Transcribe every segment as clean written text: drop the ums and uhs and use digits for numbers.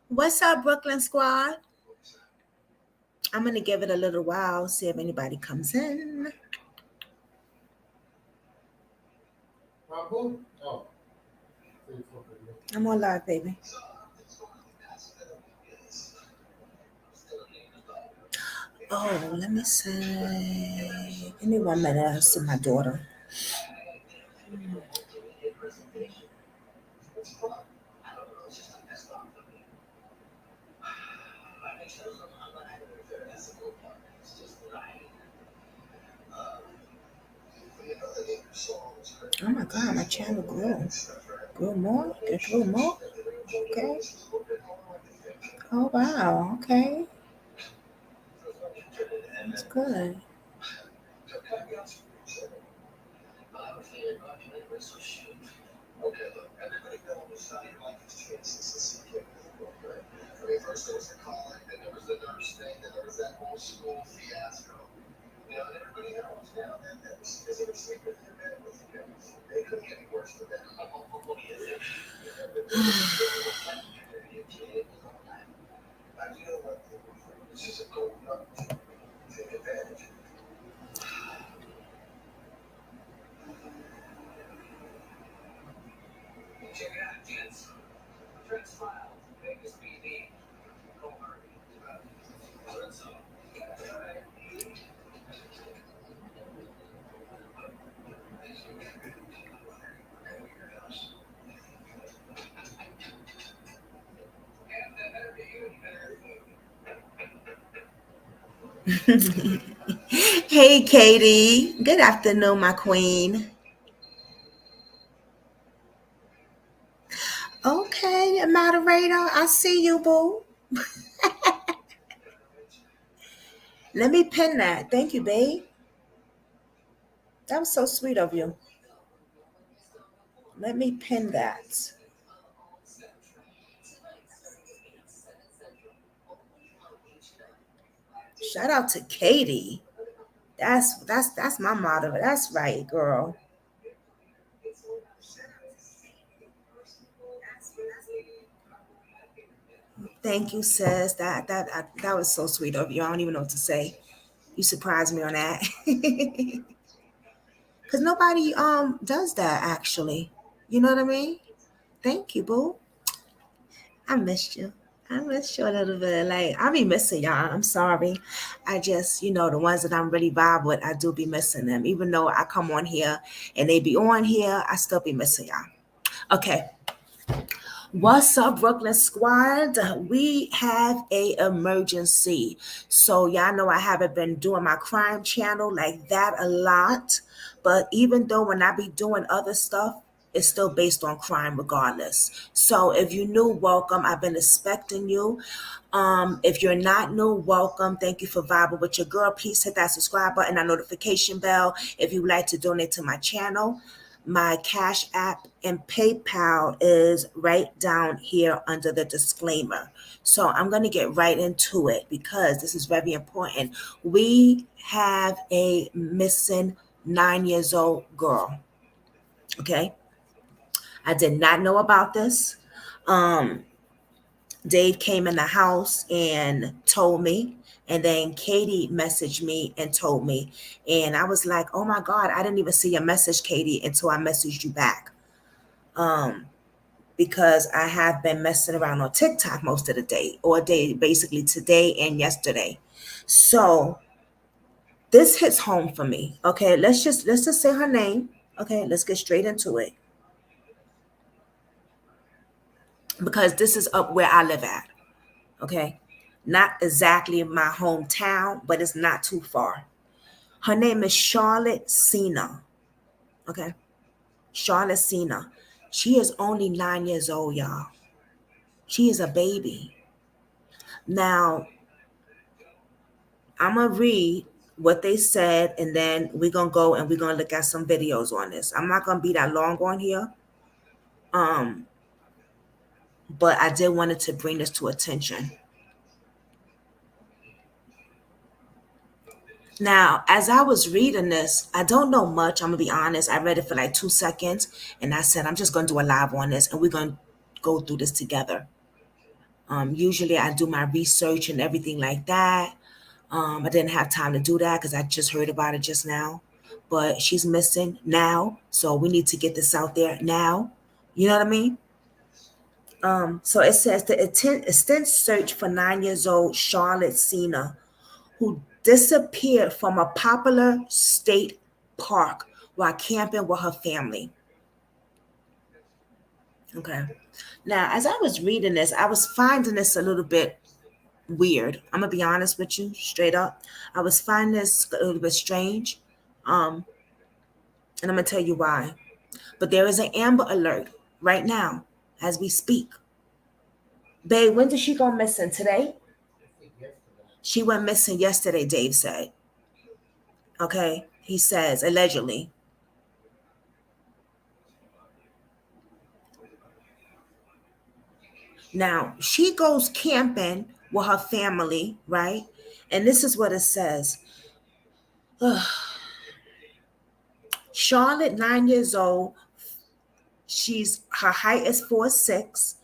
What's up, Brooklyn Squad? I'm going to give it a little while, see if anybody comes in. I'm on live, baby. Oh, let me say. Give me 1 minute. I'll see my daughter. Oh my God, my channel grew. Grew more? It grew more? Okay. Oh wow, okay. That's good. Hey, Katie. Good afternoon, my queen. Okay, moderator, I see you, boo. Let me pin that. Thank you, babe. That was so sweet of you. Let me pin that. Shout out to Katie. That's my motto. That's right, girl. Thank you, sis. That was so sweet of you. I don't even know what to say. You surprised me on that. Cause nobody does that actually. You know what I mean? Thank you, boo. I missed you. I missed you a little bit. Like I be missing y'all. I'm sorry. I just, the ones that I'm really vibe with, I do be missing them. Even though I come on here and they be on here, I still be missing y'all. Okay. What's up, Brooklyn Squad? We have a emergency. So y'all know I haven't been doing my crime channel like that a lot. But even though when I be doing other stuff, it's still based on crime regardless. So if you're new, welcome. I've been expecting you. If you're not new, welcome. Thank you for vibing with your girl. Please hit that subscribe button and notification bell if you would like to donate to my channel. My Cash App and PayPal is right down here under the disclaimer. So I'm going to get right into it because this is very important. We have a missing 9-year-old girl. Okay. I did not know about this. Dave came in the house and told me. And then Katie messaged me and told me. And I was like, oh my God, I didn't even see your message, Katie, until I messaged you back. Because I have been messing around on TikTok most of the day, or day, basically today and yesterday. So this hits home for me. Okay, let's just say her name. Okay, let's get straight into it. because this is up where I live at. Okay. Not exactly in my hometown, but it's not too far. Her name is Charlotte Sena. Okay. Charlotte Sena. She is only 9 years old, y'all. She is a baby. Now, I'm going to read what they said, and then we're going to go and we're going to look at some videos on this. I'm not going to be that long on here. Um, but I did wanted to bring this to attention. Now, as I was reading this, I don't know much. I'm gonna be honest. I read it for like 2 seconds, and I said, I'm just gonna do a live on this, and we're gonna go through this together. Usually, I do my research and everything like that. I didn't have time to do that because I just heard about it just now. But she's missing now, so we need to get this out there now. You know what I mean? So it says the extent search for 9 years old Charlotte Sena, who disappeared from a popular state park while camping with her family. Okay. Now, as I was reading this, I was finding this a little bit weird. I'm gonna be honest with you, straight up. I was finding this a little bit strange. Um, and I'm gonna tell you why. But there is an Amber Alert right now as we speak. Babe, when did she go missing? Today? She went missing yesterday, Dave said. Okay. He says, allegedly. Now, she goes camping with her family, right? And this is what it says. Ugh. Charlotte, 9 years old. Her height is 4'6".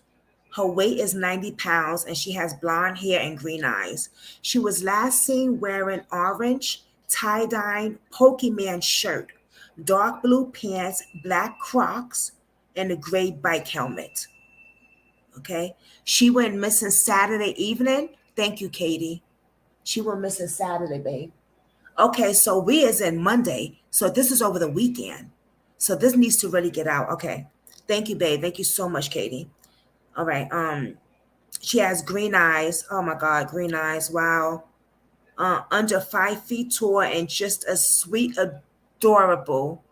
Her weight is 90 pounds, and she has blonde hair and green eyes. She was last seen wearing orange tie-dye Pokemon shirt, dark blue pants, black Crocs, and a gray bike helmet. Okay. She went missing Saturday evening. Thank you, Katie. She went missing Saturday, babe. Okay, so we is in Monday. So this is over the weekend. So this needs to really get out. Okay. Thank you, babe. Thank you so much, Katie. All right. She has green eyes. Oh my God, green eyes. Wow. Under 5 feet tall and just a sweet, adorable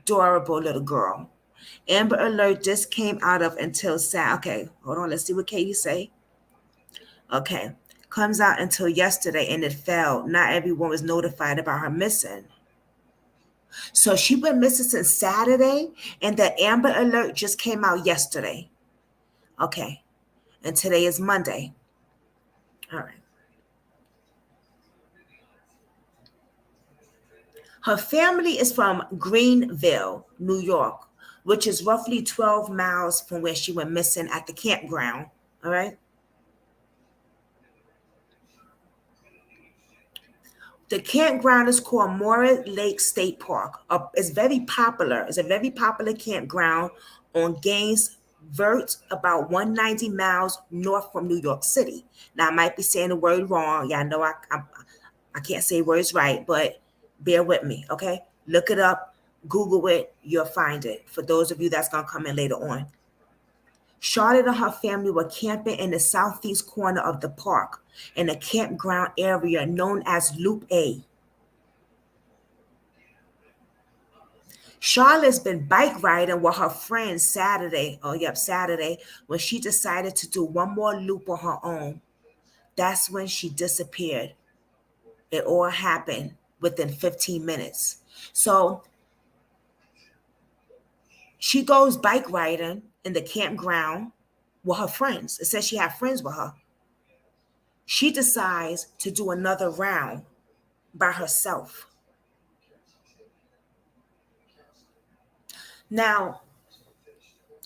little girl. Amber Alert just came out of until Sat. Okay, hold on. Let's see what Katie say. Okay, comes out until yesterday and it failed. Not everyone was notified about her missing. So she went missing since Saturday, and the Amber Alert just came out yesterday. Okay, and today is Monday. All right. Her family is from Greenville, New York, which is roughly 12 miles from where she went missing at the campground. All right. The campground is called Moreau Lake State Park. It's very popular. It's a very popular campground on Gaines Vert, about 190 miles north from New York City. Now, I might be saying the word wrong. Yeah, I know I can't say words right, but bear with me, okay? Look it up, Google it, you'll find it. For those of you that's going to come in later on. Charlotte and her family were camping in the southeast corner of the park in a campground area known as Loop A. Charlotte's been bike riding with her friends Saturday, Saturday, when she decided to do one more loop on her own. That's when she disappeared. It all happened within 15 minutes. So she goes bike riding in the campground with her friends. It says she had friends with her. She decides to do another round by herself. Now,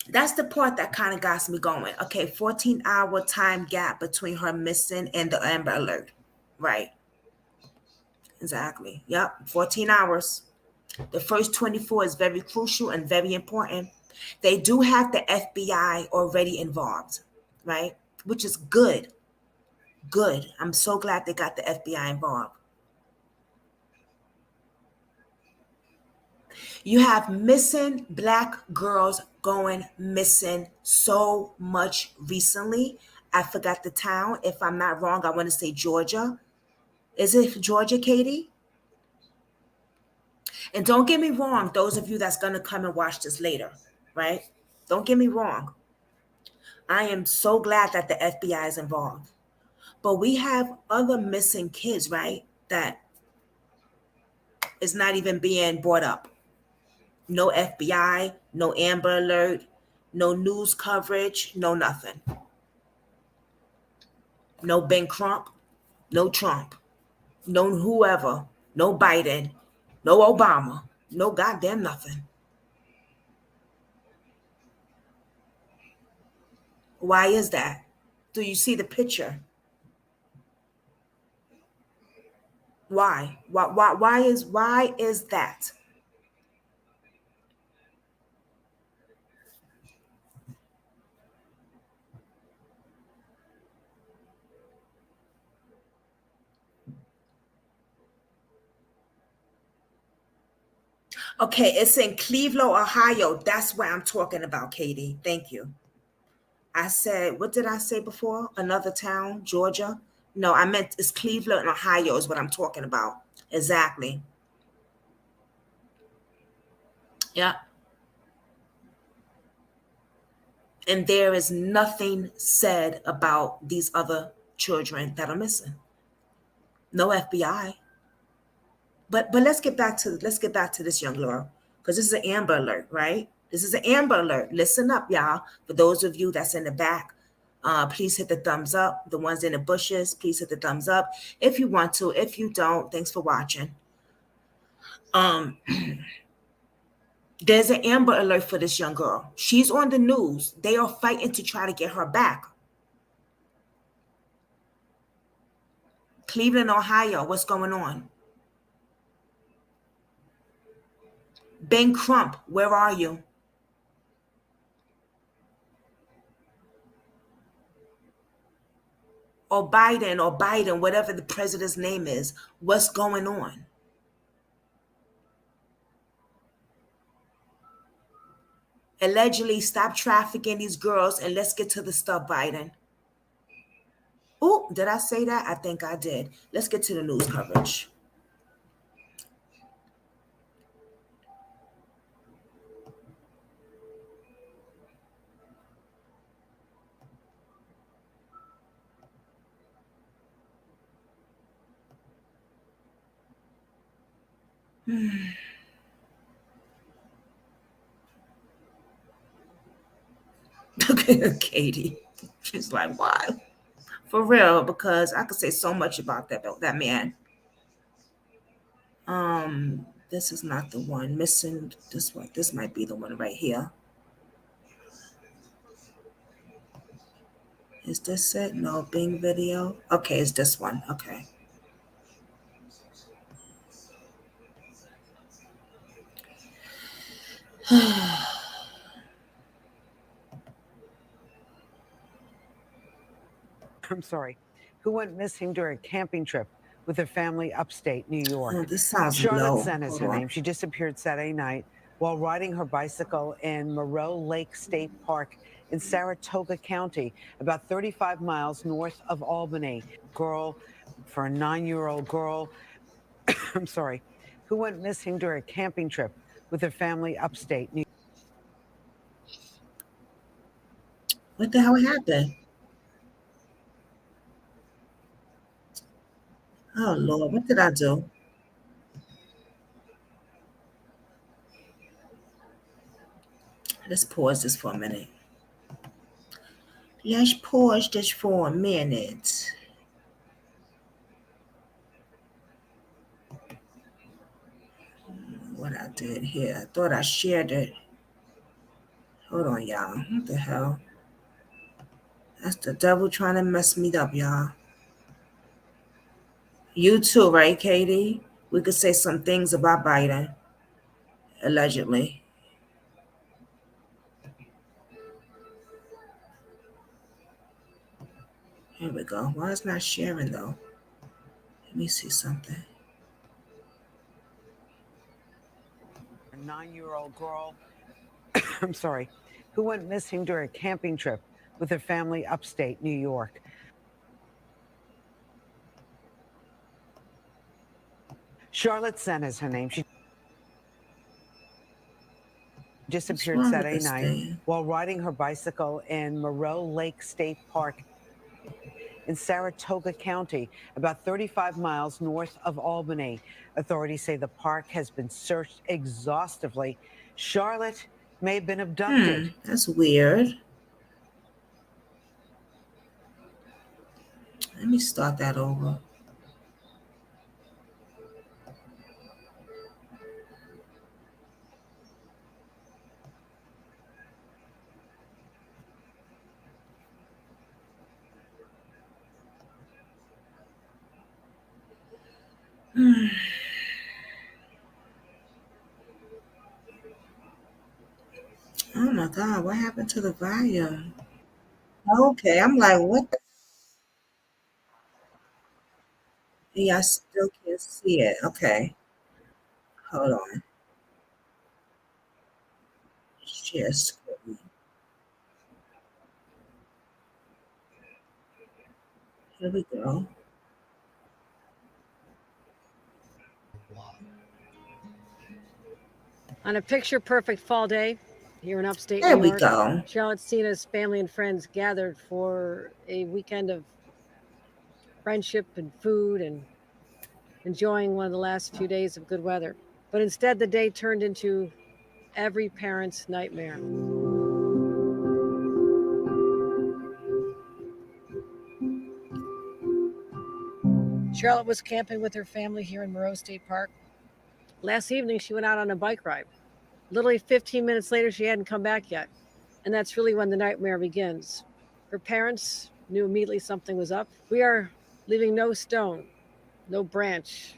that's the part that kind of got me going. Okay, 14-hour time gap between her missing and the Amber Alert. Right. Exactly. Yep, 14 hours. The first 24 is very crucial and very important. They do have the FBI already involved, right? Which is good. Good. I'm so glad they got the FBI involved. You have missing black girls going missing so much recently. I forgot the town. If I'm not wrong, I want to say Georgia. Is it Georgia, Katie? And don't get me wrong, those of you that's going to come and watch this later, right? Don't get me wrong. I am so glad that the FBI is involved. But we have other missing kids, right? That is not even being brought up. No FBI, no Amber Alert, no news coverage, no nothing. No Ben Crump, no Trump, no whoever, no Biden, no Obama, no goddamn nothing. Why is that? Do you see the picture? Why? Why is that? Okay, it's in Cleveland, Ohio. That's where I'm talking about, Katie. Thank you. I said, what did I say before? Another town, Georgia? No, I meant it's Cleveland, Ohio is what I'm talking about. Exactly. Yeah. And there is nothing said about these other children that are missing. No FBI. But let's get back to this young girl, because this is an Amber Alert, right? This is an Amber Alert. Listen up, y'all. For those of you that's in the back, please hit the thumbs up. The ones in the bushes, please hit the thumbs up if you want to. If you don't, thanks for watching. Um, there's an Amber Alert for this young girl. She's on the news. They are fighting to try to get her back. Cleveland, Ohio, what's going on? Ben Crump, where are you? Or Biden, whatever the president's name is. What's going on? Allegedly, stop trafficking these girls and let's get to the stuff, Biden. Oh, did I say that? I think I did. Let's get to the news coverage. Okay, Katie. She's like, why? For real, because I could say so much about that man. This is not the one. Missing this one. This might be the one right here. Is this it? No, Bing video. Okay, it's this one. Okay. I'm sorry, who went missing during a camping trip with her family upstate New Oh, York. this sounds Charlotte low. Sena is Hold her on. name. She disappeared Saturday night while riding her bicycle in Moreau Lake State Park in Saratoga County, about 35 miles north of Albany. Girl, for a 9-year-old girl, I'm sorry, who went missing during a camping trip with her family upstate New York. What the hell happened? Oh Lord, what did I do? Let's pause this for a minute. Let's pause this for a minute. What I did here. I thought I shared it. Hold on, y'all. What the hell? That's the devil trying to mess me up, y'all. You too, right, Katie? We could say some things about Biden, allegedly. Here we go. Why is not sharing though? Let me see something. A 9-year-old girl, I'm sorry, who went missing during a camping trip with her family upstate New York. Charlotte Sena is her name. She What's disappeared wrong with Saturday this night thing? while riding her bicycle in Moreau Lake State Park in Saratoga County, about 35 miles north of Albany. Authorities say the park has been searched exhaustively. Charlotte may have been abducted. That's weird. Let me start that over. Oh my God, what happened to the volume? Okay, I'm like, what the? Yeah, I still can't see it. Okay, hold on. Share screen. Here we go. On a picture perfect fall day here in upstate New There we York, go. Charlotte Sena's family and friends gathered for a weekend of friendship and food and enjoying one of the last few days of good weather. But instead, the day turned into every parent's nightmare. Charlotte was camping with her family here in Moreau State Park. Last evening, she went out on a bike ride. Literally 15 minutes later, she hadn't come back yet. And that's really when the nightmare begins. Her parents knew immediately something was up. We are leaving no stone, no branch,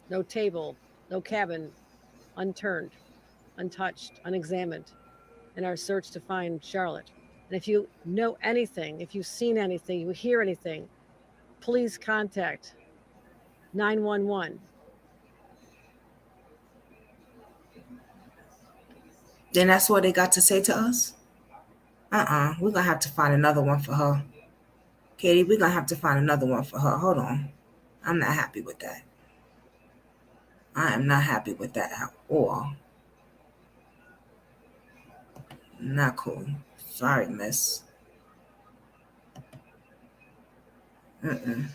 no table, no cabin unturned, untouched, unexamined in our search to find Charlotte. And if you know anything, if you've seen anything, you hear anything, please contact 911. Then that's what they got to say to us? We're gonna have to find another one for her. Katie, we're gonna have to find another one for her. Hold on. I'm not happy with that. I am not happy with that at all. Not cool. Sorry, miss. Mm-mm.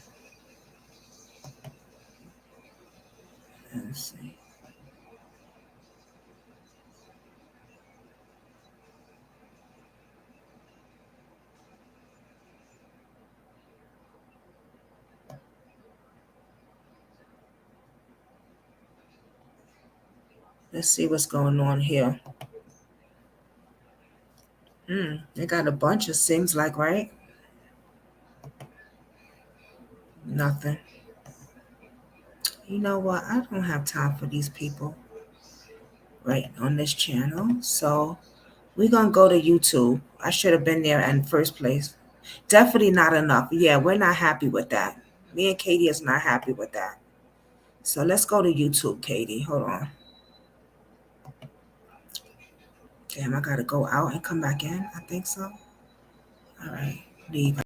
Let's see. Let's see what's going on here. They got a bunch of seems like, right? Nothing. You know what? I don't have time for these people right on this channel. So we're gonna go to YouTube. I should have been there in first place. Definitely not enough. Yeah, we're not happy with that. Me and Katie is not happy with that. So let's go to YouTube, Katie. Hold on. Damn, I gotta go out and come back in. I think so. All right. Leave.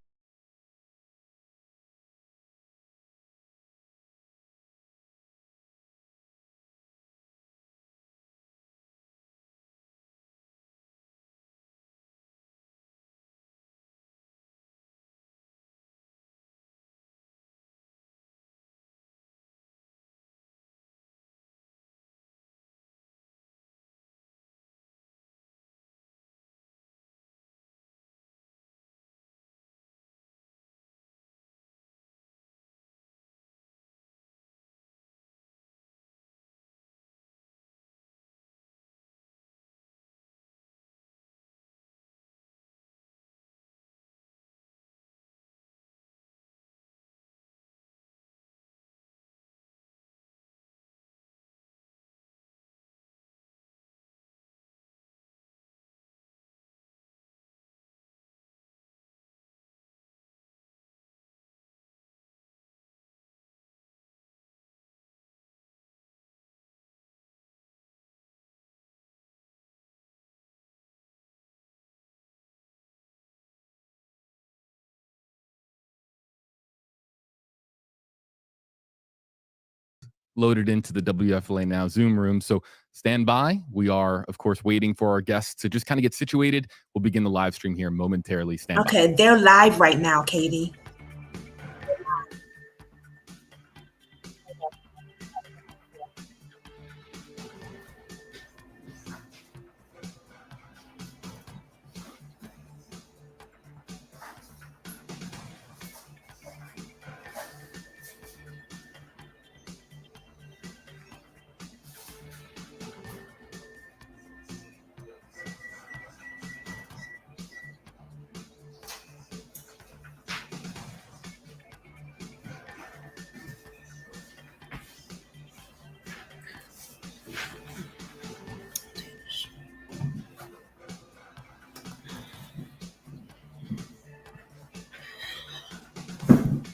loaded into the WFLA Now Zoom room. So stand by. We are, of course, waiting for our guests to just kind of get situated. We'll begin the live stream here momentarily. Stand by. Okay, they're live right now, Katie.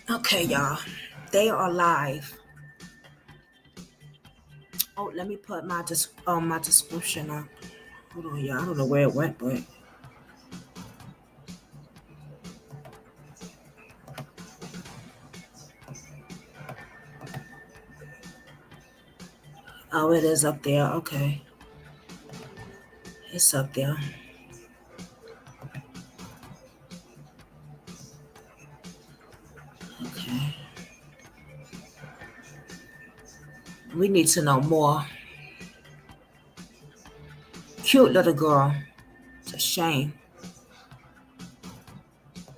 Okay, y'all, they are live. Oh, let me put my description on. Hold on, y'all. I don't know where it went, but oh, it is up there. Okay, it's up there. Okay, we need to know more. Cute little girl. It's a shame.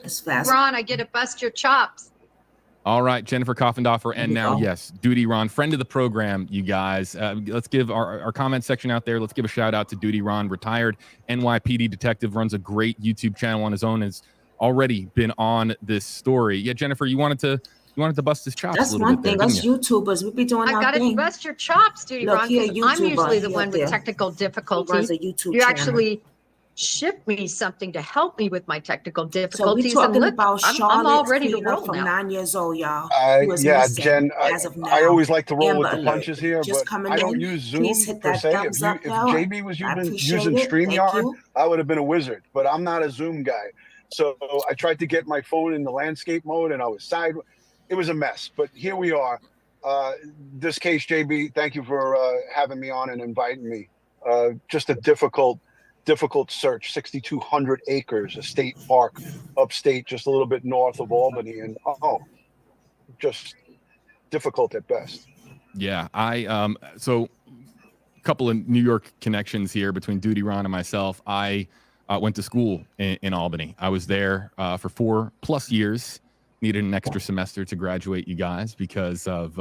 It's fast. Ron, I get to bust your chops. All right, Jennifer Koffendorfer, and now, yes, Duty Ron, friend of the program, you guys. Let's give our comment section out there. Let's give a shout out to Duty Ron, retired NYPD detective, runs a great YouTube channel on his own, has already been on this story. Yeah, Jennifer, you wanted to bust his chops. That's a little one bit thing. there, Us YouTubers, we be doing I our got thing. to bust your chops, Duty Look, Ron, he a because I'm YouTuber. usually the He one up with there. technical He difficulties. runs a YouTube You channel. actually shipped me something to help me with my technical So we difficulties. talking and look, about I'm Charlotte all ready to Cleaner roll from now. 9 years old, y'all. Who is Yeah, missing Jen, as of now. I always like to roll Amber with the alert. punches here, Just but coming I don't in. use Zoom Please hit per that se. thumbs up, If y'all. JB was I appreciate using it. Thank StreamYard, you. I would have been a wizard, but I'm not a Zoom guy. So I tried to get my phone in the landscape mode and I was sideways. It was a mess, but here we are. This case, JB, thank you for having me on and inviting me. Just a difficult search. 6,200 acres, a state park, upstate, just a little bit north of Albany, and just difficult at best. Yeah, so a couple of New York connections here between Duty Ron and myself. I went to school in Albany. I was there for 4+ years. Needed an extra semester to graduate, you guys, because of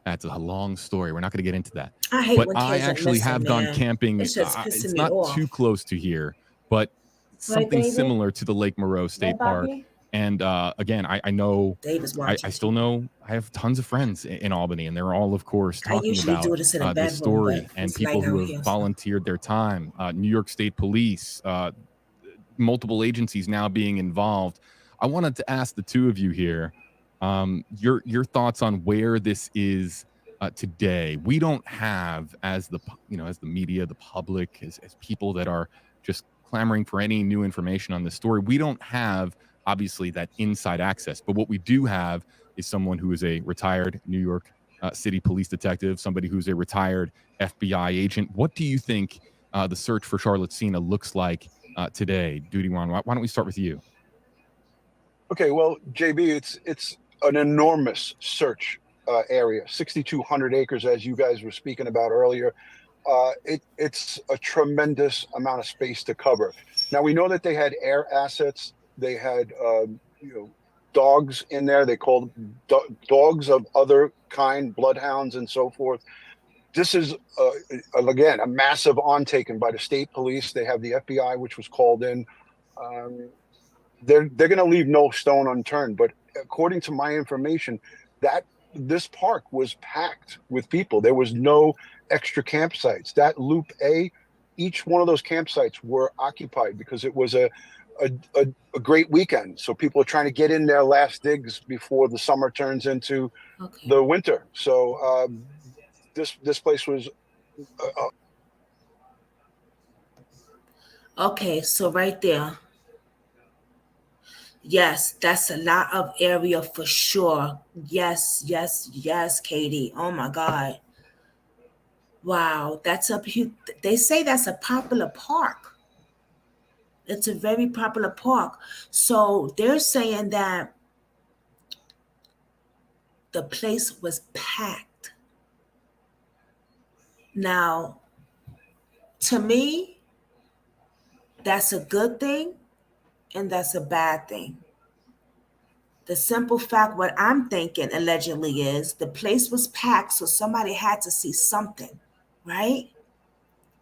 that's a long story. We're not going to get into that. I hate But when I kids are actually missing, have man. gone camping. It's just pissing It's me not off. too close to here, but something David? similar to the Lake Moreau State Park. Bobby? And again, I know, David's I watching. still know, I have tons of friends in Albany, and they're all, of course, I talking usually about do this in a this bedroom, story but and it's people light who out have here, so. volunteered their time. New York State Police, multiple agencies now being involved. I wanted to ask the two of you here, your thoughts on where this is today. We don't have, as the media, the public, as people that are just clamoring for any new information on this story, we don't have obviously that inside access. But what we do have is someone who is a retired New York City police detective, somebody who's a retired FBI agent. What do you think the search for Charlotte Sena looks like today? Duty Ron, why don't we start with you? Okay, well, JB, it's an enormous search area, 6,200 acres, as you guys were speaking about earlier. It's a tremendous amount of space to cover. Now, we know that they had air assets. They had, dogs in there. They called dogs of other kind, bloodhounds and so forth. This is, again, a massive on-taken by the state police. They have the FBI, which was called in. They're going to leave no stone unturned. But according to my information, that this park was packed with people. There was no extra campsites. That Loop A, each one of those campsites were occupied because it was a great weekend. So people are trying to get in their last digs before the summer turns into the winter. So this place was. Okay, so right there. Yes, that's a lot of area for sure. Yes, yes, yes, Katie. Oh my God. Wow, they say that's a popular park. It's a very popular park. So they're saying that the place was packed. Now, to me, that's a good thing and that's a bad thing. The simple fact, what I'm thinking allegedly is the place was packed, so somebody had to see something, right?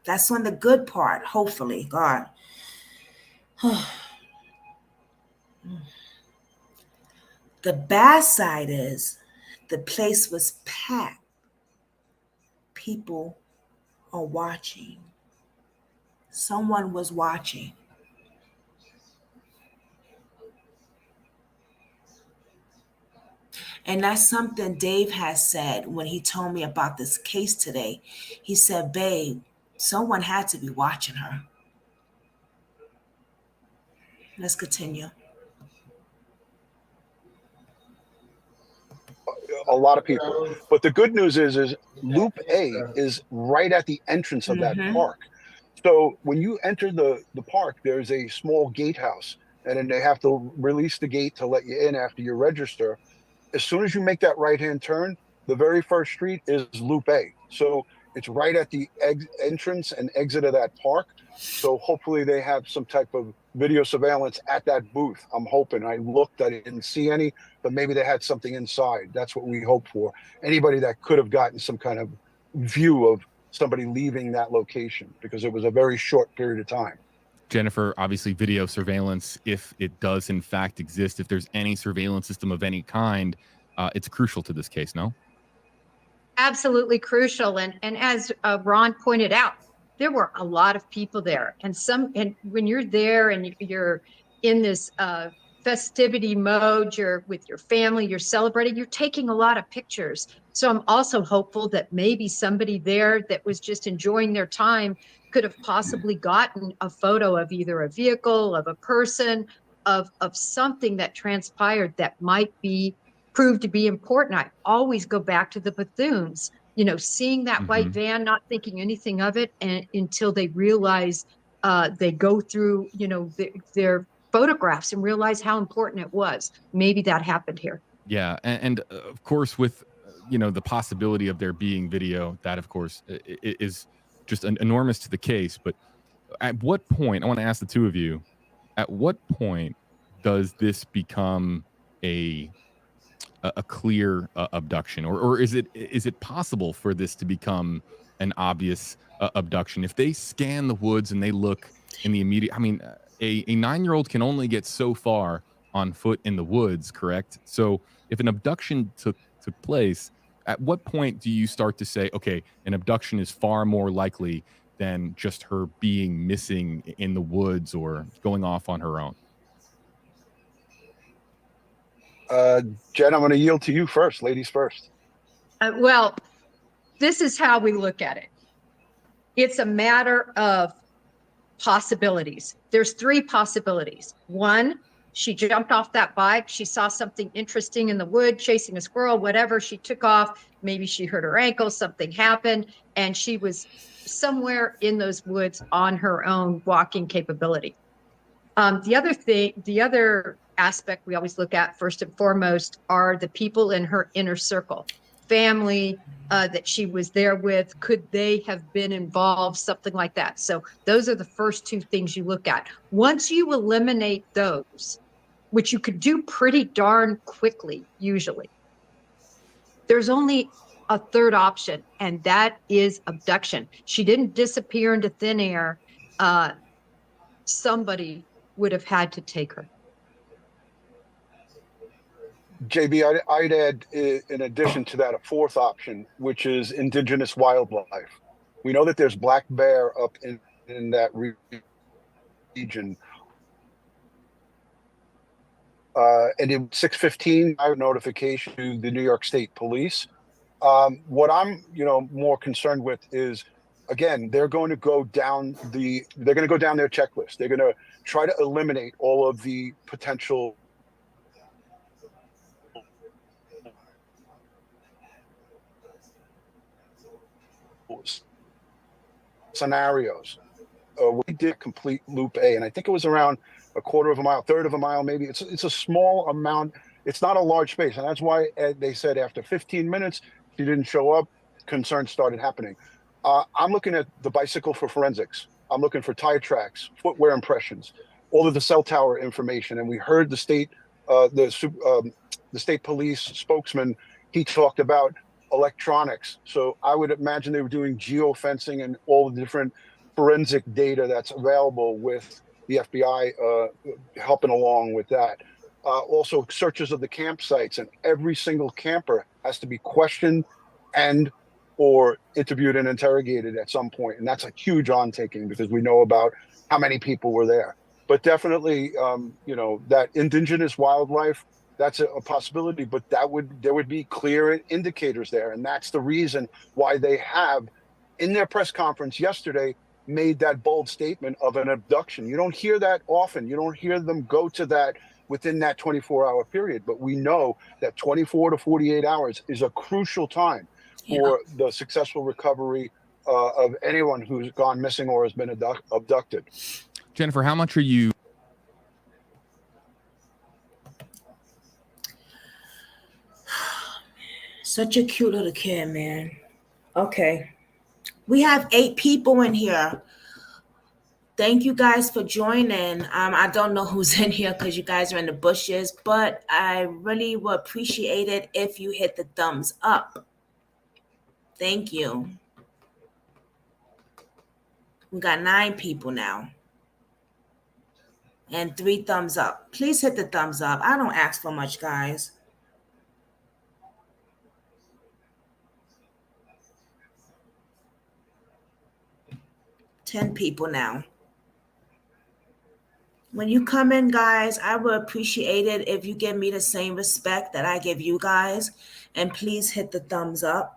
That's on the good part, hopefully, God. The bad side is the place was packed. People are watching. Someone was watching. And that's something Dave has said when he told me about this case today. He said, babe, someone had to be watching her. Let's continue. A lot of people. But the good news is Loop A is right at the entrance of that Mm-hmm. park. So when you enter the park, there's a small gatehouse, and then they have to release the gate to let you in after you register. As soon as you make that right hand turn, the very first street is Loop A. So it's right at the entrance and exit of that park. So hopefully they have some type of video surveillance at that booth. I'm hoping. I looked, I didn't see any, but maybe they had something inside. That's what we hope for. Anybody that could have gotten some kind of view of somebody leaving that location, because it was a very short period of time. Jennifer, obviously video surveillance, if it does in fact exist, if there's any surveillance system of any kind, it's crucial to this case, no? Absolutely crucial. And as Ron pointed out, there were a lot of people there, and when you're there and you're in this festivity mode, you're with your family, you're celebrating, you're taking a lot of pictures. So I'm also hopeful that maybe somebody there that was just enjoying their time could have possibly gotten a photo of either a vehicle, of a person, of something that transpired that might be proved to be important. I always go back to the Bethunes, seeing that white van, not thinking anything of it, and until they realize they go through, their photographs and realize how important it was. Maybe that happened here. Yeah, and of course, with the possibility of there being video, that of course is just enormous to the case. But at what point, I want to ask the two of you, at what point does this become a clear abduction, or is it possible for this to become an obvious abduction if they scan the woods and they look in the immediate? I mean, a 9-year-old can only get so far on foot in the woods, correct? So if an abduction took place, at what point do you start to say, okay, an abduction is far more likely than just her being missing in the woods or going off on her own? Jen, I'm going to yield to you first. Ladies first. Well, this is how we look at it. It's a matter of possibilities. There's 3 possibilities. 1, she jumped off that bike. She saw something interesting in the wood, chasing a squirrel, whatever. She took off. Maybe she hurt her ankle. Something happened, and she was somewhere in those woods on her own walking capability. The other aspect we always look at first and foremost are the people in her inner circle, family that she was there with. Could they have been involved? Something like that. So those are the first 2 things you look at. Once you eliminate those, which you could do pretty darn quickly, usually, there's only a third option, and that is abduction. She didn't disappear into thin air. Somebody would have had to take her. JB, I'd add, in addition to that, a 4th option, which is indigenous wildlife. We know that there's black bear up in that region. And in 6:15, I have notification to the New York State Police. What I'm, more concerned with is, again, they're going to go down their checklist. They're going to try to eliminate all of the potential scenarios. We did complete loop A, and I think it was around a quarter of a mile, third of a mile, maybe. It's a small amount. It's not a large space, and that's why they said after 15 minutes, she didn't show up. Concerns started happening. I'm looking at the bicycle for forensics. I'm looking for tire tracks, footwear impressions, all of the cell tower information. And we heard the state police spokesman. He talked about electronics. So I would imagine they were doing geofencing and all the different forensic data that's available with the FBI helping along with that. Also, searches of the campsites, and every single camper has to be questioned and or interviewed and interrogated at some point. And that's a huge undertaking because we know about how many people were there. But definitely, that indigenous wildlife, that's a possibility, but there would be clear indicators there. And that's the reason why they have, in their press conference yesterday, made that bold statement of an abduction. You don't hear that often. You don't hear them go to that within that 24-hour period. But we know that 24 to 48 hours is a crucial time for the successful recovery of anyone who's gone missing or has been abducted. Jennifer, how much are you? Such a cute little kid, man. Okay. We have 8 people in here. Thank you guys for joining. I don't know who's in here because you guys are in the bushes, but I really would appreciate it if you hit the thumbs up. Thank you. We got 9 people now. And 3 thumbs up. Please hit the thumbs up. I don't ask for much, guys. Ten people now. When you come in, guys, I would appreciate it if you give me the same respect that I give you guys. And please hit the thumbs up.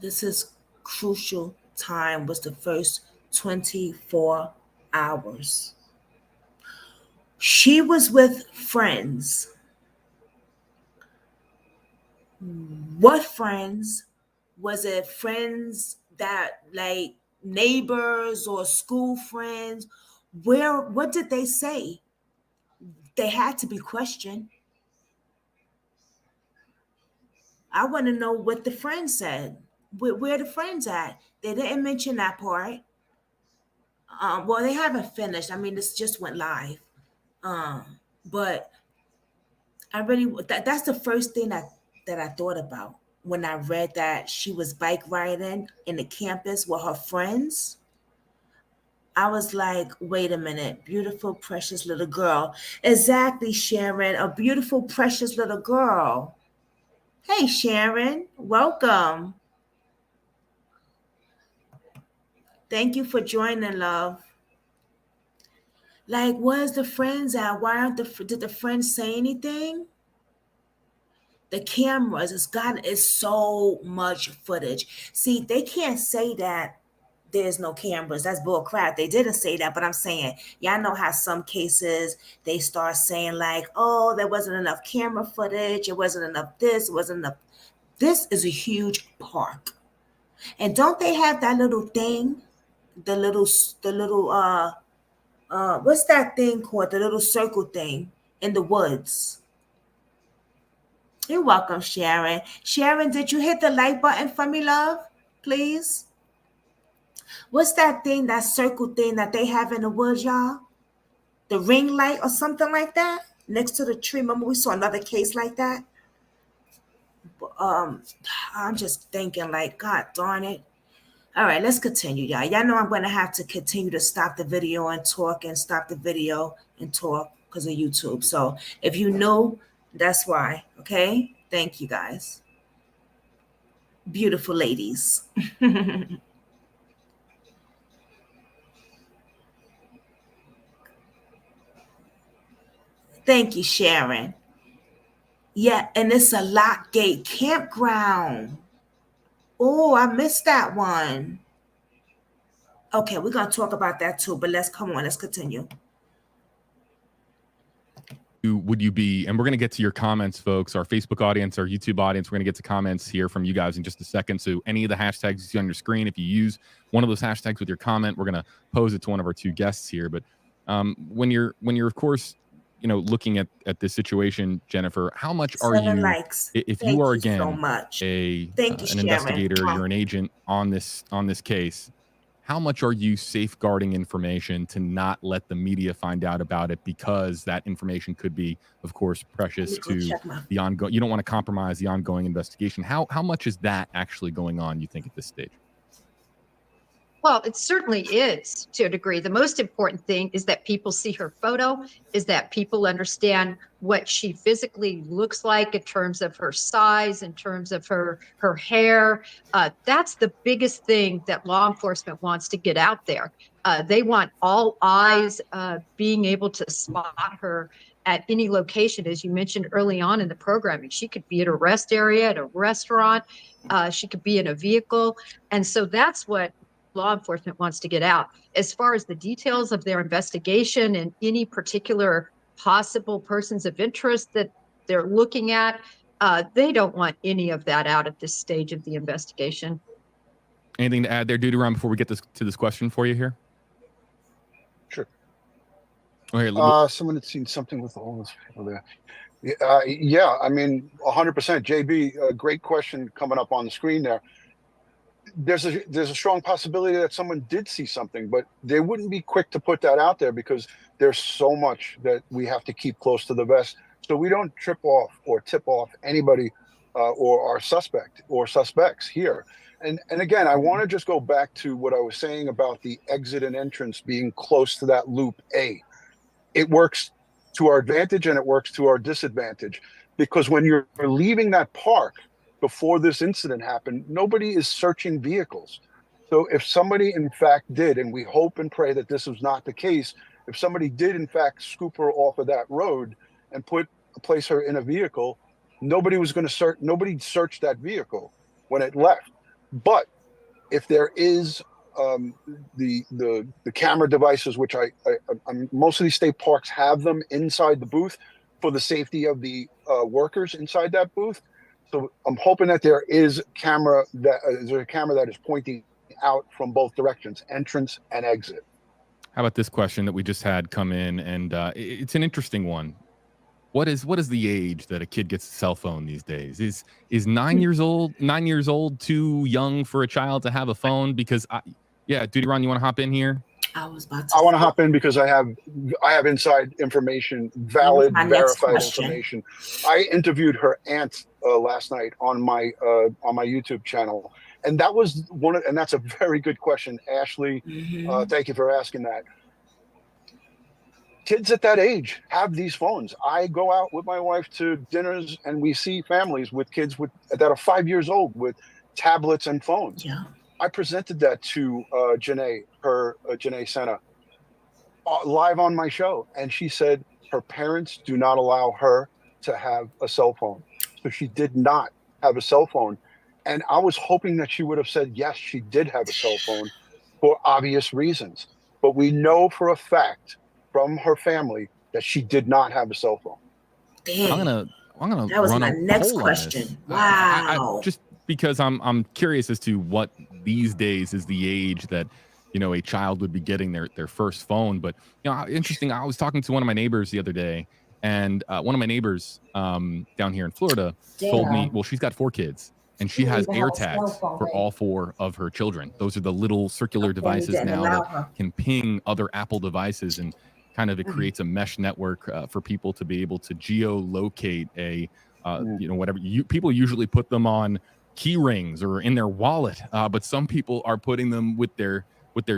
This is crucial time, was the first 24 hours. She was with friends. What friends? Was it friends that like neighbors or school friends? What did they say? They had to be questioned. I want to know what the friends said. Where the friends at? They didn't mention that part. Well, they haven't finished. I mean, this just went live. But I really that's the first thing that I thought about when I read that she was bike riding in the campus with her friends. I was like, wait a minute, beautiful, precious little girl. Exactly, Sharon, a beautiful, precious little girl. Hey, Sharon, welcome. Thank you for joining, love. Like, where's the friends at? Why aren't did the friends say anything? The cameras, it's so much footage. See, they can't say that there's no cameras. That's bull crap. They didn't say that, but I'm saying, y'all know how some cases they start saying like, oh, there wasn't enough camera footage. It wasn't enough this. It wasn't enough. This is a huge park. And don't they have that little thing? The little, what's that thing called? The little circle thing in the woods. You're welcome, Sharon. Sharon, did you hit the like button for me, love? Please. What's that thing, that circle thing that they have in the woods, y'all? The ring light or something like that next to the tree. Remember we saw another case like that? I'm just thinking like, God darn it. All right, let's continue, y'all. Y'all know I'm going to have to continue to stop the video and talk and stop the video and talk because of YouTube. So if you know, that's why. Okay? Thank you, guys. Beautiful ladies. Thank you, Sharon. Yeah, and it's a lock gate campground. Oh, I missed that one. Okay, we're gonna talk about that too, but let's continue. Would you be, and we're going to get to your comments, folks, our Facebook audience, our YouTube audience, we're going to get to comments here from you guys in just a second. So any of the hashtags you see on your screen, if you use one of those hashtags with your comment, we're going to pose it to one of our two guests here. But when you're of course, looking at this situation, Jennifer, how much are 7 you, likes. if Thank you are you so again much. an Sharon. investigator, you're an agent on this case, how much are you safeguarding information to not let the media find out about it, because that information could be, of course, precious to the ongoing, you don't want to compromise the ongoing investigation. How much is that actually going on, you think, at this stage? Well, it certainly is to a degree. The most important thing is that people see her photo, is that people understand what she physically looks like in terms of her size, in terms of her hair. That's the biggest thing that law enforcement wants to get out there. They want all eyes being able to spot her at any location. As you mentioned early on in the programming, she could be at a rest area, at a restaurant, she could be in a vehicle. And so that's what law enforcement wants to get out. As far as the details of their investigation and any particular possible persons of interest that they're looking at, they don't want any of that out at this stage of the investigation. Anything to add there, Duderon, before we get to this question for you here? Sure. Okay, someone had seen something with all those people there. Yeah, I mean, 100%. JB, great question coming up on the screen there. There's a strong possibility that someone did see something, but they wouldn't be quick to put that out there because there's so much that we have to keep close to the vest, so we don't trip off or tip off anybody or our suspect or suspects here. And again, I want to just go back to what I was saying about the exit and entrance being close to that loop A. It works to our advantage and it works to our disadvantage, because when you're leaving that park before this incident happened, nobody is searching vehicles. So if somebody in fact did, and we hope and pray that this was not the case, if somebody did in fact scoop her off of that road and place her in a vehicle, nobody was going to search. Nobody searched that vehicle when it left. But if there is the camera devices, which most of these state parks have them inside the booth for the safety of the workers inside that booth. So I'm hoping that there is a camera that is pointing out from both directions, entrance and exit. How about this question that we just had come in, and it's an interesting one. What is the age that a kid gets a cell phone these days? Is 9 years old too young for a child to have a phone? Because Duty Ron, you want to hop in here? I want to hop in because I have inside information, valid, verified information. I interviewed her aunt last night on my YouTube channel, and that was and that's a very good question, Ashley. Thank you for asking that. Kids at that age have these phones. I go out with my wife to dinners, and we see families with kids that are 5 years old with tablets and phones. Yeah. I presented that to Janae Sena, live on my show, and she said her parents do not allow her to have a cell phone. So she did not have a cell phone. And I was hoping that she would have said, yes, she did have a cell phone for obvious reasons. But we know for a fact from her family that she did not have a cell phone. Damn. I'm gonna that was run my a next poll question. Wow. I just because I'm curious as to what these days is the age that a child would be getting their first phone. But interesting. I was talking to one of my neighbors the other day, and one of my neighbors down here in Florida told me, well, she's got 4 kids, and she has AirTags for all 4 of her children. Those are the little circular devices now that can ping other Apple devices, and kind of it creates a mesh network for people to be able to geolocate whatever. People usually put them on key rings or in their wallet, but some people are putting them with their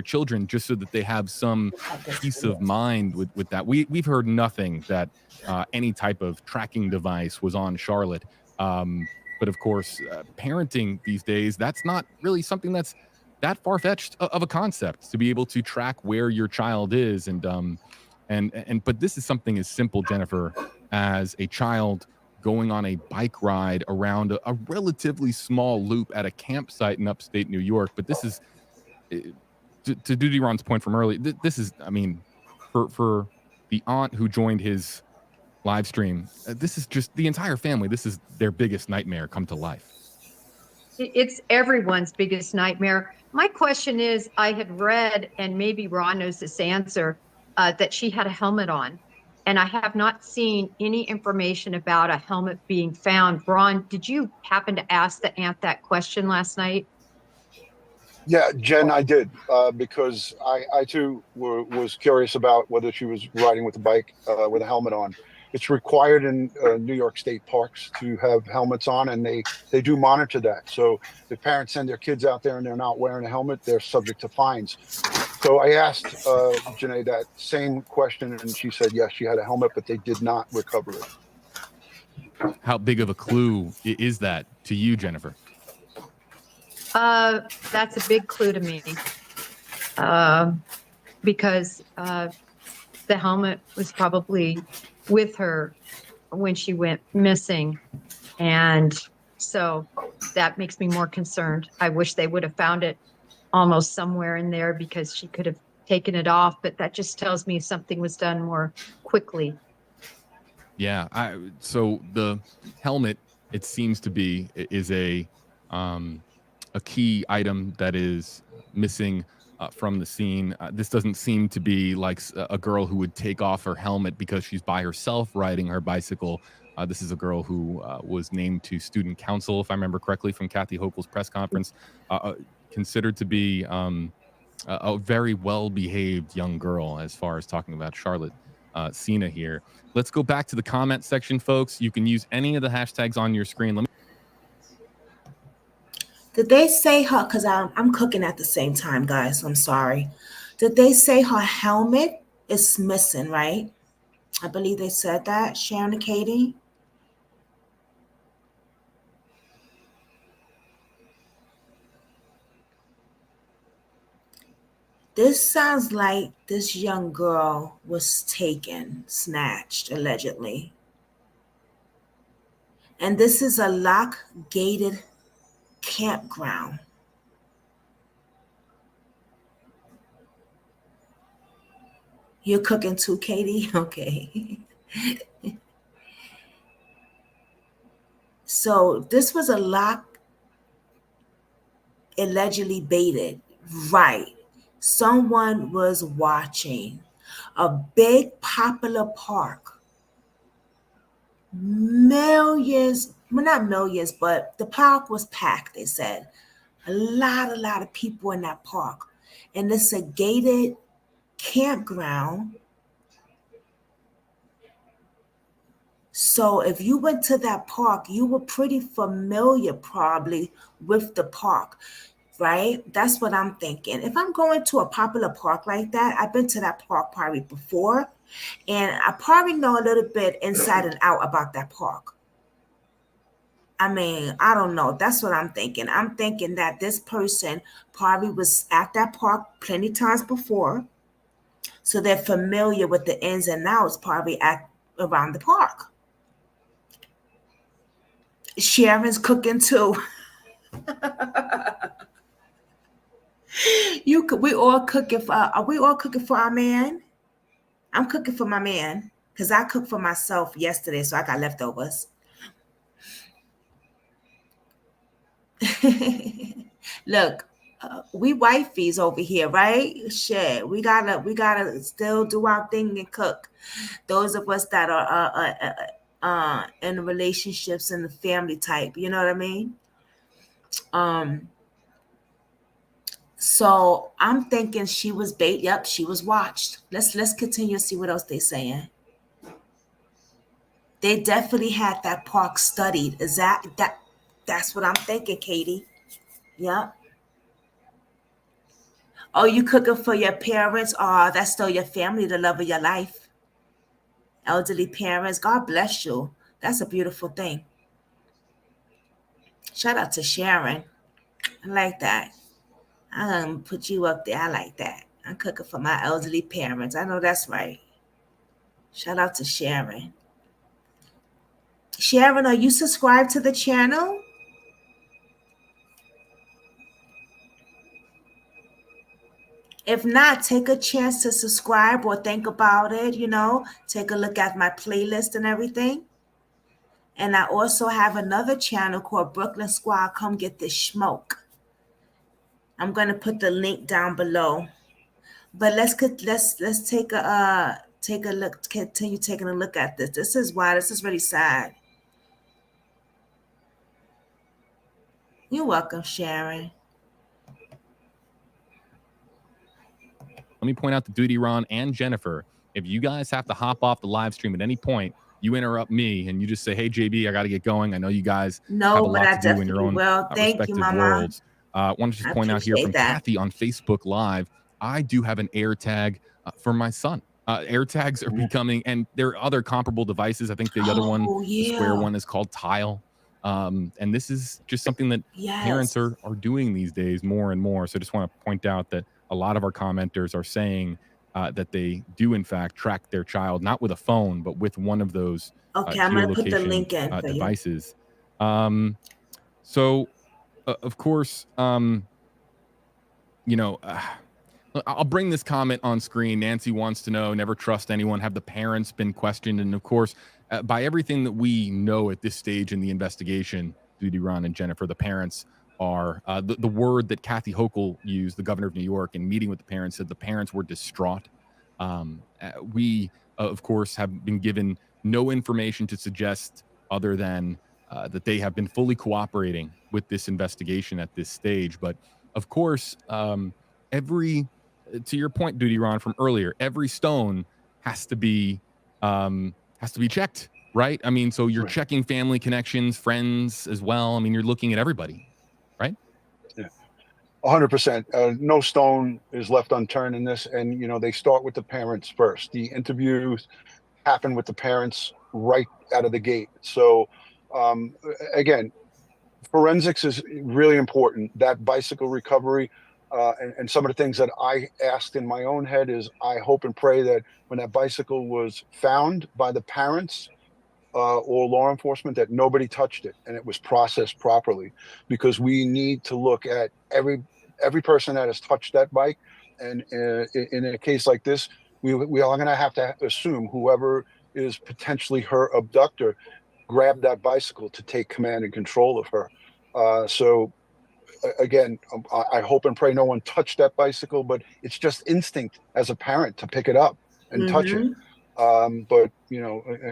children just so that they have some peace of mind with that. We've heard nothing that any type of tracking device was on Charlotte. But of course, parenting these days, that's not really something that's that far-fetched of a concept, to be able to track where your child is. But this is something as simple, Jennifer, as a child going on a bike ride around a relatively small loop at a campsite in upstate New York. But this is to Duty Ron's point from earlier, this is, I mean, for the aunt who joined his live stream, this is just the entire family. This is their biggest nightmare come to life. It's everyone's biggest nightmare. My question is, I had read, and maybe Ron knows this answer, that she had a helmet on. And I have not seen any information about a helmet being found. Ron, did you happen to ask the aunt that question last night? Yeah, Jen, I did, because I too was curious about whether she was riding with a bike with a helmet on. It's required in New York State parks to have helmets on, and they do monitor that. So if parents send their kids out there and they're not wearing a helmet, they're subject to fines. So I asked Janae that same question, and she said yes, she had a helmet, but they did not recover it. How big of a clue is that to you, Jennifer? That's a big clue to me, because the helmet was probably with her when she went missing. And so that makes me more concerned. I wish they would have found it almost somewhere in there, because she could have taken it off, but that just tells me something was done more quickly. Yeah. So the helmet, it seems to be, is a key item that is missing from the scene. This doesn't seem to be like a girl who would take off her helmet because she's by herself riding her bicycle. This is a girl who was named to student council, if I remember correctly, from Kathy Hochul's press conference, considered to be a very well-behaved young girl as far as talking about Charlotte Sena here. Let's go back to the comment section, folks. You can use any of the hashtags on your screen. Did they say her, because I'm cooking at the same time, guys, I'm sorry. Did they say her helmet is missing, right? I believe they said that, Sharon and Katie. This sounds like this young girl was taken, snatched, allegedly. And this is a lock-gated campground. You're cooking too, Katie? Okay. So this was a lock, allegedly baited. Right. Someone was watching a big popular park. Millions, well, not millions, but the park was packed, they said. A lot of people in that park. And it's a gated campground. So if you went to that park, you were pretty familiar probably with the park, right? That's what I'm thinking. If I'm going to a popular park like that, I've been to that park probably before, and I probably know a little bit inside and out about that park. I mean, I don't know. That's what I'm thinking. I'm thinking that this person probably was at that park plenty times before, so they're familiar with the ins and outs probably at around the park. Sharon's cooking too. We all cooking for. Are we all cooking for our man? I'm cooking for my man because I cooked for myself yesterday, so I got leftovers. Look, we wifeys over here, right? Shit, we gotta still do our thing and cook. Those of us that are in relationships and the family type, you know what I mean? So I'm thinking she was bait. Yep, she was watched. Let's continue to see what else they're saying. They definitely had that park studied. Is that's what I'm thinking, Katie? Yep. Oh, you cooking for your parents? Oh, that's still your family, the love of your life. Elderly parents, God bless you. That's a beautiful thing. Shout out to Sharon. I like that. I'm gonna put you up there. I like that. I'm cooking for my elderly parents. I know that's right. Shout out to Sharon. Sharon, are you subscribed to the channel? If not, take a chance to subscribe or think about it, take a look at my playlist and everything. And I also have another channel called Brooklyn Squad. Come get this smoke. I'm gonna put the link down below. But let's take a look. Continue taking a look at this. This is really sad. You're welcome, Sharon. Let me point out to Duty Ron and Jennifer, if you guys have to hop off the live stream at any point, you interrupt me and you just say, "Hey, JB, I got to get going." I know you guys have a lot to do in your own respective worlds. I want to just point out here from Kathy on Facebook Live, I do have an AirTag for my son. AirTags are becoming, and there are other comparable devices. I think the other one, the square one, is called Tile. And this is just something that parents are doing these days more and more. So I just want to point out that a lot of our commenters are saying that they do, in fact, track their child, not with a phone, but with one of those I'm going to put the link in for devices. So, of course, I'll bring this comment on screen. Nancy wants to know, never trust anyone. Have the parents been questioned? And, of course, by everything that we know at this stage in the investigation, Duty Ron and Jennifer, the parents are the word that Kathy Hochul used, the governor of New York, in meeting with the parents, said the parents were distraught. We, of course, have been given no information to suggest other than that they have been fully cooperating with this investigation at this stage. But, of course, to your point, Duty Ron, from earlier, every stone has to be checked, right? I mean, so you're checking family connections, friends as well. I mean, you're looking at everybody. 100%. No stone is left unturned in this. And, they start with the parents first. The interviews happen with the parents right out of the gate. So, again, forensics is really important. That bicycle recovery and some of the things that I asked in my own head is I hope and pray that when that bicycle was found by the parents or law enforcement, that nobody touched it and it was processed properly, because we need to look at every person that has touched that bike. And in a case like this, we are going to have to assume whoever is potentially her abductor grabbed that bicycle to take command and control of her. So again, I hope and pray no one touched that bicycle, but it's just instinct as a parent to pick it up and touch it. But,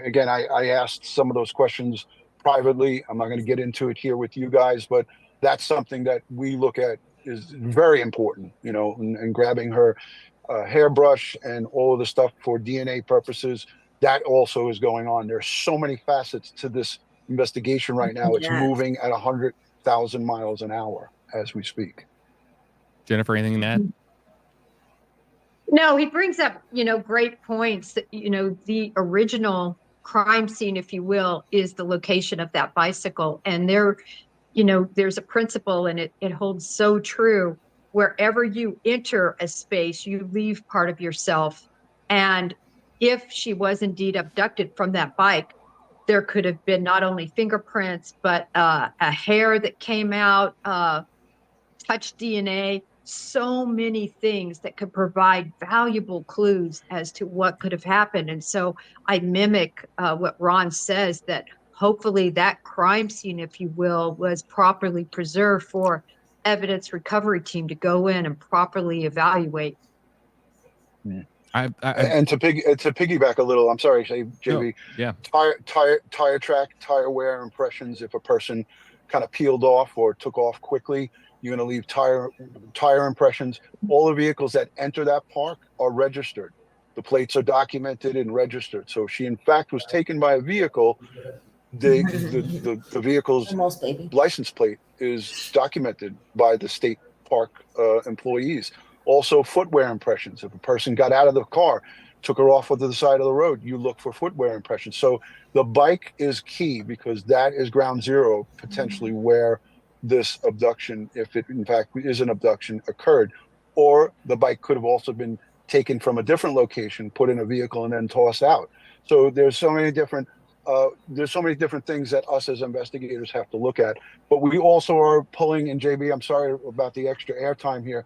again, I asked some of those questions privately. I'm not going to get into it here with you guys, but that's something that we look at is very important, and grabbing her hairbrush and all of the stuff for DNA purposes. That also is going on. There's so many facets to this investigation right now. It's moving at 100,000 miles an hour as we speak. Jennifer, anything to add? No, he brings up, great points that, the original crime scene, if you will, is the location of that bicycle. And there's a principle, and it holds so true. Wherever you enter a space, you leave part of yourself. And if she was indeed abducted from that bike, there could have been not only fingerprints, but a hair that came out, touch DNA, so many things that could provide valuable clues as to what could have happened. And so I mimic what Ron says, that hopefully that crime scene, if you will, was properly preserved for evidence recovery team to go in and properly evaluate. And to piggyback a little, I'm sorry, JB. Yeah. Tire track, tire wear impressions. If a person kind of peeled off or took off quickly, you're going to leave tire impressions. All the vehicles that enter that park are registered. The plates are documented and registered. So she, in fact, was taken by a vehicle. The vehicle's license plate is documented by the state park employees. Also, footwear impressions. If a person got out of the car, took her off onto the side of the road, you look for footwear impressions. So the bike is key, because that is ground zero potentially where this abduction, if it in fact is an abduction, occurred. Or the bike could have also been taken from a different location, put in a vehicle, and then tossed out. So there's so many different There's so many different things that us as investigators have to look at. But we also are pulling, and JB, I'm sorry about the extra airtime here,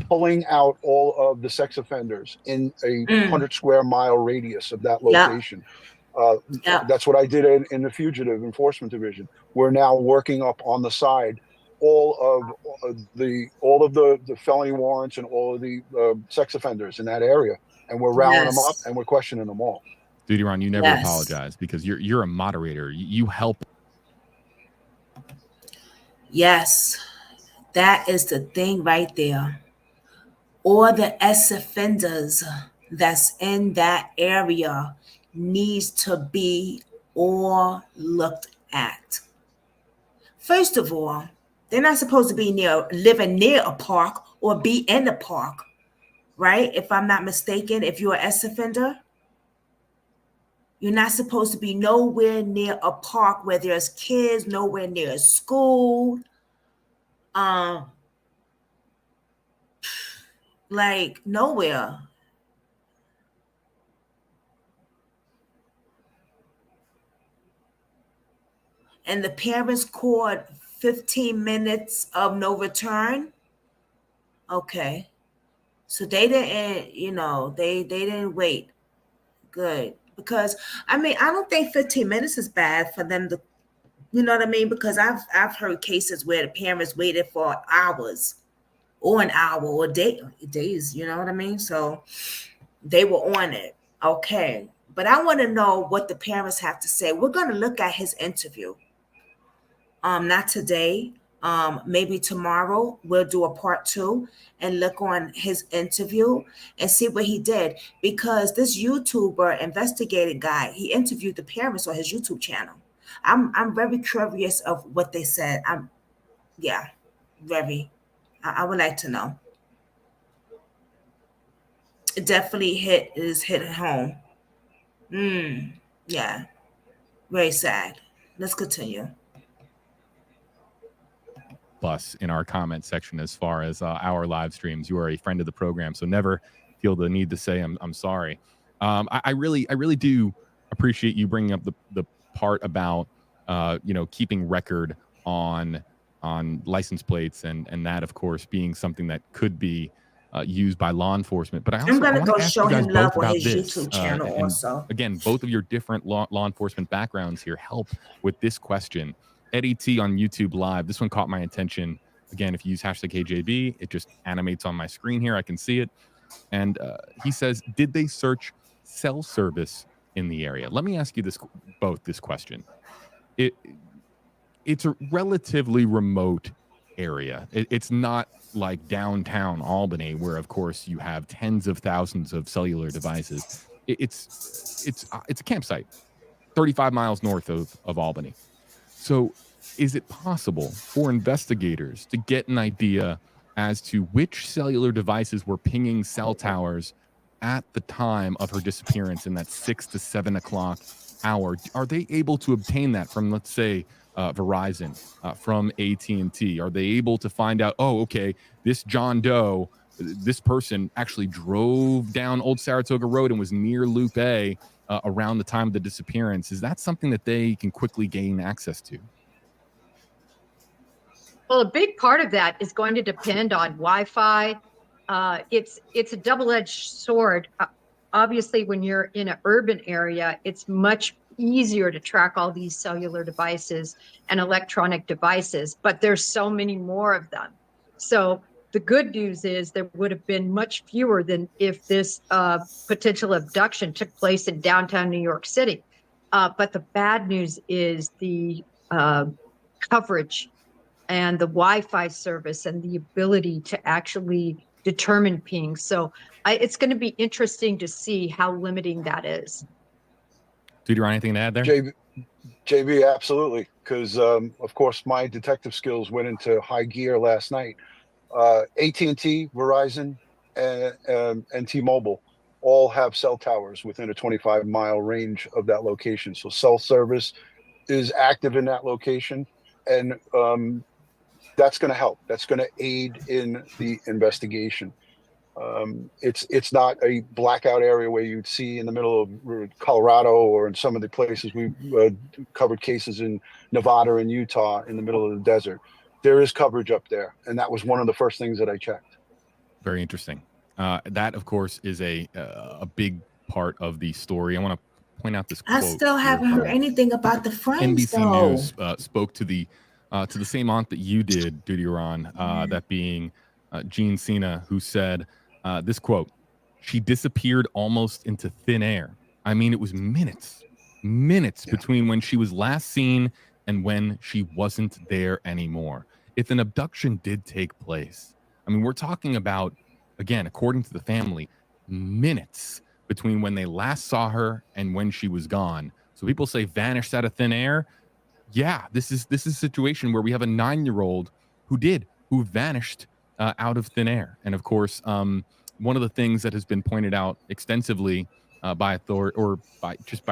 pulling out all of the sex offenders in a 100-square-mile radius of that location. That's what I did in the Fugitive Enforcement Division. We're now working up on the side all of the felony warrants and all of the sex offenders in that area, and we're rounding them up and we're questioning them all. Duty Ron, you never apologize because you're a moderator. You help. Yes, that is the thing right there. All the ex offenders that's in that area needs to be all looked at. First of all, they're not supposed to be living near a park or be in the park, right? If I'm not mistaken, if you're an ex offender, you're not supposed to be nowhere near a park where there's kids, nowhere near a school. Like nowhere. And the parents caught 15 minutes of no return. Okay. So they didn't, they didn't wait. Good. Because I don't think 15 minutes is bad for them to, you know what I mean? Because I've heard cases where the parents waited for hours or an hour or days, you know what I mean? So they were on it. Okay. But I want to know what the parents have to say. We're going to look at his interview. Not today. Maybe tomorrow we'll do a part 2 and look on his interview and see what he did, because this YouTuber investigating guy, he interviewed the parents on his YouTube channel. I'm very curious of what they said. I would like to know. It definitely hit home. Yeah, very sad. Let's continue. Us in our comment section as far as our live streams. You are a friend of the program, so never feel the need to say I'm sorry. I really do appreciate you bringing up the part about keeping record on license plates and that, of course, being something that could be used by law enforcement. But I'm going to go ask show you guys him love both on about his this. YouTube channel And also. again, both of your different law enforcement backgrounds here help with this question. Eddie T on YouTube Live. This one caught my attention. Again, if you use hashtag KJB, it just animates on my screen here. I can see it. And he says, did they search cell service in the area? Let me ask you both this question. It's a relatively remote area. It's not like downtown Albany, where, of course, you have tens of thousands of cellular devices. It's a campsite 35 miles north of Albany. So is it possible for investigators to get an idea as to which cellular devices were pinging cell towers at the time of her disappearance in that 6 to 7 o'clock hour? Are they able to obtain that from, let's say, Verizon, from AT&T? Are they able to find out, this John Doe, this person actually drove down Old Saratoga Road and was near Loop A around the time of the disappearance? Is that something that they can quickly gain access to? Well, a big part of that is going to depend on Wi-Fi. It's a double-edged sword. Obviously, when you're in an urban area, it's much easier to track all these cellular devices and electronic devices, but there's so many more of them. So the good news is there would have been much fewer than if this potential abduction took place in downtown New York City. But the bad news is the coverage and the Wi-Fi service and the ability to actually determine ping. So it's going to be interesting to see how limiting that is. Dude, you want anything to add there? JB, absolutely. Because, of course, my detective skills went into high gear last night. AT&T, Verizon, and T-Mobile all have cell towers within a 25-mile range of that location. So cell service is active in that location. And that's going to help. That's going to aid in the investigation. It's not a blackout area where you'd see in the middle of Colorado or in some of the places we covered cases in Nevada and Utah in the middle of the desert. There is coverage up there, and that was one of the first things that I checked. Very interesting. That, of course, is a big part of the story. I want to point out this quote. I still haven't heard anything about the friends. NBC News spoke to the same aunt that you did, Duty Ron, that being Jean Sena, who said this quote: "She disappeared almost into thin air. I mean, it was minutes between when she was last seen and when she wasn't there anymore. If an abduction did take place, I mean, we're talking about, again, according to the family, minutes between when they last saw her and when she was gone. So people say vanished out of thin air. Yeah, this is a situation where we have a 9-year-old who vanished out of thin air. And of course, one of the things that has been pointed out extensively by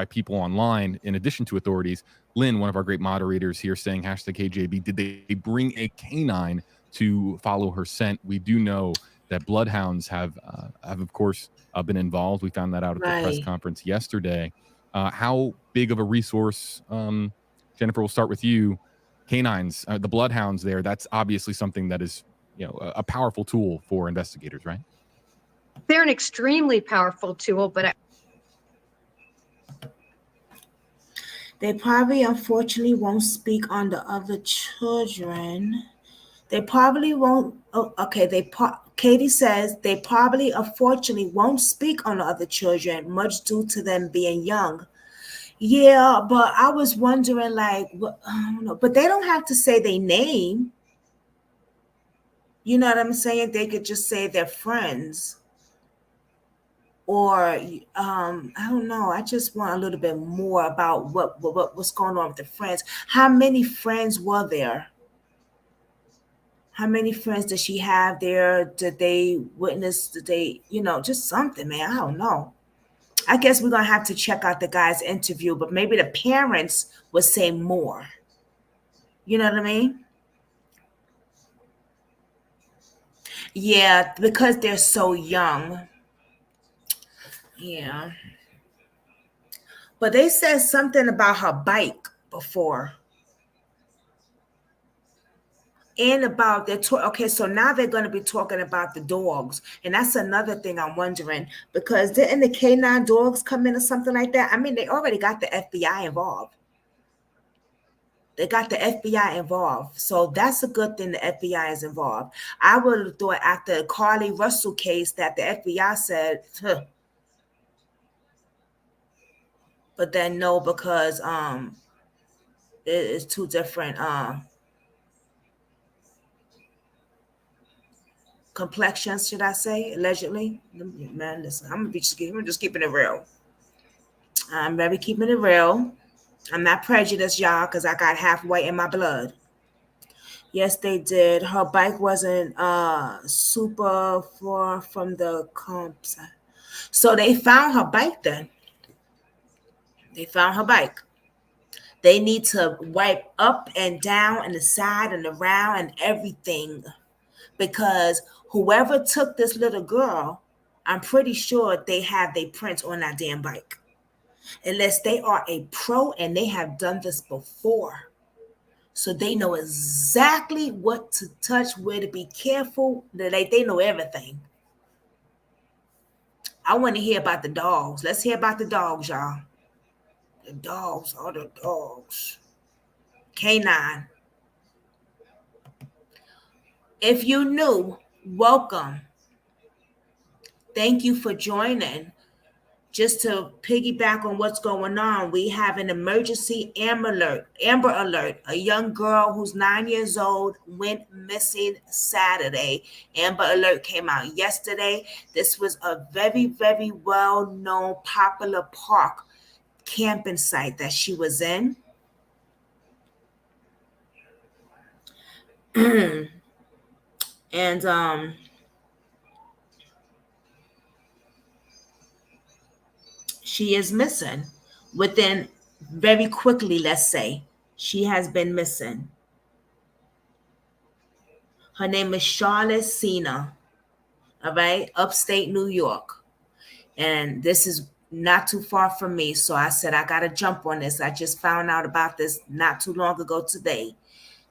people online, in addition to authorities, Lynn, one of our great moderators here, saying #KJB, did they bring a canine to follow her scent? We do know that bloodhounds have of course been involved. We found that out at the press conference yesterday. How big of a resource, Jennifer, we'll start with you. Canines, the bloodhounds there, that's obviously something that is, a powerful tool for investigators, right? They're an extremely powerful tool, but they probably, unfortunately, won't speak on the other children. They probably won't. Oh, okay. Katie says they probably, unfortunately, won't speak on the other children, much due to them being young. Yeah, but I was wondering, like, I don't know, but they don't have to say their name. You know what I'm saying? They could just say they're friends. Or I don't know. I just want a little bit more about what's going on with the friends. How many friends were there? How many friends does she have there? Did they witness? Did they, just something, man? I don't know. I guess we're gonna have to check out the guy's interview, but maybe the parents would say more. You know what I mean? Yeah, because they're so young. Yeah. But they said something about her bike before. And about their okay, so now they're going to be talking about the dogs, and that's another thing I'm wondering, because didn't the K9 dogs come in or something like that? I mean, they already got the FBI involved. They got the FBI involved, so that's a good thing. The FBI is involved. I would have thought after the Carly Russell case that the FBI said, huh. But then no, because it is two different complexions, should I say, allegedly. Man, listen, I'm just keeping it real. I'm very keeping it real. I'm not prejudiced, y'all, because I got half white in my blood. Yes, they did. Her bike wasn't super far from the comps. So they found her bike then. They found her bike. They need to wipe up and down and the side and around and everything, because whoever took this little girl, I'm pretty sure they have their prints on that damn bike. Unless they are a pro and they have done this before. So they know exactly what to touch, where to be careful. They know everything. I want to hear about the dogs. Let's hear about the dogs, y'all. The dogs are the dogs. K9. If you new, welcome. Thank you for joining. Just to piggyback on what's going on, we have an emergency Amber Alert. A young girl who's 9 years old went missing Saturday. Amber Alert came out yesterday. This was a very, very well-known, popular park camping site that she was in. And she is missing within very quickly, let's say. She has been missing. Her name is Charlotte Sena. all right, upstate New York. And this is not too far from me. So I said, I got to jump on this. I just found out about this not too long ago today.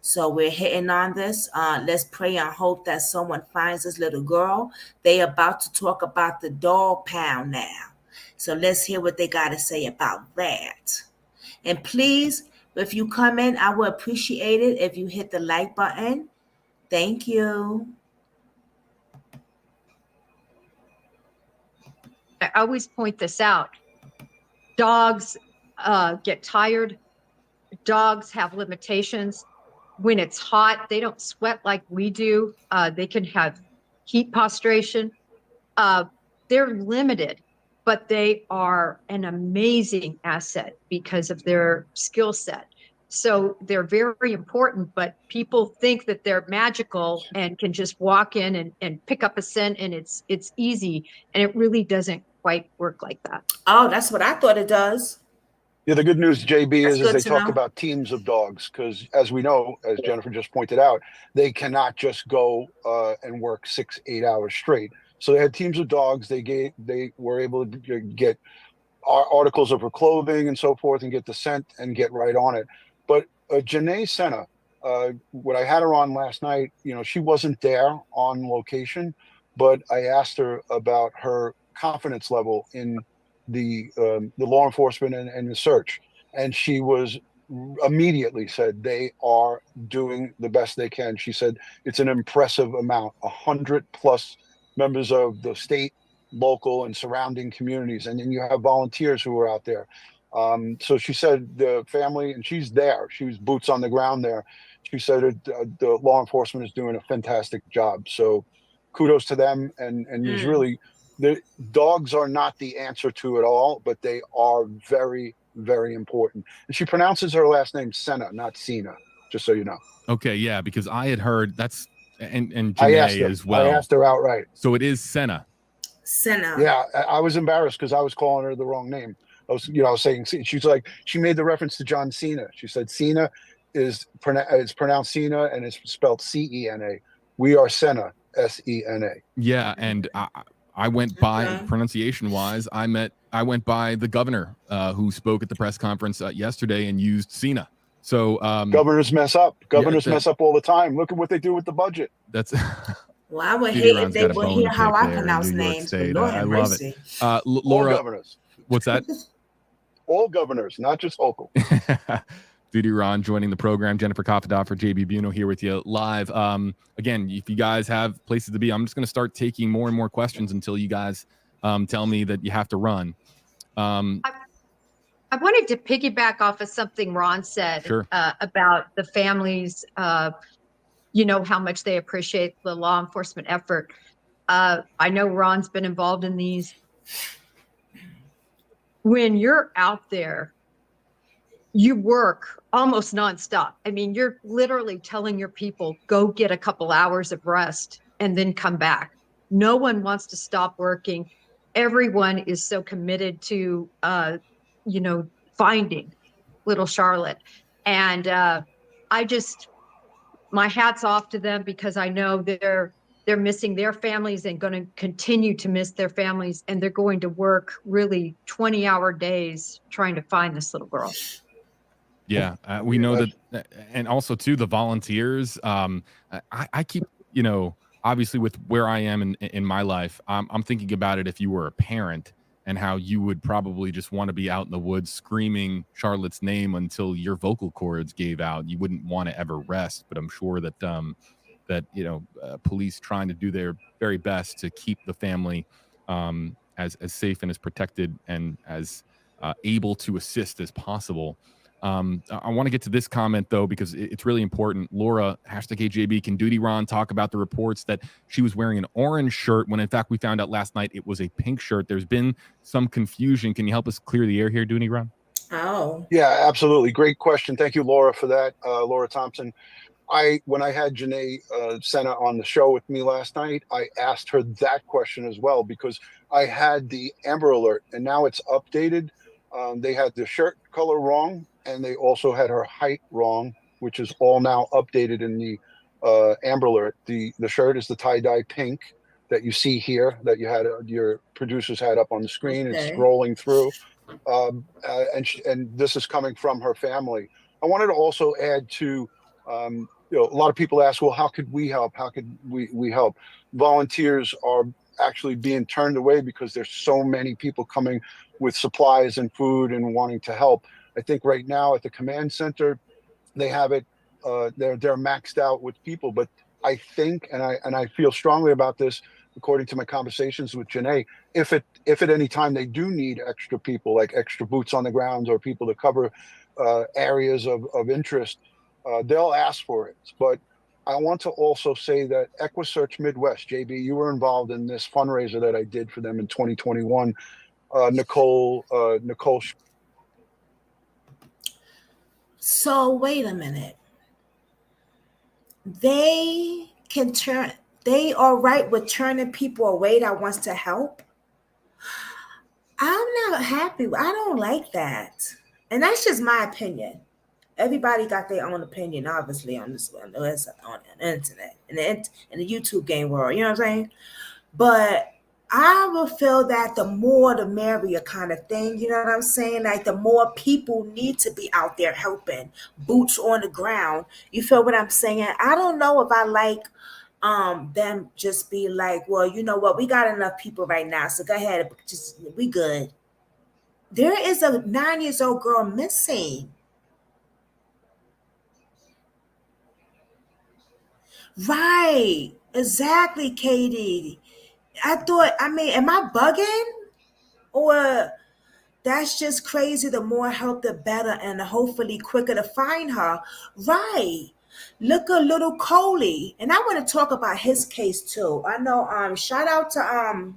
So we're hitting on this. Let's pray and hope that someone finds this little girl. They about to talk about the dog pound now. So let's hear what they got to say about that. And please, if you come in, I would appreciate it if you hit the like button. Thank you. I always point this out. Dogs get tired. Dogs have limitations. When it's hot, they don't sweat like we do. They can have heat prostration. They're limited, but they are an amazing asset because of their skill set. So they're very important, but people think that they're magical and can just walk in and pick up a scent and it's easy. And it really doesn't quite work like that. Oh, that's what I thought it does. Yeah, the good news, JB, That's is good they to talk know. about teams of dogs because, as we know, as Jennifer just pointed out, they cannot just go and work 6-8 hours straight. So they had teams of dogs. They were able to get articles of her clothing and so forth, and get the scent and get right on it. But Janae Sena, when I had her on last night, she wasn't there on location, but I asked her about her confidence level in the law enforcement and the search, and she was immediately said they are doing the best they can. She said it's an impressive amount, 100+ members of the state, local, and surrounding communities, and then you have volunteers who are out there. So she said the family, and she's there. She was boots on the ground there. She said the law enforcement is doing a fantastic job. So kudos to them. And there's really, the dogs are not the answer to it all, but they are very, very important. And she pronounces her last name Sena, not Sena, just so you know. Okay, yeah, because I had heard that's and I asked Janae her, as well. I asked her outright. So it is Sena. Sena. Yeah, I was embarrassed because I was calling her the wrong name. I was saying, she's like, she made the reference to John Cena. She said Cena is pronounced Cena and it's spelled Cena. We are Sena, Sena. Yeah, and I went by pronunciation wise. I went by the governor who spoke at the press conference yesterday and used Sena. So governors mess up. Governors mess up all the time. Look at what they do with the budget. That's. Well, I would hate if they would hear how I pronounce names. State. Lord I have love mercy. it. Laura, all governors. What's that? All governors, not just local. Duty Ron joining the program. Jennifer Koffadoff for JB Buno here with you live. Again, if you guys have places to be, I'm just going to start taking more and more questions until you guys tell me that you have to run. I wanted to piggyback off of something Ron said about the families, how much they appreciate the law enforcement effort. I know Ron's been involved in these. When you're out there, you work almost nonstop. I mean, you're literally telling your people, go get a couple hours of rest and then come back. No one wants to stop working. Everyone is so committed to, finding little Charlotte. And my hat's off to them because I know they're missing their families and going to continue to miss their families. And they're going to work really 20-hour days trying to find this little girl. Yeah, we know that. And also, too, the volunteers. I keep, obviously with where I am in my life, I'm thinking about it if you were a parent and how you would probably just want to be out in the woods screaming Charlotte's name until your vocal cords gave out. You wouldn't want to ever rest. But I'm sure that police trying to do their very best to keep the family as safe and as protected and as able to assist as possible. I want to get to this comment, though, because it's really important. Laura, #AJB, can Duty Ron talk about the reports that she was wearing an orange shirt when, in fact, we found out last night it was a pink shirt? There's been some confusion. Can you help us clear the air here, Duty Ron? Oh. Yeah, absolutely. Great question. Thank you, Laura, for that. Laura Thompson. When I had Janae Sena on the show with me last night, I asked her that question as well because I had the Amber Alert and now it's updated. They had the shirt color wrong and they also had her height wrong, which is all now updated in the Amber Alert. The shirt is the tie-dye pink. that you see here, that you had your producers had up on the screen and Okay. scrolling through. And this is coming from her family. I wanted to also add to, you know, a lot of people ask, well, how could we help? How could we help? Volunteers are actually being turned away because there's so many people coming with supplies and food and wanting to help. I think right now at the command center, they have it, they're maxed out with people, but I think, and I feel strongly about this, according to my conversations with Janae, if at any time they do need extra people, like extra boots on the ground or people to cover areas of interest, they'll ask for it. But I want to also say that EquiSearch Midwest, JB, you were involved in this fundraiser that I did for them in 2021. Nicole. So wait a minute. They can turn. They are right with turning people away that wants to help. I'm not happy. I don't like that, and that's just my opinion. Everybody got their own opinion, obviously, on this one, on the internet, in the YouTube game world. You know what I'm saying? But I will feel that the more the merrier kind of thing. You know what I'm saying? Like the more people need to be out there helping, boots on the ground. You feel what I'm saying? I don't know if I like them just be like, well, you know what, we got enough people right now, so go ahead, just we good. There is a 9 years old girl missing. Right. Exactly, Katie. I mean, am I bugging? Or that's just crazy. The more help, the better, and hopefully quicker to find her. Right. Look at little Coley. And I want to talk about his case too. I know, shout out to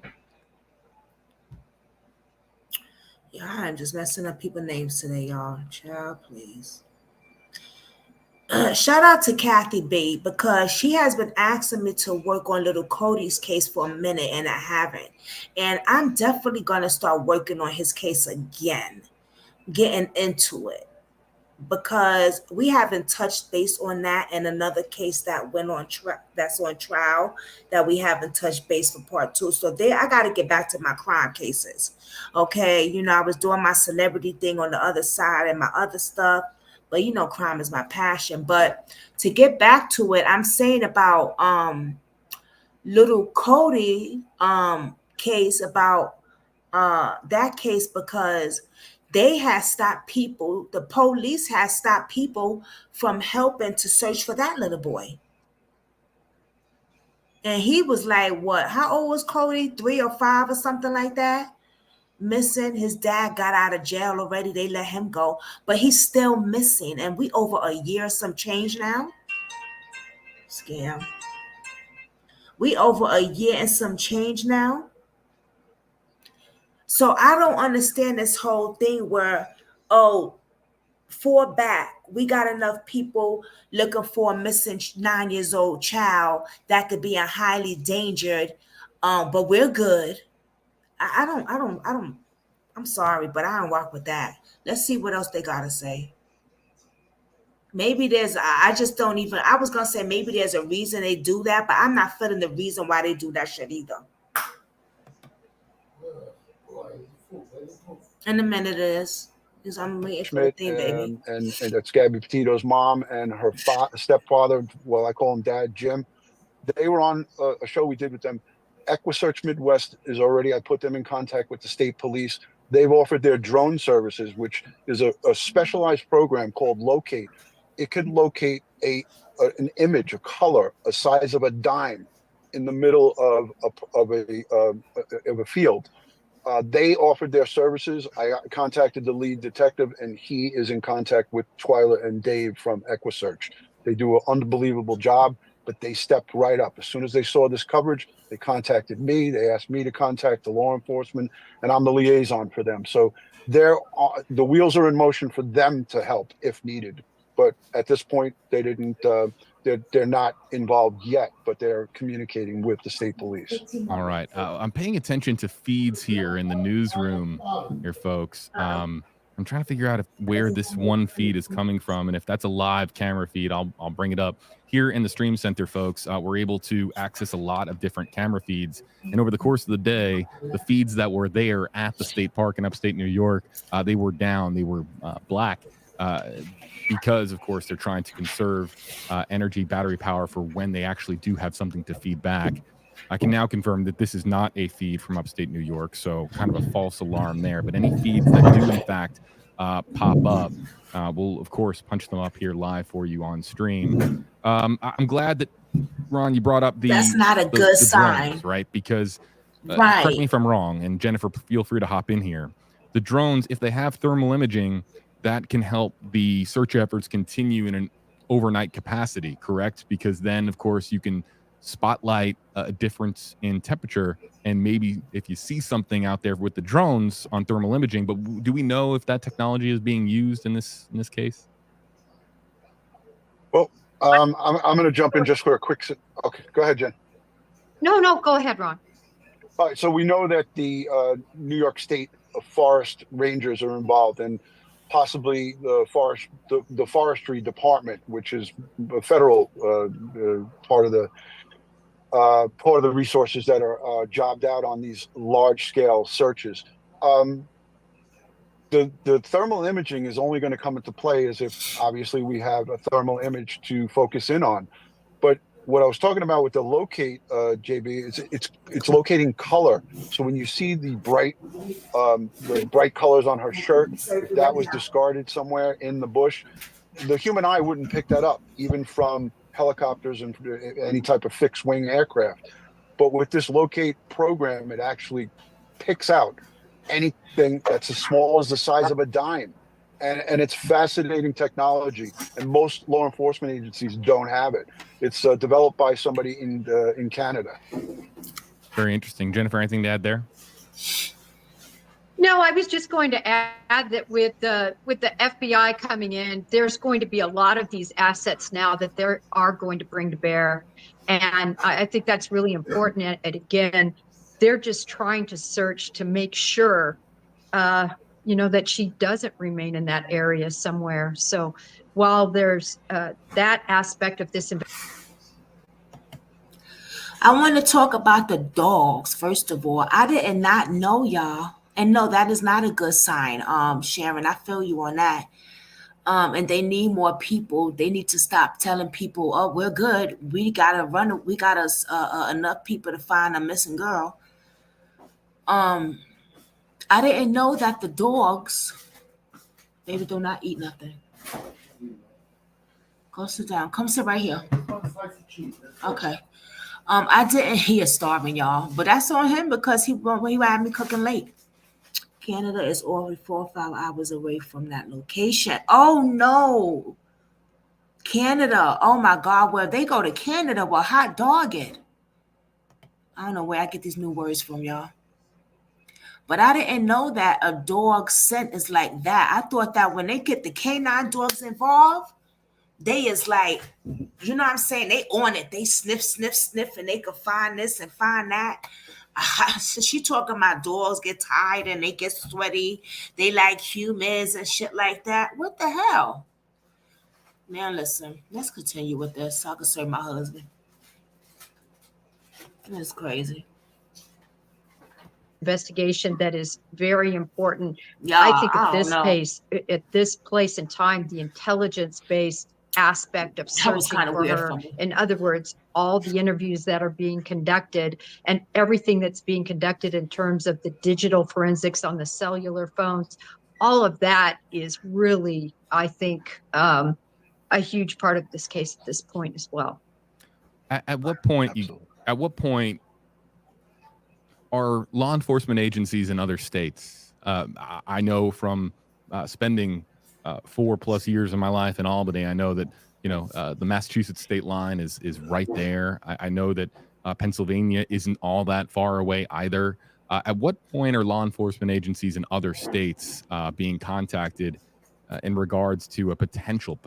yeah, I'm just messing up people's names today, y'all. Child, please. Shout out to Kathy B because she has been asking me to work on little Cody's case for a minute and I haven't. And I'm definitely going to start working on his case again, getting into it because we haven't touched base on that and another case that went on that's on trial that we haven't touched base for part two. So there, I got to get back to my crime cases. Okay. You know, I was doing my celebrity thing on the other side and my other stuff. But you know, crime is my passion. But to get back to it, I'm saying about little Cody case about that case because they had stopped people, the police had stopped people from helping to search for that little boy. And he was like, what? How old was Cody? 3 or 5 or something like that? Missing. His dad got out of jail already. They let him go, but he's still missing. And we over a year, some change now. Scam. We over a year and some change now. So I don't understand this whole thing where, oh, for back, we got enough people looking for a missing 9 years old child that could be a highly endangered, but we're good. I don't. I'm sorry, but I don't rock with that. Let's see what else they gotta say. Maybe there's, I just don't even, I was gonna say maybe there's a reason they do that, but I'm not feeling the reason why they do that shit either. In a minute it is. Because I'm waiting for the thing, baby. And that's Gabby Petito's mom and her stepfather, well, I call him Dad, Jim. They were on a show we did with them. EquiSearch Midwest is already, I put them in contact with the state police. They've offered their drone services, which is a specialized program called Locate. It could locate an image, a color, a size of a dime in the middle of a field. They offered their services. I contacted the lead detective, and he is in contact with Twyla and Dave from EquiSearch. They do an unbelievable job, but they stepped right up. As soon as they saw this coverage, they contacted me. They asked me to contact the law enforcement, and I'm the liaison for them. So the wheels are in motion for them to help if needed. But at this point, they didn't. They're not involved yet, but they're communicating with the state police. All right. I'm paying attention to feeds here in the newsroom here, folks. I'm trying to figure out where this one feed is coming from, and if that's a live camera feed, I'll bring it up. Here in the Stream Center, folks, we're able to access a lot of different camera feeds, and over the course of the day, the feeds that were there at the state park in upstate New York, they were down, they were black, because, of course, they're trying to conserve energy, battery power for when they actually do have something to feed back. I can now confirm that this is not a feed from upstate New York, so kind of a false alarm there. But any feeds that do, in fact, pop up, we'll, of course, punch them up here live for you on stream. I'm glad that, Ron, you brought up that's not a good sign. Drones, right? Because, right. correct me if I'm wrong, and Jennifer, feel free to hop in here. The drones, if they have thermal imaging, that can help the search efforts continue in an overnight capacity, correct? Because then, of course, you can spotlight a difference in temperature, and maybe if you see something out there with the drones on thermal imaging. But do we know if that technology is being used in this case? Well, I'm going to jump in just for a quick. Okay, go ahead, Jen. No, go ahead, Ron. All right, so we know that the New York State Forest Rangers are involved, and possibly the forestry department, which is a federal part of the resources that are jobbed out on these large scale searches. The thermal imaging is only going to come into play as if obviously we have a thermal image to focus in on. But what I was talking about with the locate, JB, is it's locating color. So when you see the bright colors on her shirt, if that was discarded somewhere in the bush, the human eye wouldn't pick that up, even from helicopters and any type of fixed wing aircraft. But with this locate program, it actually picks out anything that's as small as the size of a dime. And it's fascinating technology, and most law enforcement agencies don't have it. It's developed by somebody in Canada. Very interesting. Jennifer, anything to add there? No, I was just going to add that with the FBI coming in, there's going to be a lot of these assets now that they are going to bring to bear, and I think that's really important. And again, they're just trying to search to make sure, that she doesn't remain in that area somewhere. So while there's that aspect of this, I want to talk about the dogs. First of all, I did not know, y'all. And no, that is not a good sign. Sharon, I feel you on that. And they need more people. They need to stop telling people, "Oh, we're good. We gotta run. We got us enough people to find a missing girl." I didn't know that the dogs, baby, do not eat nothing. Go sit down. Come sit right here. Okay. I didn't hear starving, y'all, but that's on him because he had me cooking late. Canada is already 4 or 5 hours away from that location. Oh no. Canada. Oh my God. Where they go to Canada, well, hot dog it. I don't know where I get these new words from, y'all. But I didn't know that a dog scent is like that. I thought that when they get the canine dogs involved, they is like, you know what I'm saying? They on it. They sniff, and they can find this and find that. So she talking about dogs get tired and they get sweaty. They like humans and shit like that. What the hell? Now listen, let's continue with this so I can serve my husband. That's crazy. Investigation that is very important. Yeah, I think at this place and time, the intelligence-based aspect of searching for her. In other words, all the interviews that are being conducted and everything that's being conducted in terms of the digital forensics on the cellular phones, all of that is really, I think, a huge part of this case at this point as well. At what point are law enforcement agencies in other states? I know from spending 4+ years of my life in Albany, I know that the Massachusetts state line is right there. I know that Pennsylvania isn't all that far away either. At what point are law enforcement agencies in other states being contacted in regards to a potential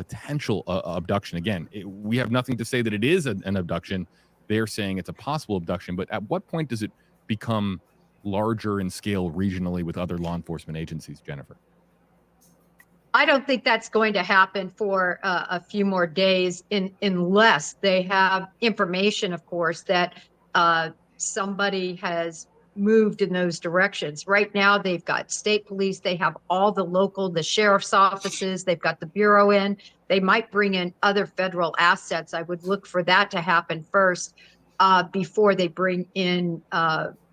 abduction? Again, we have nothing to say that it is an abduction. They're saying it's a possible abduction, but at what point does it become larger in scale regionally with other law enforcement agencies, Jennifer? I don't think that's going to happen for a few more days unless they have information, of course, that somebody has moved in those directions. Right now, they've got state police. They have all the sheriff's offices. They've got the bureau in. They might bring in other federal assets. I would look for that to happen first before they bring in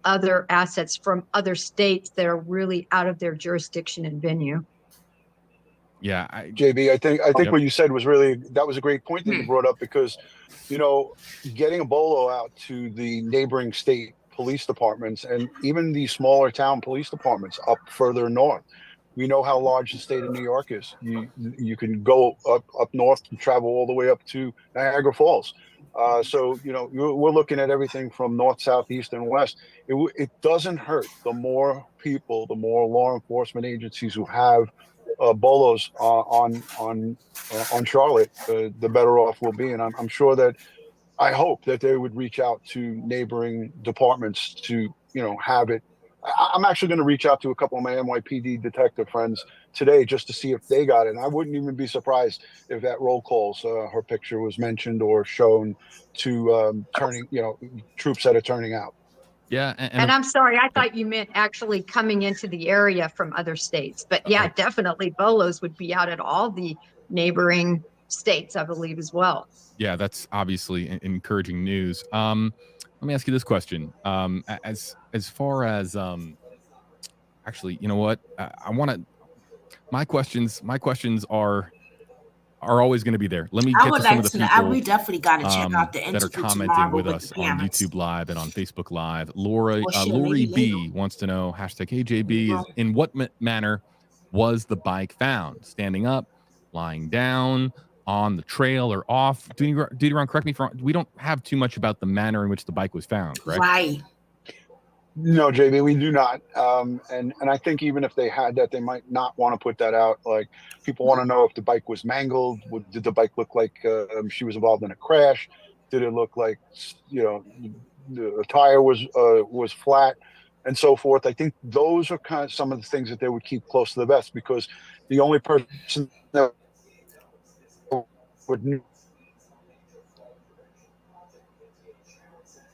other assets from other states that are really out of their jurisdiction and venue. Yeah, JB, I think Yep. what you said was that was a great point that you brought up, because, getting a bolo out to the neighboring state police departments and even the smaller town police departments up further north. We know how large the state of New York is. You can go up north and travel all the way up to Niagara Falls. So we're looking at everything from north, south, east, and west. It doesn't hurt. The more people, the more law enforcement agencies who have bolos on Charlotte, the better off we'll be. And I'm sure that I hope that they would reach out to neighboring departments to have it. I'm actually going to reach out to a couple of my NYPD detective friends today just to see if they got it. And I wouldn't even be surprised if that roll calls her picture was mentioned or shown to turning troops that are turning out. Yeah, and I'm sorry, I thought you meant actually coming into the area from other states. But yeah, definitely bolos would be out at all the neighboring states, I believe, as well. Yeah, that's obviously encouraging news. Let me ask you this question. As far as actually, you know what? I want to. My questions are always going to be there. Let me get to some of the people. We definitely got to check out the interview that are commenting with us the on YouTube Live and on Facebook Live. Lori B wants to know #HeyJB is in what manner was the bike found? Standing up, lying down, on the trail, or off? Duty-Ron, correct me if we don't have too much about the manner in which the bike was found, correct? Right. No, JB, we do not. And I think even if they had that, they might not want to put that out. Like, people want to know if the bike was mangled. Did the bike look like she was involved in a crash? Did it look like the tire was flat, and so forth? I think those are kind of some of the things that they would keep close to the vest, because the only person that would.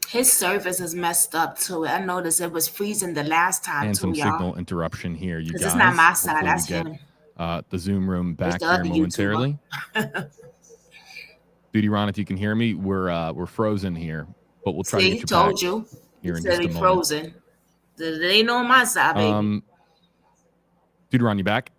His service is messed up too. I noticed it was freezing the last time and too, some y'all. signal interruption here, you guys. It's not my side. That's him. The Zoom room back the here momentarily. Duty-Ron, if you can hear me, we're frozen here, but we'll try to get you told back you. Here in said just a he moment. Frozen. They know on my side, baby. Duty-Ron, you back?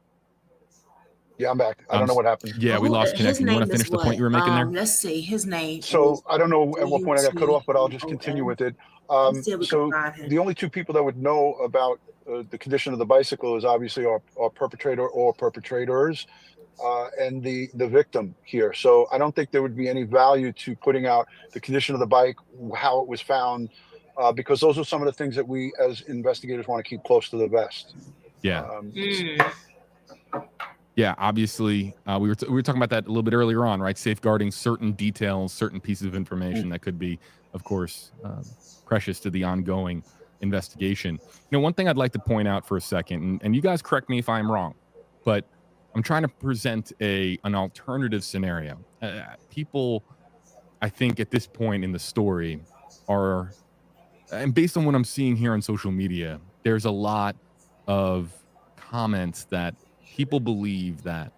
Yeah, I'm back. I don't know what happened. Yeah, we lost connection. You want to finish the point you were making there? Let's see. His name. So I don't know at what point I got cut off, but I'll just continue with it. So the only two people that would know about the condition of the bicycle is obviously our perpetrator or perpetrators and the victim here. So I don't think there would be any value to putting out the condition of the bike, how it was found, because those are some of the things that we as investigators want to keep close to the vest. Yeah. Yeah, obviously, we were talking about that a little bit earlier on, right? Safeguarding certain details, certain pieces of information that could be, of course, precious to the ongoing investigation. One thing I'd like to point out for a second, and you guys correct me if I'm wrong, but I'm trying to present an alternative scenario. People, I think, at this point in the story are, and based on what I'm seeing here on social media, there's a lot of comments that people believe that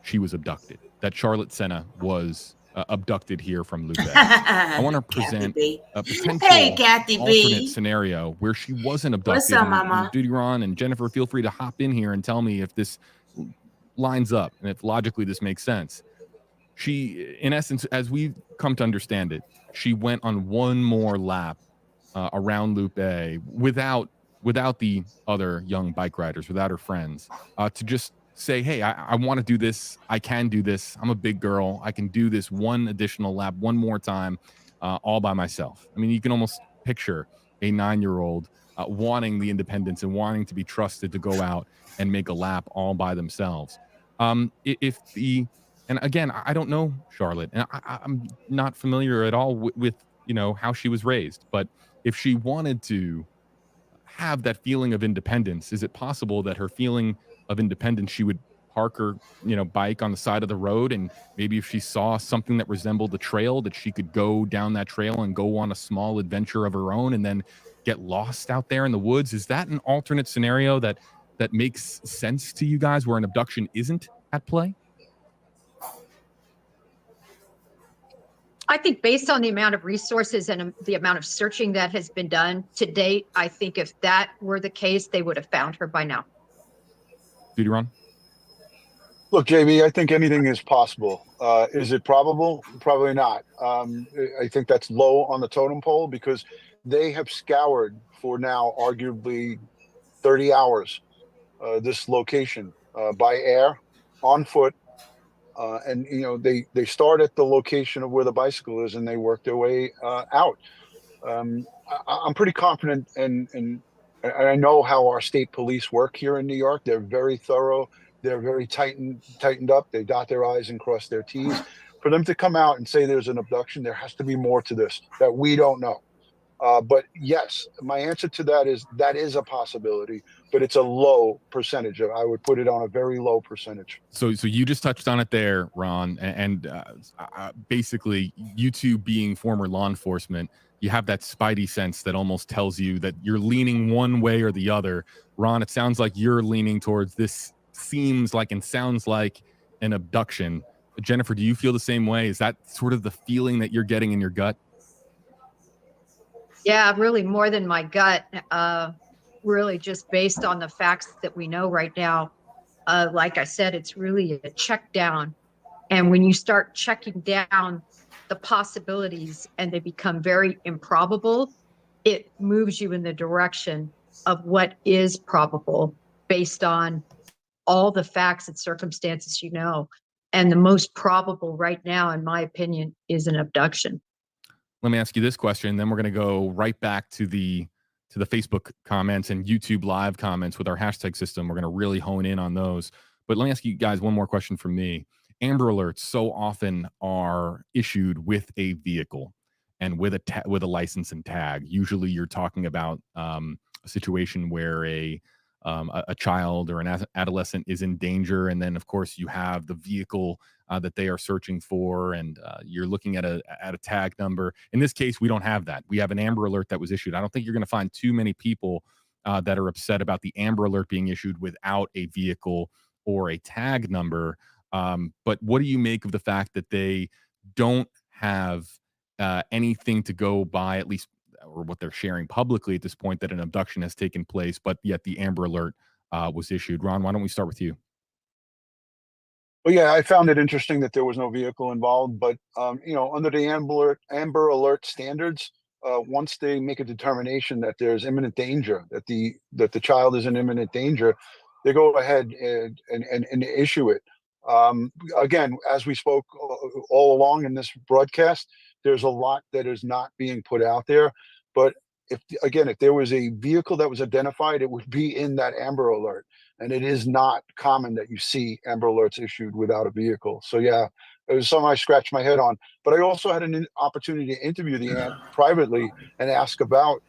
she was abducted, that Charlotte Sena was abducted here from Lupe. I want to present a potential alternate scenario where she wasn't abducted. What's up, Mama? Duty-Ron and Jennifer, feel free to hop in here and tell me if this lines up and if logically this makes sense. She, in essence, as we've come to understand it, she went on one more lap around Lupe without the other young bike riders, without her friends, to just say, hey, I want to do this. I can do this. I'm a big girl. I can do this one additional lap, one more time, all by myself. I mean, you can almost picture a 9-year-old wanting the independence and wanting to be trusted to go out and make a lap all by themselves. And again, I don't know Charlotte, and I'm not familiar at all with how she was raised. But if she wanted to have that feeling of independence, is it possible that her feeling of independence, she would park her, bike on the side of the road, and maybe if she saw something that resembled the trail, that she could go down that trail and go on a small adventure of her own and then get lost out there in the woods? Is that an alternate scenario that makes sense to you guys, where an abduction isn't at play? I think based on the amount of resources and the amount of searching that has been done to date, I think if that were the case, they would have found her by now. Duty, Ron? Look, JB, I think anything is possible. Is it probable? Probably not. I think that's low on the totem pole, because they have scoured for now arguably 30 hours this location by air, on foot. And they start at the location of where the bicycle is, and they work their way out. I'm pretty confident, and I know how our state police work here in New York. They're very thorough. They're very tightened up. They dot their I's and cross their T's. For them to come out and say there's an abduction, there has to be more to this that we don't know. But yes, my answer to that is a possibility, but it's a low percentage. I would put it on a very low percentage. So you just touched on it there, Ron, and basically, you two being former law enforcement, you have that spidey sense that almost tells you that you're leaning one way or the other. Ron, it sounds like you're leaning towards this seems like and sounds like an abduction. Jennifer, do you feel the same way? Is that sort of the feeling that you're getting in your gut? Yeah, really more than my gut, really just based on the facts that we know right now. Like I said, it's really a check down. And when you start checking down the possibilities and they become very improbable, it moves you in the direction of what is probable based on all the facts and circumstances you know. And the most probable right now, in my opinion, is an abduction. Let me ask you this question, then we're going to go right back to the Facebook comments and YouTube live comments with our hashtag system. We're going to really hone in on those. But let me ask you guys one more question from me. Amber alerts so often are issued with a vehicle and with a license and tag. Usually you're talking about a situation where a child or an adolescent is in danger, and then of course you have the vehicle that they are searching for, and you're looking at a tag number. In this case, we don't have that. We have an Amber Alert that was issued. I don't think you're going to find too many people that are upset about the Amber Alert being issued without a vehicle or a tag number. But what do you make of the fact that they don't have anything to go by, at least, or what they're sharing publicly at this point, that an abduction has taken place, but yet the Amber Alert was issued? Ron, why don't we start with you? Well, yeah, I found it interesting that there was no vehicle involved, but under the Amber Alert standards, once they make a determination that there's imminent danger, that the child is in imminent danger, they go ahead and issue it. Again, as we spoke all along in this broadcast, there's a lot that is not being put out there. But if there was a vehicle that was identified, it would be in that Amber Alert. And it is not common that you see Amber Alerts issued without a vehicle. So yeah, it was something I scratched my head on. But I also had an opportunity to interview the aunt privately and ask about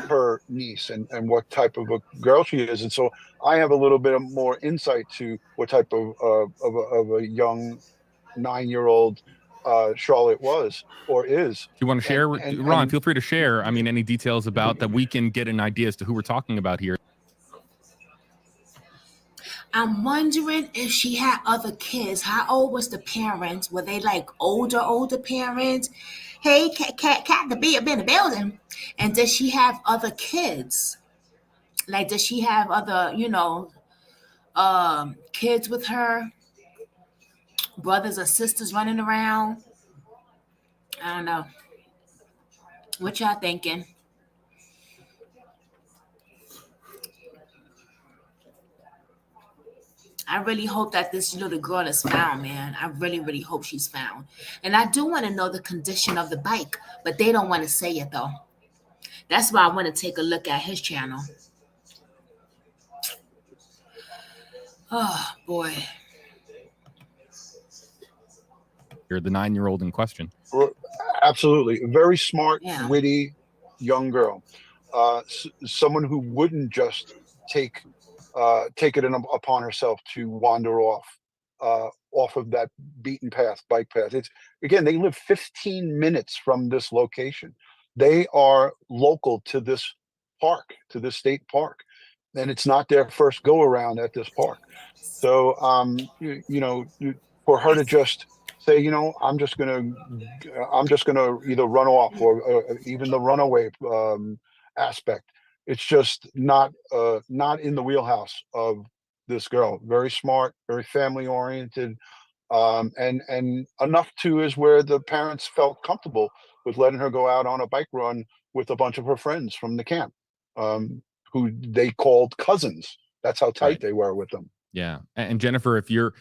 her niece and what type of a girl she is. And so I have a little bit more insight to what type of a young 9-year-old Charlotte was or is. Do you want to share, Ron? Feel free to share. I mean, any details about that we can get an idea as to who we're talking about here. I'm wondering if she had other kids. How old was the parents? Were they like older parents? Hey, cat, the bee up in the building. And does she have other kids? Like, does she have other, kids with her? Brothers or sisters running around? I don't know. What y'all thinking? I really hope that this little girl is found, man. I really, really hope she's found. And I do want to know the condition of the bike, but they don't want to say it, though. That's why I want to take a look at his channel. Oh, boy. You're the 9-year-old in question. Absolutely. A very smart, witty young girl. Someone who wouldn't just take take it upon herself to wander off of that beaten path, bike path. It's, again, they live 15 minutes from this location. They are local to this park, to this state park, and it's not their first go around at this park. So, for her to just say, I'm just gonna either run off or even the runaway aspect. It's just not in the wheelhouse of this girl. Very smart, very family oriented, and enough to is where the parents felt comfortable with letting her go out on a bike run with a bunch of her friends from the camp, who they called cousins. That's how tight Right. they were with them. Yeah. And Jennifer, if you're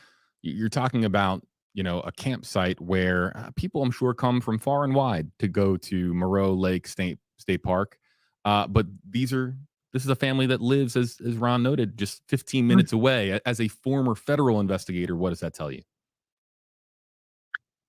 talking about, a campsite where people, I'm sure, come from far and wide to go to Moreau Lake State Park. But this is a family that lives, as Ron noted, just 15 minutes away. As a former federal investigator, what does that tell you?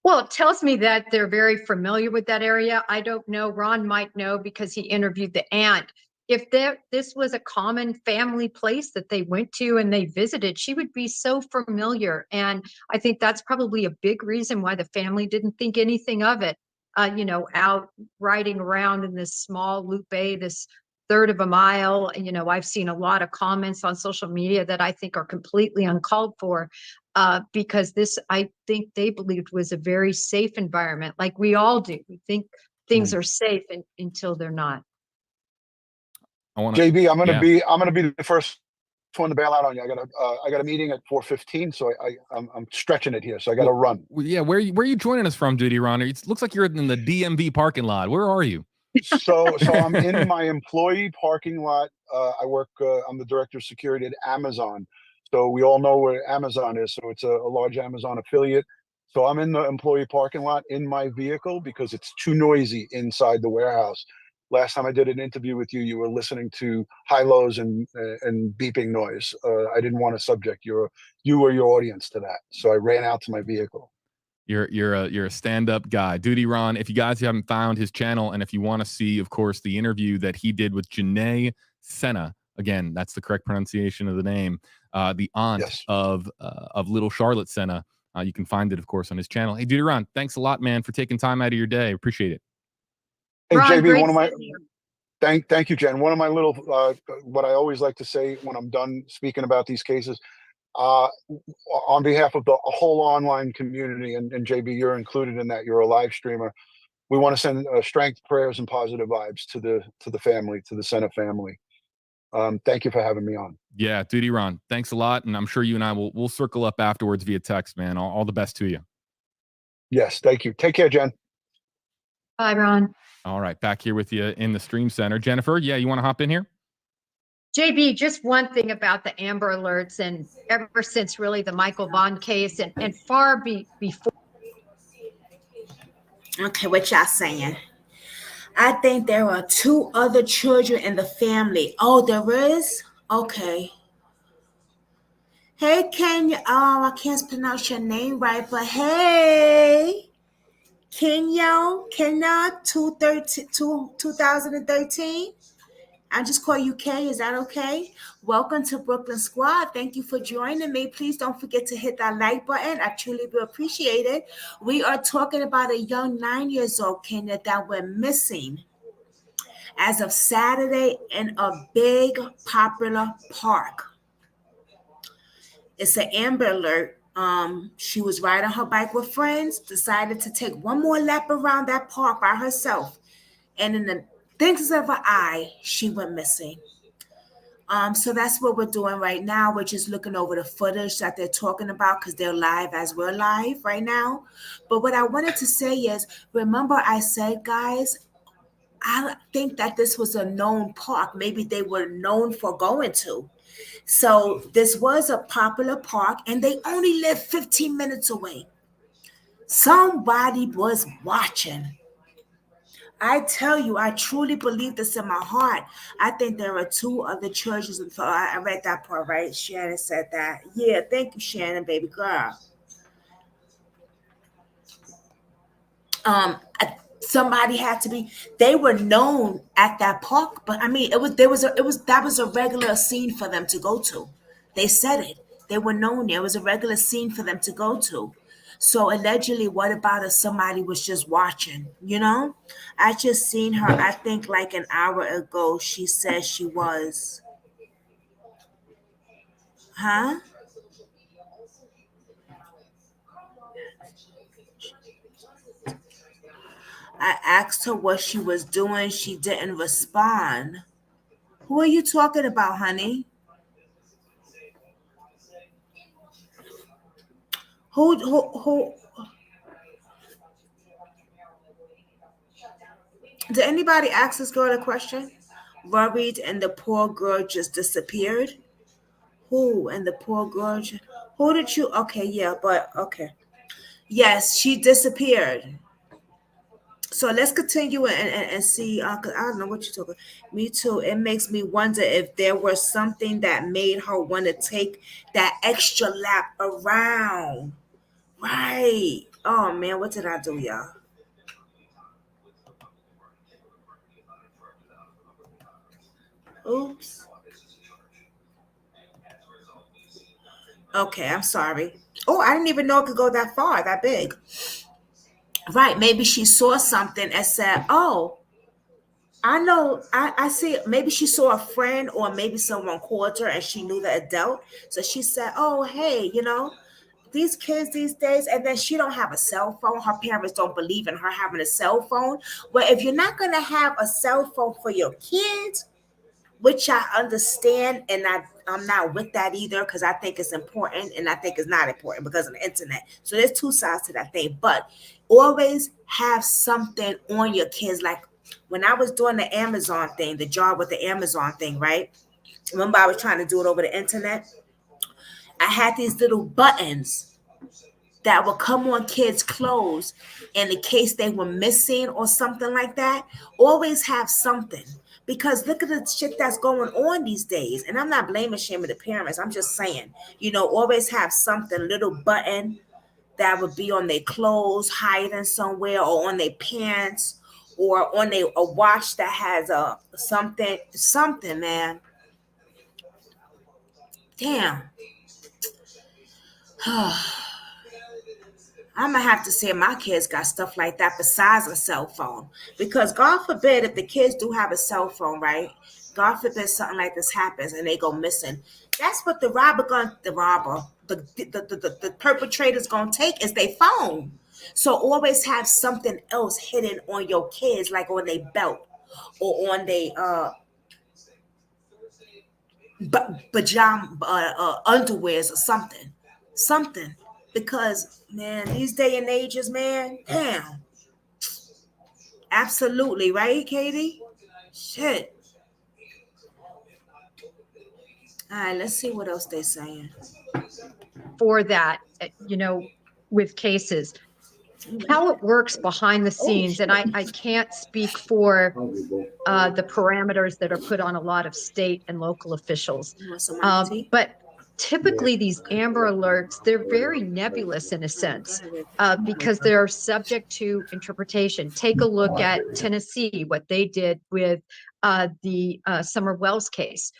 Well, it tells me that they're very familiar with that area. I don't know. Ron might know because he interviewed the aunt. If this was a common family place that they went to and they visited, she would be so familiar. And I think that's probably a big reason why the family didn't think anything of it. Out riding around in this small loop bay, this third of a mile. I've seen a lot of comments on social media that I think are completely uncalled for. Because this, I think they believed, was a very safe environment, like we all do. We think things are safe until they're not. JB, I'm gonna be the first one to bail out on you. I got a meeting at 4:15, so I'm stretching it here, so I got to run. Yeah, where are you joining us from, Duty Ron? It looks like you're in the DMV parking lot. Where are you? So I'm in my employee parking lot. I'm the director of security at Amazon. So we all know where Amazon is. So it's a large Amazon affiliate. So I'm in the employee parking lot in my vehicle because it's too noisy inside the warehouse. Last time I did an interview with you, you were listening to high-lows and beeping noise. I didn't want to subject you or your audience to that. So I ran out to my vehicle. You're a stand-up guy. Duty Ron, if you guys haven't found his channel, and if you want to see, of course, the interview that he did with Janae Sena, again, that's the correct pronunciation of the name, the aunt of little Charlotte Sena, you can find it, of course, on his channel. Hey, Duty Ron, thanks a lot, man, for taking time out of your day. Appreciate it. Hey, Ron, JB, thank you, Jen. One of my little, what I always like to say when I'm done speaking about these cases, on behalf of the whole online community, and JB, you're included in that. You're a live streamer. We want to send strength, prayers, and positive vibes to the family, to the Sena family. Thank you for having me on. Yeah, Duty Ron, thanks a lot, and I'm sure you and I we'll circle up afterwards via text, man. All the best to you. Yes, thank you. Take care, Jen. Bye, Ron. All right, back here with you in the stream center. Jennifer, yeah, you want to hop in here? JB, just one thing about the Amber Alerts, and ever since really the Michael Vaughn case and far before. Okay, what y'all saying? I think there are 2 other children in the family. Oh, there is? Okay. Hey, Kenya. Oh, I can't pronounce your name right, but hey. Kenya 2013. I'll just call you Kay. Is that okay? Welcome to Brooklyn Squad. Thank you for joining me. Please don't forget to hit that like button. I truly do appreciate it. We are talking about a young 9-year-old Kenya that went missing as of Saturday in a big popular park. It's an Amber Alert. She was riding her bike with friends, decided to take one more lap around that park by herself. And in the thinks of her eye, she went missing. So that's what we're doing right now. We're just looking over the footage that they're talking about because they're live as we're live right now. But what I wanted to say is, remember I said, guys, I think that this was a known park. Maybe they were known for going to. So this was a popular park and they only live 15 minutes away. Somebody was watching. I tell you, I truly believe this in my heart. I think there are 2 other churches. I read that part, right? Shannon said that. Yeah, thank you, Shannon, baby girl. somebody had to be, they were known at that park, but I mean, that was a regular scene for them to go to. They said it. They were known there. It was a regular scene for them to go to. So allegedly, what about if somebody was just watching, you know? I just seen her, I think like an hour ago, she said she was, huh? I asked her what she was doing. She didn't respond. Who are you talking about, honey? Who? Did anybody ask this girl a question? Worried and the poor girl just disappeared? Who and the poor girl? Who did you? Okay, yeah, but okay. Yes, she disappeared. So let's continue and see. 'Cause I don't know what you're talking. Me too. It makes me wonder if there was something that made her want to take that extra lap around. Right. Oh man, what did I do, y'all? Oops. Okay, I'm sorry. Oh, I didn't even know it could go that far, that big. Right. Maybe she saw something and said, "Oh, I know, I see." Maybe she saw a friend, or maybe someone called her and she knew the adult. So she said, "Oh, hey, these kids these days," and then she don't have a cell phone. Her parents don't believe in her having a cell phone. Well, if you're not gonna have a cell phone for your kids, which I understand, and I'm not with that either, because I think it's important and I think it's not important because of the internet. So there's two sides to that thing. But always have something on your kids. Like when I was doing the Amazon thing, the job with the Amazon thing, right? Remember I was trying to do it over the internet? I had these little buttons that would come on kids' clothes in the case they were missing or something like that. Always have something, because look at the shit that's going on these days. And I'm not blaming shame of the parents. I'm just saying, always have something, little button that would be on their clothes, hiding somewhere, or on their pants, or on a watch that has a something, man. Damn. I'm gonna have to say my kids got stuff like that besides a cell phone, because God forbid if the kids do have a cell phone, right? God forbid something like this happens and they go missing. That's what the perpetrator's gonna take is their phone. So always have something else hidden on your kids, like on their belt or on their pajama underwears or something, because man, these day and ages, man, damn, absolutely right, Katie. Shit. All right, let's see what else they're saying. For that, with cases, how it works behind the scenes. And I can't speak for the parameters that are put on a lot of state and local officials. But typically these Amber Alerts, they're very nebulous in a sense, because they're subject to interpretation. Take a look at Tennessee, what they did with the Summer Wells case.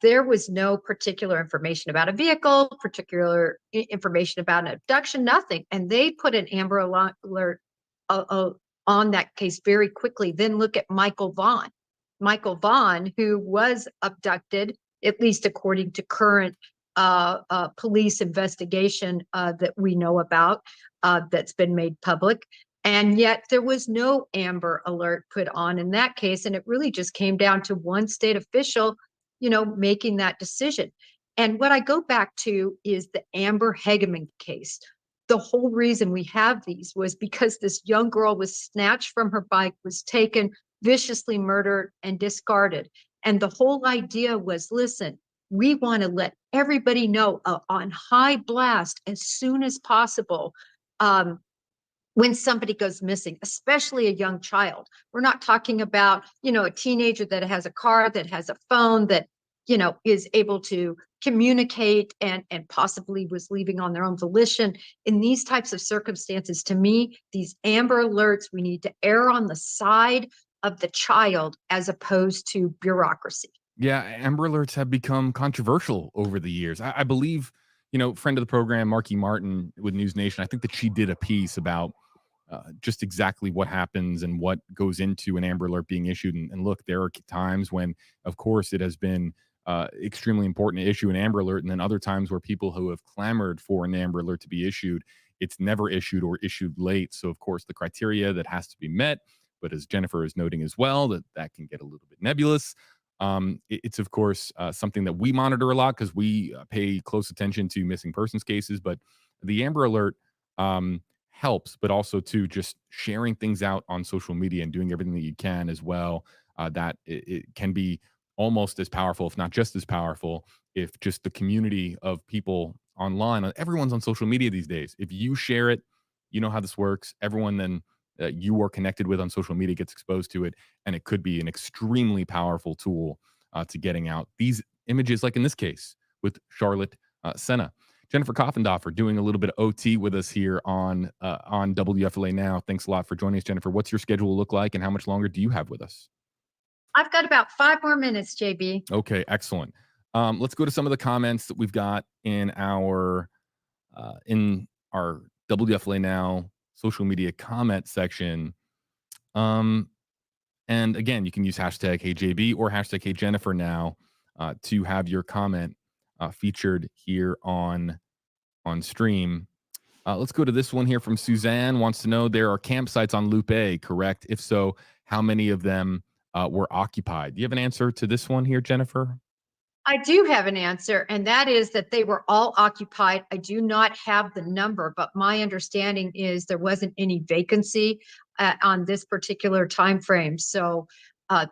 There was no particular information about a vehicle, particular information about an abduction, nothing. And they put an Amber Alert on that case very quickly. Then look at Michael Vaughn. Michael Vaughn, who was abducted, at least according to current police investigation that we know about, that's been made public. And yet there was no Amber Alert put on in that case. And it really just came down to one state official making that decision. And what I go back to is the Amber Hegeman case. The whole reason we have these was because this young girl was snatched from her bike, was taken, viciously murdered, and discarded. And the whole idea was, listen, we want to let everybody know on high blast as soon as possible when somebody goes missing, especially a young child. We're not talking about, a teenager that has a car, that has a phone, that, is able to communicate and possibly was leaving on their own volition. In these types of circumstances, to me, these Amber Alerts, we need to err on the side of the child as opposed to bureaucracy. Yeah, Amber Alerts have become controversial over the years. I believe, friend of the program, Marky Martin with News Nation, I think that she did a piece about just exactly what happens and what goes into an Amber Alert being issued. And look, there are times when, of course, it has been extremely important to issue an Amber Alert, and then other times where people who have clamored for an Amber Alert to be issued, it's never issued or issued late. So, of course, the criteria that has to be met, but as Jennifer is noting as well, that can get a little bit nebulous. It's, of course, something that we monitor a lot because we pay close attention to missing persons cases. But the Amber Alert helps, but also to just sharing things out on social media and doing everything that you can as well. That it can be almost as powerful, if not just as powerful, if just the community of people online, everyone's on social media these days. If you share it, you know how this works. Everyone then you are connected with on social media gets exposed to it, and it could be an extremely powerful tool to getting out these images, like in this case with Charlotte Sena. Jennifer Koffendorfer doing a little bit of OT with us here on WFLA Now. Thanks a lot for joining us, Jennifer. What's your schedule look like, and how much longer do you have with us? I've got about 5 more minutes, JB. Okay, excellent. Let's go to some of the comments that we've got in our WFLA Now social media comment section. And again, you can use hashtag HeyJB or hashtag HeyJennifer now to have your comment featured here on stream. Let's go to this one here from Suzanne. Wants to know, there are campsites on Loop A, correct? If so, how many of them were occupied? Do you have an answer to this one here, Jennifer? I do have an answer, and that is that they were all occupied. I do not have the number, but my understanding is there wasn't any vacancy on this particular time frame. So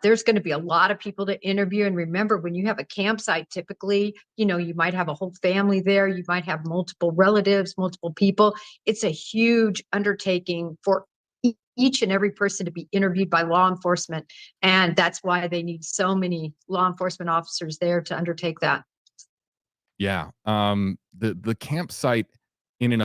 there's going to be a lot of people to interview. And remember, when you have a campsite, typically, you might have a whole family there. You might have multiple relatives, multiple people. It's a huge undertaking for each and every person to be interviewed by law enforcement. And that's why they need so many law enforcement officers there to undertake that. Yeah. The campsite in and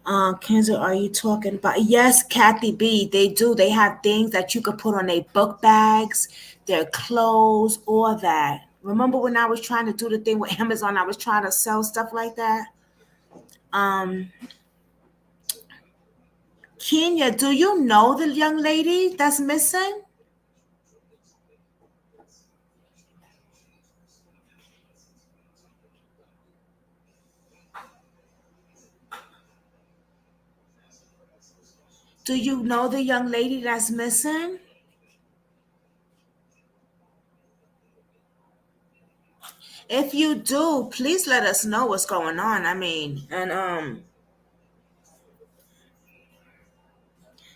Kenzo, are you talking about? Yes, Kathy B. They do. They have things that you could put on their book bags, their clothes, all that. Remember when I was trying to do the thing with Amazon? I was trying to sell stuff like that. Kenya, do you know the young lady that's missing? Do you know the young lady that's missing? If you do, please let us know what's going on. I mean, and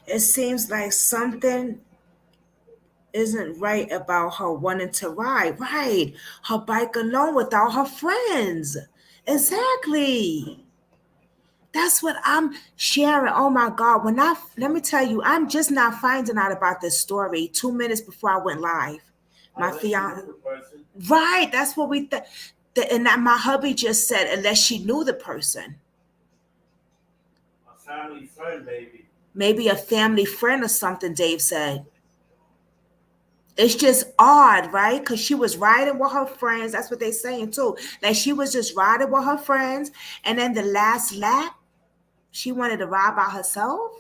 it seems like something isn't right about her wanting to ride. Right. Her bike alone without her friends. Exactly. That's what I'm sharing. Oh my God. Let me tell you, I'm just not finding out about this story 2 minutes before I went live. My fiance. Right. That's what we think. And that my hubby just said, unless she knew the person. A family friend, maybe. Maybe a family friend or something, Dave said. It's just odd, right? Because she was riding with her friends. That's what they're saying too. Like she was just riding with her friends. And then the last lap, she wanted to ride by herself.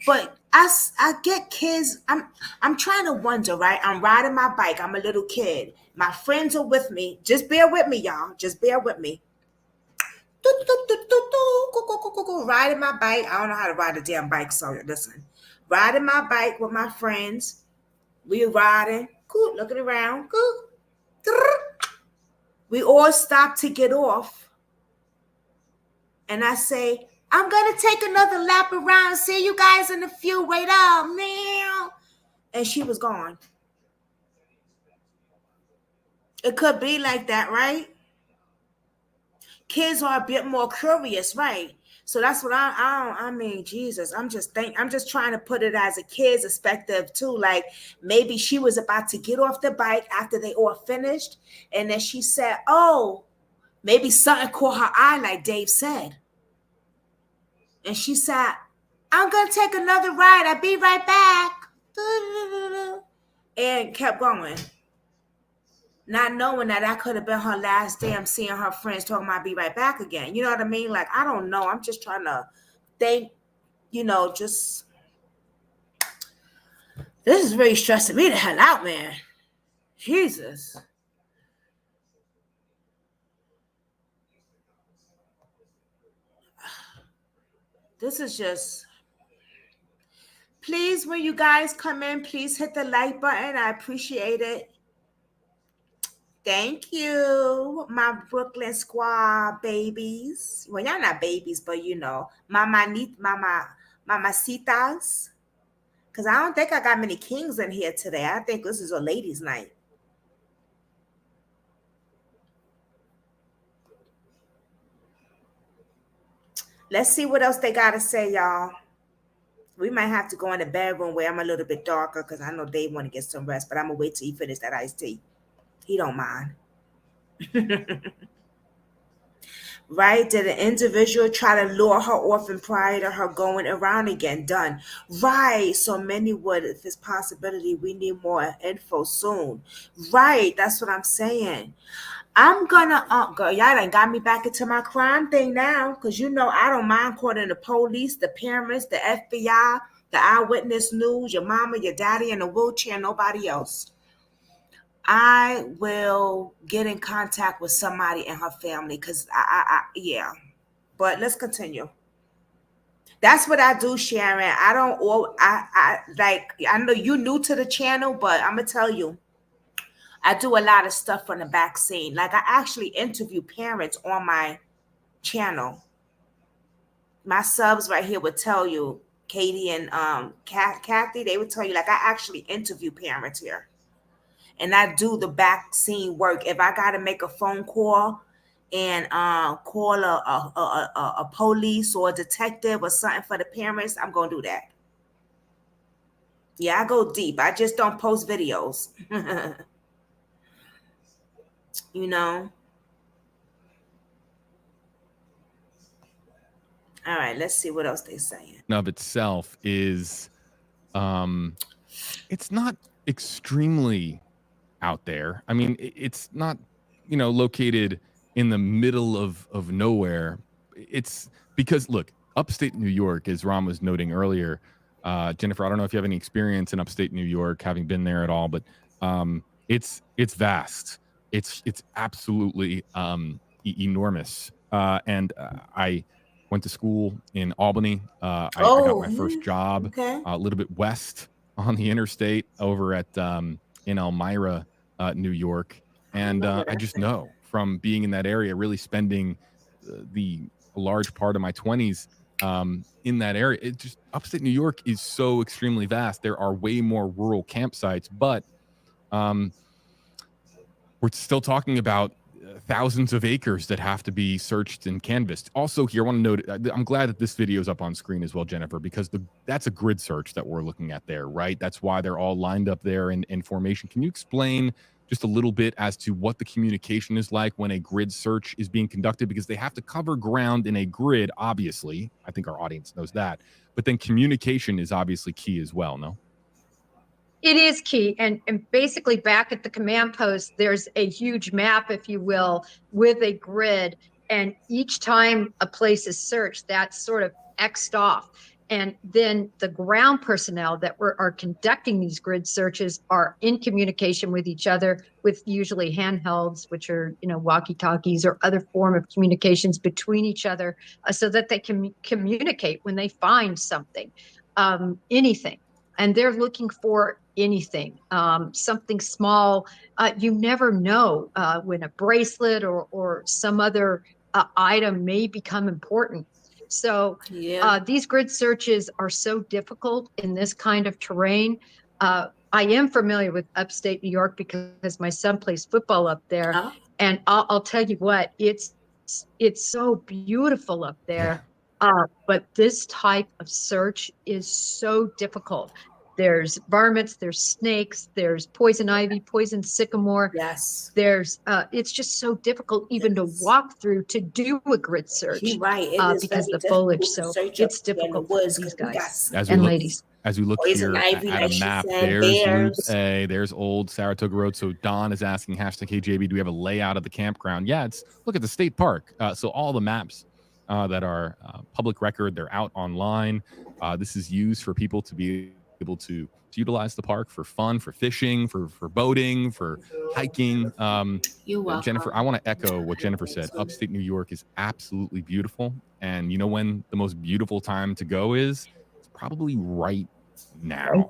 But I get kids. I'm trying to wonder, right? I'm riding my bike. I'm a little kid. My friends are with me. Just bear with me, y'all. Just bear with me. Riding my bike. I don't know how to ride a damn bike, so listen. Riding my bike with my friends. We riding. Cool, looking around. Cool. We all stop to get off. And I say, I'm going to take another lap around. See you guys in a few. Wait up, meow. And she was gone. It could be like that, right? Kids are a bit more curious, right? So that's what I mean, Jesus, I'm just trying to put it as a kid's perspective too. Like maybe she was about to get off the bike after they all finished, and then she said, "Oh, maybe something caught her eye," like Dave said, and she said, "I'm gonna take another ride. I'll be right back," and kept going, not knowing that could have been her last day. I'm seeing her friends talking about be right back again. You know what I mean? Like, I don't know. I'm just trying to think, just this is really stressing me the hell out, man. Jesus. This is just, please, when you guys come in, please hit the like button. I appreciate it. Thank you, my Brooklyn squad babies. Well, y'all not babies, but mamacitas. Because I don't think I got many kings in here today. I think this is a ladies' night. Let's see what else they got to say, y'all. We might have to go in the bedroom where I'm a little bit darker because I know Dave want to get some rest, but I'm going to wait till he finish that iced tea. He don't mind. Right? Did an individual try to lure her off and prior to her going around again? Done. Right. So many would, if it's possibility, we need more info soon. Right. That's what I'm saying. I'm gonna, girl, y'all done got me back into my crime thing now, because I don't mind calling the police, the parents, the FBI, the eyewitness news, your mama, your daddy in a wheelchair, nobody else. I will get in contact with somebody in her family because yeah. But let's continue. That's what I do, Sharon. I don't, I know you new to the channel, but I'm gonna tell you, I do a lot of stuff from the back scene. Like I actually interview parents on my channel. My subs right here would tell you, Katie and Kathy, they would tell you, like, I actually interview parents here. And I do the back scene work. If I got to make a phone call and call a police or a detective or something for the parents, I'm going to do that. Yeah, I go deep. I just don't post videos. All right, let's see what else they're saying. Of itself is, it's not extremely out there. I mean, it's not, located in the middle of nowhere. It's because, look, upstate New York, as Ron was noting earlier, Jennifer, I don't know if you have any experience in upstate New York, having been there at all, but it's vast. It's absolutely enormous. And I went to school in Albany. I got my first job a little bit west on the interstate over at in Elmira, New York. And I just know from being in that area, really spending the large part of my 20s in that area. It just, upstate New York is so extremely vast. There are way more rural campsites, but we're still talking about thousands of acres that have to be searched and canvassed. Also here, I want to note, I'm glad that this video is up on screen as well, Jennifer, because that's a grid search that we're looking at there, right? That's why they're all lined up there in formation. Can you explain just a little bit as to what the communication is like when a grid search is being conducted? Because they have to cover ground in a grid, obviously. I think our audience knows that. But then communication is obviously key as well, no? It is key. And basically back at the command post, there's a huge map, if you will, with a grid. And each time a place is searched, that's sort of X'd off. And then the ground personnel that are conducting these grid searches are in communication with each other with usually handhelds, which are, walkie-talkies or other form of communications between each other, so that they can communicate when they find something, anything. And they're looking for anything, something small. You never know when a bracelet or some other item may become important. So these grid searches are so difficult in this kind of terrain. I am familiar with upstate New York because my son plays football up there. And I'll tell you what, it's so beautiful up there. But this type of search is so difficult. There's varmints, there's snakes, there's poison ivy, poison sycamore. Yes. There's it's just so difficult even to walk through to do a grid search. You're right. It is because very the foliage. difficult to So search up it's here in the difficult for woods these 'cause we got guys As we and look, ladies. as we look poison here ivy, at like a she map, said, there's Loop bears. A, there's old Saratoga Road. So Don is asking #KJB, do we have a layout of the campground? Yeah, look at the state park. So all the maps that are public record, they're out online. This is used for people to be able to utilize the park for fun, for fishing, for boating, for hiking. You're welcome. Jennifer, I want to echo what Jennifer said. Upstate New York is absolutely beautiful. And you know when the most beautiful time to go is? It's probably right now.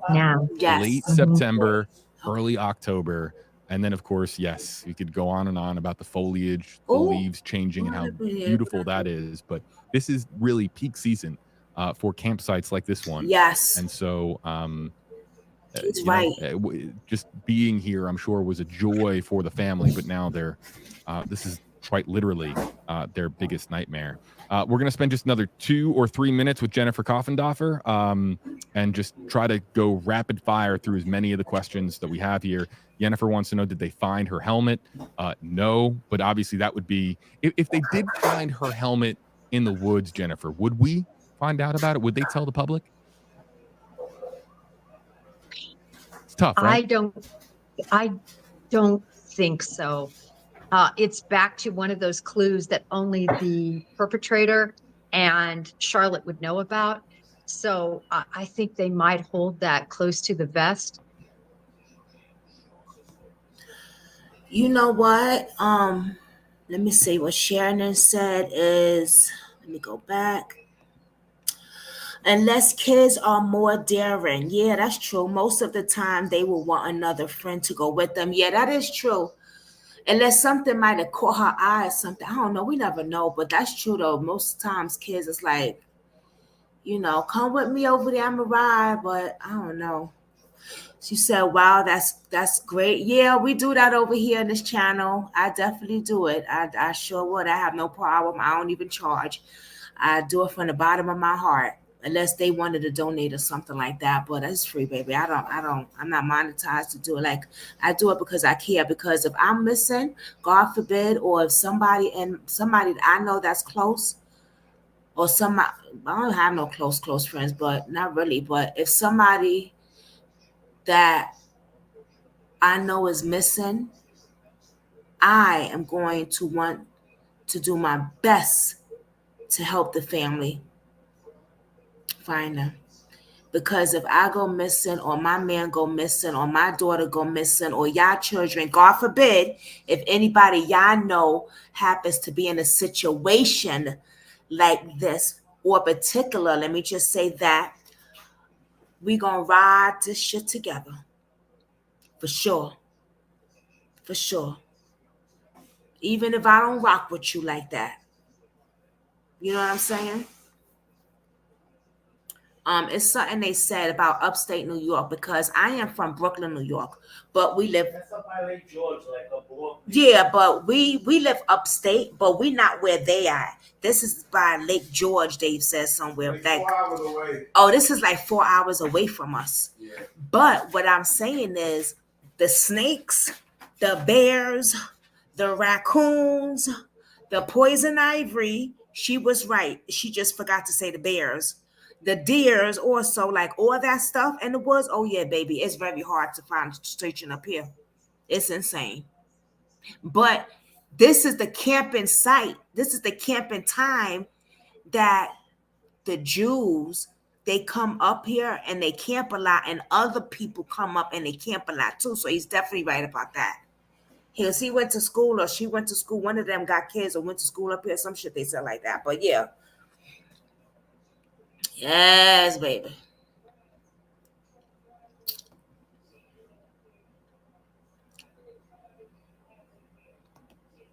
Yes. Late September, early October. And then, of course, yes, we could go on and on about the foliage, the leaves changing, and how beautiful that is. But this is really peak season for campsites like this one. Yes. And so it's right. Just being here, I'm sure, was a joy for the family. But now this is quite literally their biggest nightmare. We're going to spend just another 2 or 3 minutes with Jennifer Koffendorfer and just try to go rapid fire through as many of the questions that we have here. Jennifer wants to know, did they find her helmet? No, but obviously that would be, if they did find her helmet in the woods, Jennifer, would we find out about it? Would they tell the public? It's tough, right? I don't think so. It's back to one of those clues that only the perpetrator and Charlotte would know about. So I think they might hold that close to the vest. You know what? Let me see what Shannon said is, let me go back. Unless kids are more daring. Yeah, that's true. Most of the time they will want another friend to go with them. Yeah, that is true. Unless something might have caught her eye or something. I don't know. We never know. But that's true though. Most times kids is like, come with me over there. I'm a ride. But I don't know. She said, wow, that's great. Yeah, we do that over here in this channel. I definitely do it. I sure would. I have no problem. I don't even charge. I do it from the bottom of my heart. Unless they wanted to donate or something like that, but that's free, baby. I'm not monetized to do it. Like, I do it because I care. Because if I'm missing, God forbid, or if somebody that I know that's close, or I don't have no close friends, but not really. But if somebody that I know is missing, I am going to want to do my best to help the family find them. Because if I go missing, or my man go missing, or my daughter go missing, or y'all children, God forbid, if anybody y'all know happens to be in a situation like this, or particular, let me just say that, we gonna ride this shit together. For sure. For sure. Even if I don't rock with you like that. You know what I'm saying? It's something they said about upstate New York, because I am from Brooklyn, New York, but we live. That's up by Lake George, like a block. Yeah, but we live upstate, but we not where they are. This is by Lake George. Dave says somewhere Like 4 hours away. Oh, this is like 4 hours away from us. Yeah. But what I'm saying is, the snakes, the bears, the raccoons, the poison ivy. She was right. She just forgot to say the bears. The deers also, like all that stuff in the woods. Oh yeah, baby, it's very hard to find station up here. It's insane. But this is the camping site. This is the camping time that the Jews, they come up here and they camp a lot, and other people come up and they camp a lot too. So he's definitely right about that. He went to school, or she went to school. One of them got kids or went to school up here. Some shit they said like that. But yeah. Yes, baby.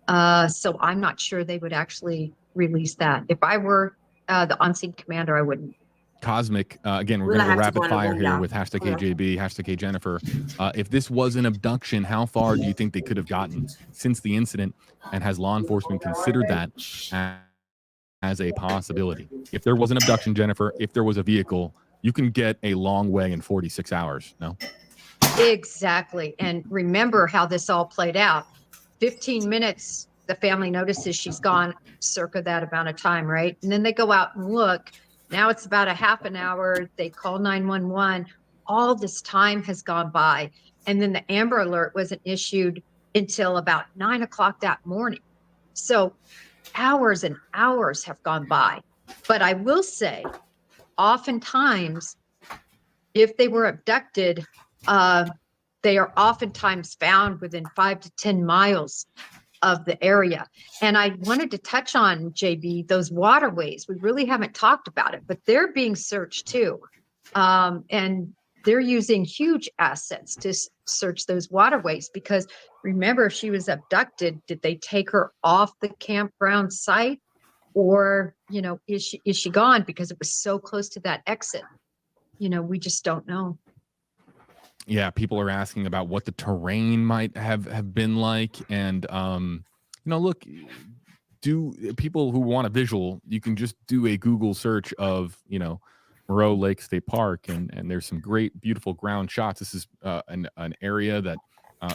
So I'm not sure they would actually release that. If I were the on-scene commander, I wouldn't. Cosmic, again, we're going to go rapid fire here with #KJB, #KJennifer. If this was an abduction, how far do you think they could have gotten since the incident? And has law enforcement considered that as a possibility. If there was an abduction, Jennifer, if there was a vehicle, you can get a long way in 46 hours. No? Exactly. And remember how this all played out. 15 minutes, the family notices she's gone, circa that amount of time, right? And then they go out and look. Now it's about a half an hour. They call 911. All this time has gone by. And then the Amber Alert wasn't issued until about 9 o'clock that morning. So hours and hours have gone by. But I will say, oftentimes, if they were abducted, they are oftentimes found within 5 to 10 miles of the area. And I wanted to touch on, JB, those waterways. We really haven't talked about it, but they're being searched too. And they're using huge assets to search those waterways, because remember, if she was abducted, did they take her off the campground site, or, you know, is she gone because it was so close to that exit? You know, we just don't know. Yeah, people are asking about what the terrain might have been like. And, you know, look, do people who want a visual, you can just do a Google search of, you know, Moreau Lake State Park, and there's some great, beautiful ground shots. This is an area that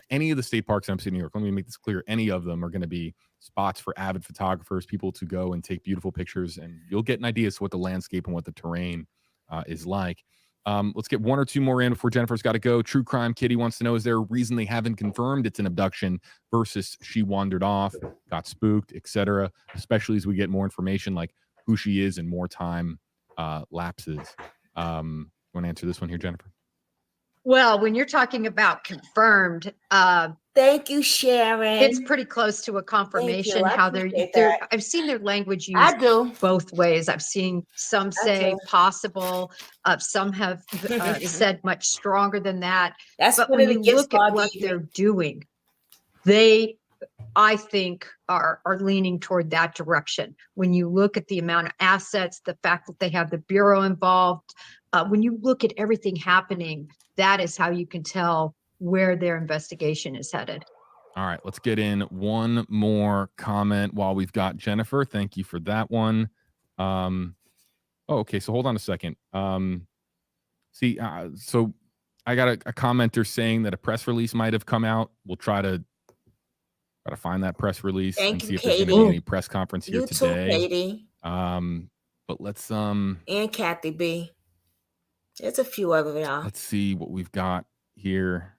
any of the state parks in upstate New York, let me make this clear, any of them are going to be spots for avid photographers, people to go and take beautiful pictures, and you'll get an idea as to what the landscape and what the terrain is like. Let's get one or two more in before Jennifer's got to go. True Crime Kitty wants to know, is there a reason they haven't confirmed it's an abduction versus she wandered off, got spooked, etc., especially as we get more information like who she is and more time lapses. You want to answer this one here, Jennifer? Well, when you're talking about confirmed, thank you, Sharon. it's pretty close to a confirmation. How they're I've seen their language used I do. both ways. I've seen some say possible, some have said much stronger than that. That's but what when it you gets look at what they're doing, they, I think, are leaning toward that direction. When you look at the amount of assets, the fact that they have the Bureau involved, when you look at everything happening, that is how you can tell where their investigation is headed. All right, let's get in one more comment while we've got Jennifer. Thank you for that one. Okay, so hold on a second. So I got a commenter saying that a press release might have come out. We'll try to find that press release and see if there's going to be any press conference here today. You too, Katie. But let's and Kathy B. There's a few of y'all. Let's see what we've got here.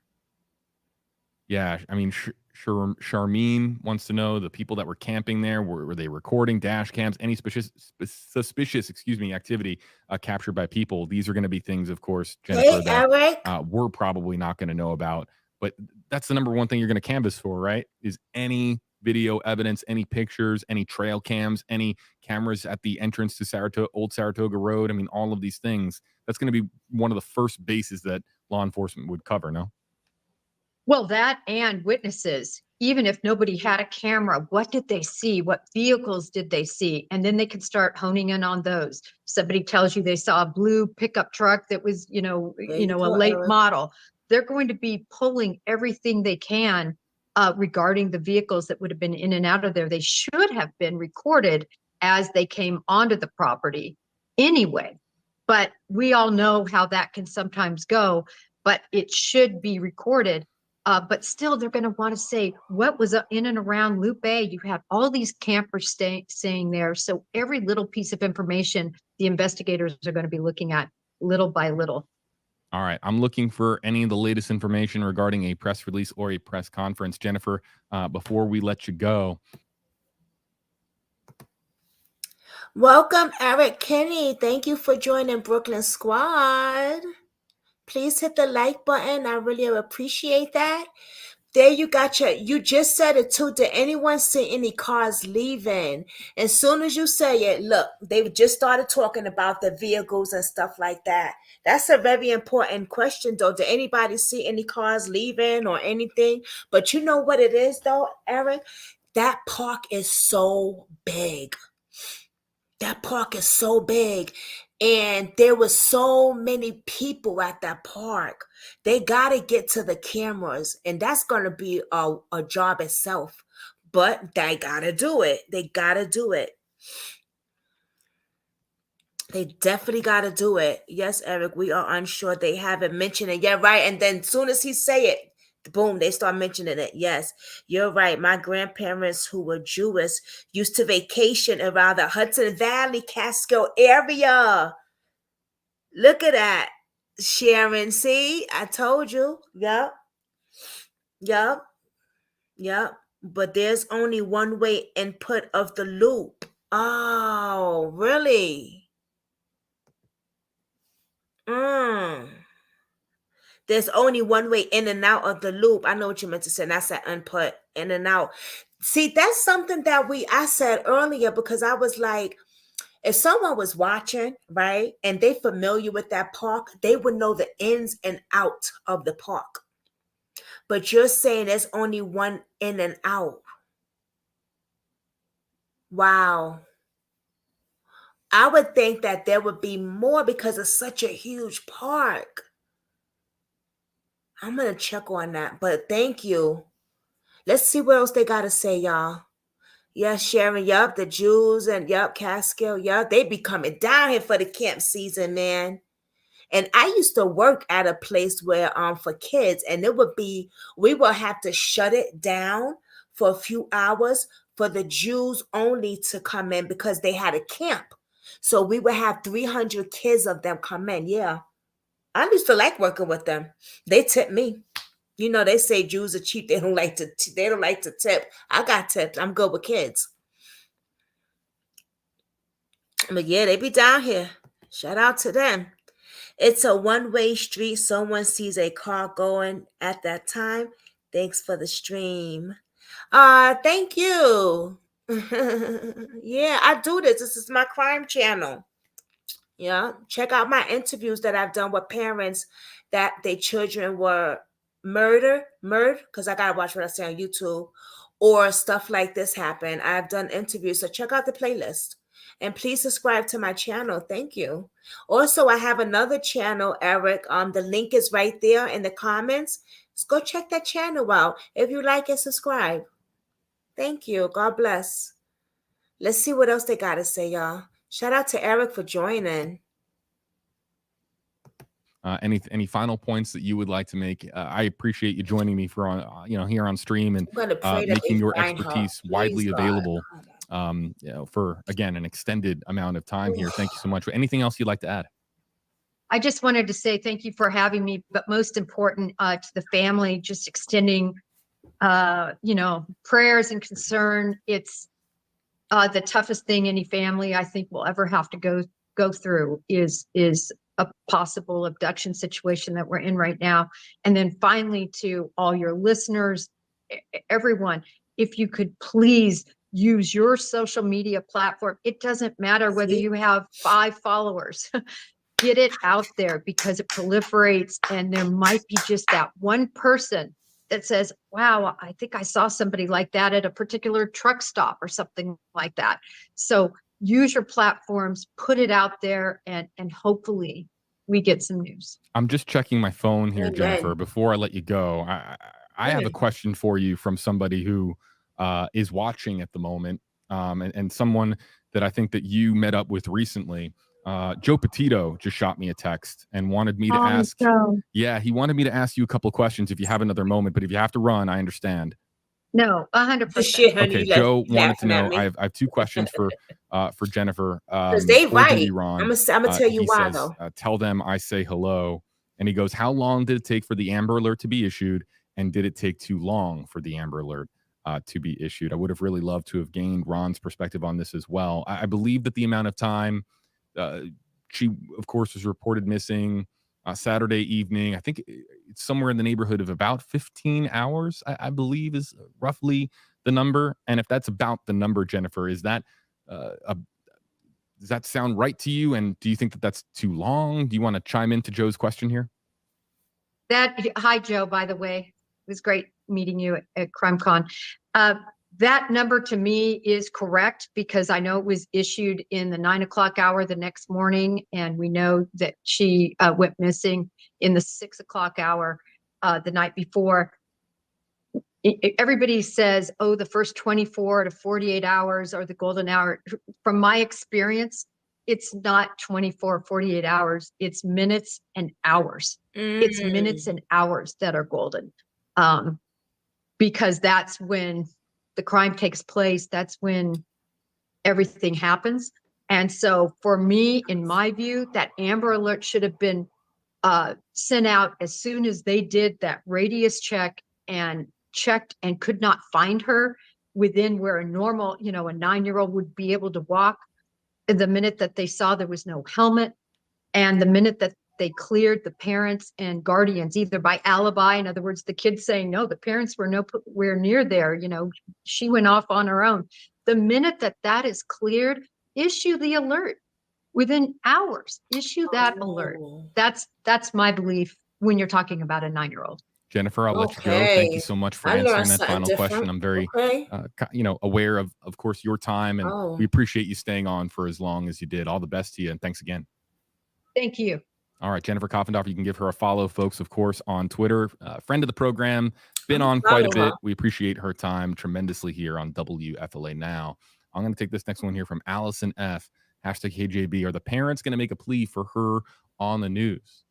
Yeah, I mean, Charmine wants to know, the people that were camping there, were they recording dash cams, any suspicious activity captured by people? These are going to be things, of course, Jennifer, that we're probably not going to know about. But that's the number one thing you're going to canvass for, right? Is any video evidence, any pictures, any trail cams, any cameras at the entrance to Old Saratoga Road. I mean, all of these things. That's going to be one of the first bases that law enforcement would cover, no? Well, that and witnesses. Even if nobody had a camera, what did they see? What vehicles did they see? And then they can start honing in on those. Somebody tells you they saw a blue pickup truck that was, a late model. They're going to be pulling everything they can regarding the vehicles that would have been in and out of there. They should have been recorded as they came onto the property anyway. But we all know how that can sometimes go, but it should be recorded. But still, they're going to want to say what was in and around Loop A. You have all these campers staying there. So every little piece of information, the investigators are going to be looking at little by little. All right. I'm looking for any of the latest information regarding a press release or a press conference. Jennifer, before we let you go. Welcome, Eric Kinney. Thank you for joining Brooklyn Squad. Please hit the like button. I really appreciate that. There you just said it too. Did anyone see any cars leaving? As soon as you say it, look, they've just started talking about the vehicles and stuff like that. That's a very important question, though. Did anybody see any cars leaving or anything? But you know what it is, though, Eric? That park is so big. That park is so big. And there were so many people at that park. They got to get to the cameras. And that's going to be a job itself. But they got to do it. They got to do it. They definitely got to do it. Yes, Eric, we are unsure. They haven't mentioned it yet, right? And then soon as he say it, boom, they start mentioning it. Yes, you're right. My grandparents who were Jewish used to vacation around the Hudson Valley, Catskill area. Look at that, Sharon. See, I told you. Yep, yep, yep. But there's only one way input of the loop. Oh, really? Mm. There's only one way in and out of the loop. I know what you meant to say. And that's that input in and out. See, that's something that I said earlier because I was like, if someone was watching, right, and they familiar with that park, they would know the ins and out of the park. But you're saying there's only one in and out. Wow. I would think that there would be more because it's such a huge park. I'm going to check on that. But thank you. Let's see what else they got to say, y'all. Yeah, Sharon, yup, the Jews and yup, Catskill, yup, they be coming down here for the camp season, man. And I used to work at a place where for kids, and we will have to shut it down for a few hours for the Jews only to come in because they had a camp. So we would have 300 kids of them come in. Yeah. I used to like working with them. They tip me. You know, they say Jews are cheap. They don't like to tip. I got tipped. I'm good with kids. But yeah, they be down here. Shout out to them. It's a one-way street. Someone sees a car going at that time. Thanks for the stream. Thank you. Yeah, I do this. This is my crime channel. Yeah, check out my interviews that I've done with parents that their children were murdered, because I gotta watch what I say on YouTube, or stuff like this happen. I've done interviews, so check out the playlist. And please subscribe to my channel. Thank you. Also, I have another channel, Eric. The link is right there in the comments. Just go check that channel out. If you like it, subscribe. Thank you. God bless. Let's see what else they got to say, y'all. Shout out to Eric for joining. Any final points that you would like to make? I appreciate you joining me for here on stream and making your expertise widely available. For again an extended amount of time here. Thank you so much. Anything else you'd like to add? I just wanted to say thank you for having me, but most important to the family, just extending, prayers and concern. It's the toughest thing any family I think will ever have to go through is a possible abduction situation that we're in right now. And then finally, to all your listeners, everyone, if you could please use your social media platform. It doesn't matter whether you have 5 followers. Get it out there because it proliferates, and there might be just that one person that says, wow, I think I saw somebody like that at a particular truck stop or something like that. So use your platforms, put it out there, and hopefully we get some news. I'm just checking my phone here, Jennifer, before I let you go. I have a question for you from somebody who is watching at the moment, and someone that I think that you met up with recently. Joe Petito just shot me a text and wanted me to ask. Yeah, he wanted me to ask you a couple of questions if you have another moment, but if you have to run, I understand. No, 100%. Okay, Joe wanted to know. I have 2 questions for Jennifer. Because they right. Ron. I'm gonna tell you why says, though. Tell them I say hello. And he goes, how long did it take for the Amber Alert to be issued? And did it take too long for the Amber Alert to be issued? I would have really loved to have gained Ron's perspective on this as well. I believe that the amount of time she, of course, was reported missing Saturday evening. I think it's somewhere in the neighborhood of about 15 hours, I believe is roughly the number. And if that's about the number, Jennifer, is that does that sound right to you? And do you think that that's too long? Do you want to chime into Joe's question here? Hi, Joe, by the way. It was great meeting you at CrimeCon. That number to me is correct because I know it was issued in the 9 o'clock hour the next morning. And we know that she went missing in the 6 o'clock hour the night before. Everybody says, oh, the first 24 to 48 hours are the golden hour. From my experience, it's not 24, 48 hours. It's minutes and hours. It's minutes and hours that are golden. Because that's when the crime takes place. That's when everything happens. And so for me, in my view, that Amber Alert should have been sent out as soon as they did that radius check and checked and could not find her within where a normal, a 9-year-old would be able to walk. The minute that they saw there was no helmet, and the minute that they cleared the parents and guardians, either by alibi, in other words, the kids saying, no, the parents were nowhere near there, she went off on her own. The minute that that is cleared, issue the alert within hours, issue that alert. That's my belief when you're talking about a 9-year-old. Jennifer, I'll let you go. Thank you so much for answering that final question. I'm very, aware of course, your time, and we appreciate you staying on for as long as you did. All the best to you, and thanks again. Thank you. All right, Jennifer Koffendorfer, you can give her a follow, folks, of course, on Twitter. Friend of the program, been on quite a bit. We appreciate her time tremendously here on WFLA Now. I'm going to take this next one here from Allison F. #KJB. Are the parents going to make a plea for her on the news?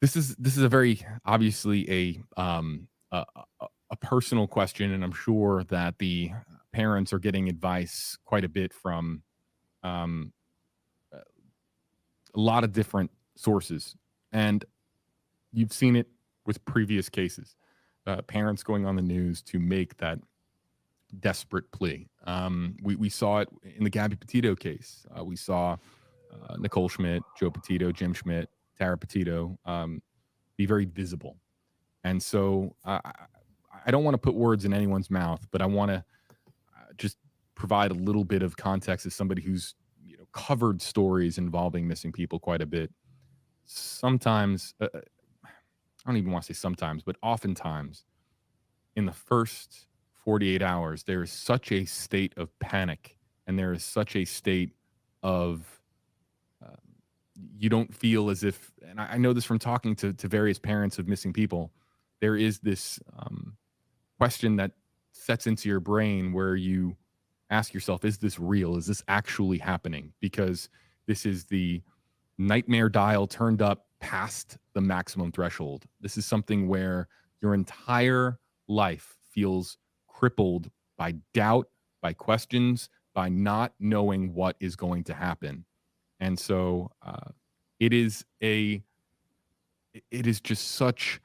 This is a very obviously a personal question, and I'm sure that the parents are getting advice quite a bit from a lot of different sources, and you've seen it with previous cases. Parents going on the news to make that desperate plea. We saw it in the Gabby Petito case. We saw Nicole Schmidt, Joe Petito, Jim Schmidt, Tara Petito be very visible. And so I don't want to put words in anyone's mouth, but I want to just provide a little bit of context as somebody who's covered stories involving missing people quite a bit. Sometimes, I don't even want to say sometimes, but oftentimes in the first 48 hours, there is such a state of panic, and there is such a state of you don't feel as if, and I know this from talking to various parents of missing people, there is this question that sets into your brain where you ask yourself, is this real? Is this actually happening? Because this is the nightmare dial turned up past the maximum threshold. This is something where your entire life feels crippled by doubt, by questions, by not knowing what is going to happen. And so it is just such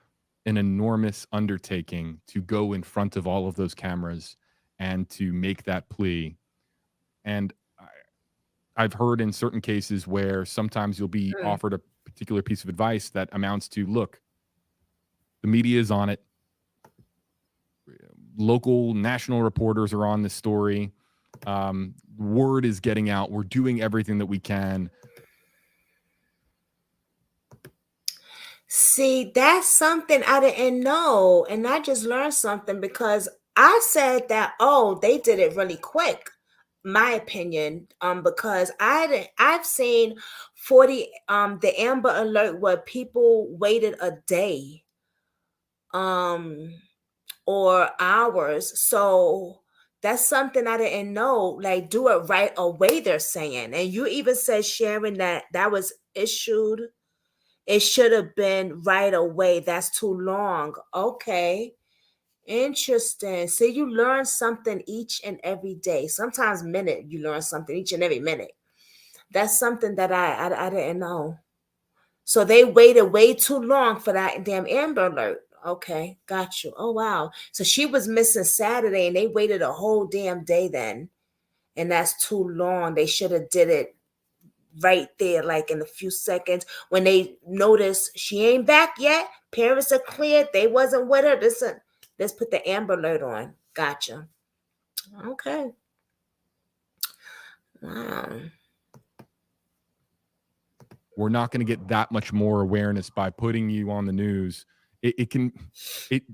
an enormous undertaking to go in front of all of those cameras and to make that plea. And I've heard in certain cases where sometimes you'll be offered a particular piece of advice that amounts to, look, the media is on it. Local, national reporters are on this story. Word is getting out. We're doing everything that we can. See, that's something I didn't know. And I just learned something because I said that, they did it really quick, my opinion, because I've seen 40, the Amber Alert where people waited a day, or hours. So that's something I didn't know. Like, do it right away, they're saying. And you even said, Sharon, that was issued. It should have been right away. That's too long. Okay. Interesting. So you learn something each and every day. Sometimes minute, you learn something each and every minute. That's something that I didn't know. So they waited way too long for that damn Amber Alert. Okay, got you. Oh, wow. So she was missing Saturday, and they waited a whole damn day then. And that's too long. They should have did it right there, like in a few seconds. When they notice she ain't back yet, parents are cleared, they wasn't with her. Let's put the Amber Alert on. Gotcha. Okay. Wow. We're not going to get that much more awareness by putting you on the news. It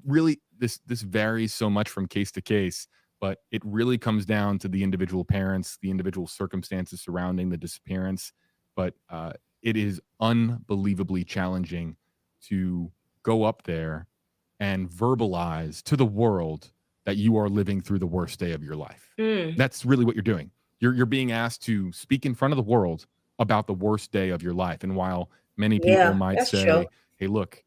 really, this varies so much from case to case, but it really comes down to the individual parents, the individual circumstances surrounding the disappearance. But it is unbelievably challenging to go up there and verbalize to the world that you are living through the worst day of your life. That's really what you're doing. you're being asked to speak in front of the world about the worst day of your life. And while many Yeah, people might that's say, true. hey, look,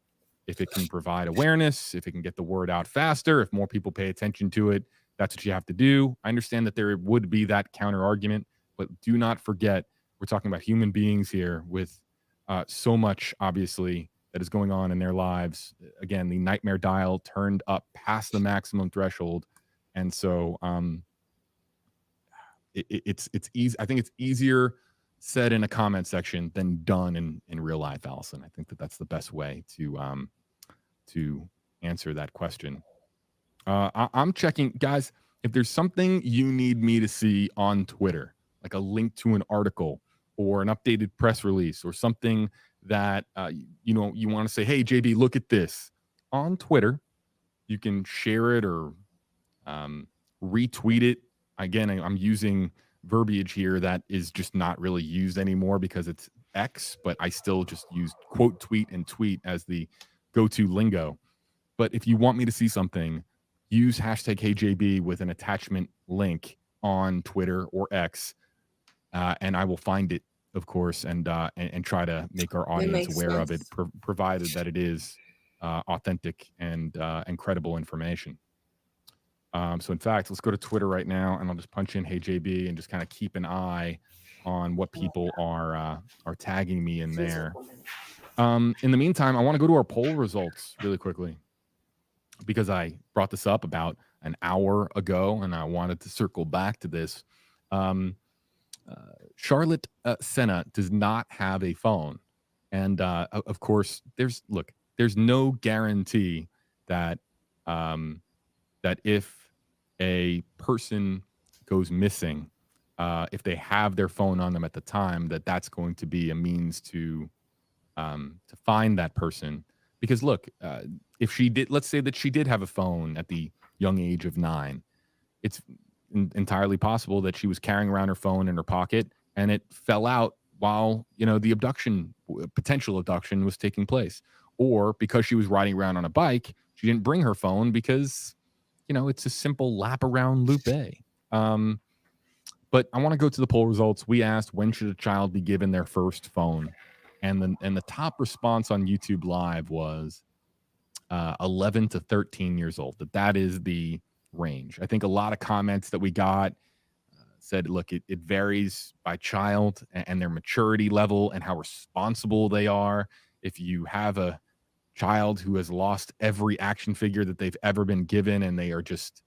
if it can provide awareness, if it can get the word out faster, if more people pay attention to it, that's what you have to do. I understand that there would be that counter argument, but do not forget, we're talking about human beings here with so much, obviously, that is going on in their lives. Again, the nightmare dial turned up past the maximum threshold. And so it's easy. I think it's easier said in a comment section than done in real life, Allison. I think that's the best way to answer that question. I'm checking, guys, if there's something you need me to see on Twitter, like a link to an article or an updated press release or something that you want to say, hey, JB, look at this on Twitter. You can share it or retweet it. Again, I'm using verbiage here that is just not really used anymore because it's X, but I still just use quote tweet and tweet as the go-to lingo. But if you want me to see something, use hashtag HeyJB with an attachment link on Twitter or X, and I will find it, of course, and try to make our audience aware of it, provided that it is authentic and credible information. So in fact, let's go to Twitter right now, and I'll just punch in HeyJB and just kind of keep an eye on what people are tagging me in there. In the meantime, I want to go to our poll results really quickly, because I brought this up about an hour ago, and I wanted to circle back to this. Charlotte Sena does not have a phone. And of course, there's no guarantee that that if a person goes missing, if they have their phone on them at the time, that's going to be a means to find that person. Because look, if she did, let's say that she did have a phone at the young age of 9, it's entirely possible that she was carrying around her phone in her pocket and it fell out while, the potential abduction was taking place. Or because she was riding around on a bike, she didn't bring her phone because, it's a simple lap around Loop A. But I want to go to the poll results. We asked, when should a child be given their first phone? And the top response on YouTube Live was 11 to 13 years old. That is the range. I think a lot of comments that we got said, look, it varies by child and their maturity level and how responsible they are. If you have a child who has lost every action figure that they've ever been given and they are just,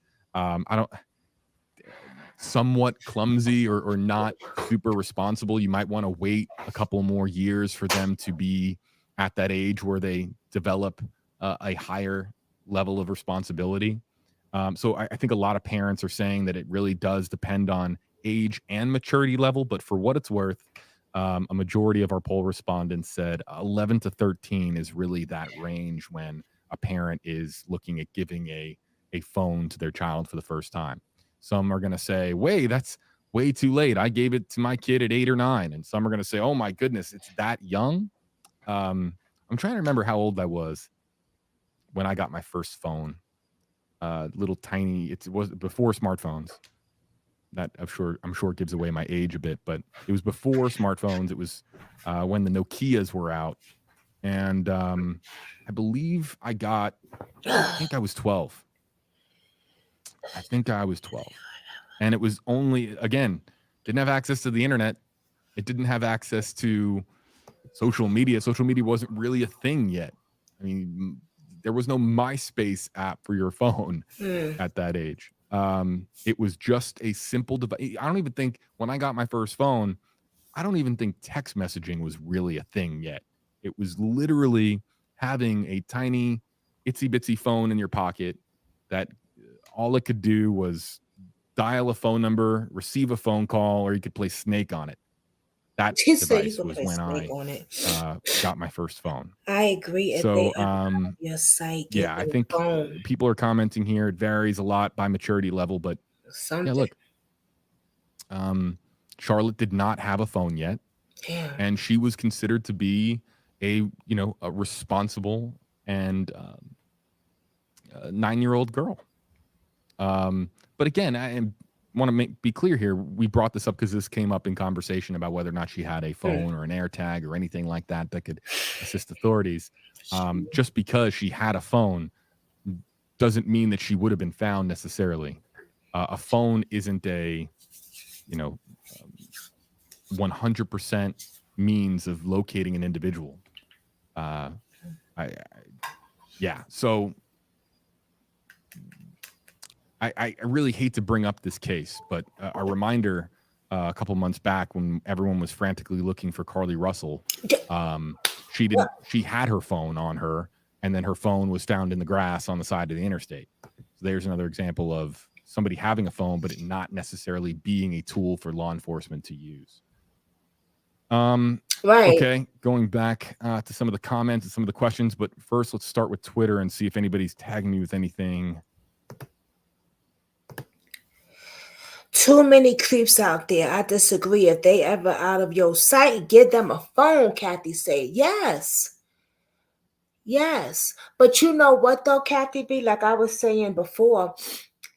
somewhat clumsy or not super responsible, you might want to wait a couple more years for them to be at that age where they develop a higher level of responsibility. So I think a lot of parents are saying that it really does depend on age and maturity level. But for what it's worth, a majority of our poll respondents said 11 to 13 is really that range when a parent is looking at giving a phone to their child for the first time. Some are going to say, wait, that's way too late. I gave it to my kid at 8 or 9. And some are going to say, oh my goodness, it's that young. I'm trying to remember how old I was when I got my first phone. Little tiny, it was before smartphones. That I'm sure gives away my age a bit, but it was before smartphones. It was when the Nokias were out. And I believe I think I was 12. And it was only, again, didn't have access to the internet. It didn't have access to social media. Social media wasn't really a thing yet. I mean, there was no MySpace app for your phone at that age. It was just a simple device. I don't even think when I got my first phone, I don't even think text messaging was really a thing yet. It was literally having a tiny itsy bitsy phone in your pocket that all it could do was dial a phone number, receive a phone call, or you could play Snake on it. That device was when I got my first phone. I agree. So, your site, yeah, I think people are commenting here. It varies a lot by maturity level, but yeah, look, Charlotte did not have a phone yet. Damn. And she was considered to be a responsible and 9-year-old girl. But again, want to be clear here. We brought this up because this came up in conversation about whether or not she had a phone or an AirTag or anything like that that could assist authorities. Just because she had a phone doesn't mean that she would have been found necessarily. A phone isn't a, 100% means of locating an individual. So I really hate to bring up this case, but a reminder a couple months back when everyone was frantically looking for Carly Russell, she had her phone on her, and then her phone was found in the grass on the side of the interstate. So there's another example of somebody having a phone, but it not necessarily being a tool for law enforcement to use. Right. Okay, going back to some of the comments and some of the questions, but first let's start with Twitter and see if anybody's tagging me with anything. Too many creeps out there. I disagree. If they ever out of your sight, give them a phone, Kathy said. Yes. But you know what though, Kathy B? Like I was saying before,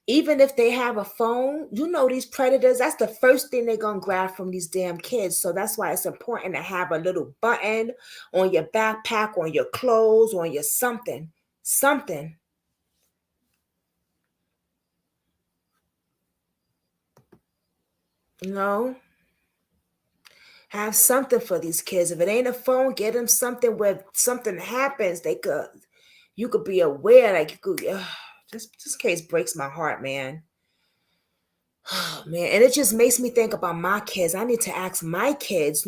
even if they have a phone, these predators, that's the first thing they're going to grab from these damn kids. So that's why it's important to have a little button on your backpack, on your clothes, on your something. Have something for these kids. If it ain't a phone, get them something where something happens. You could be aware. Like you could. This case breaks my heart, man. Oh, man, and it just makes me think about my kids. I need to ask my kids.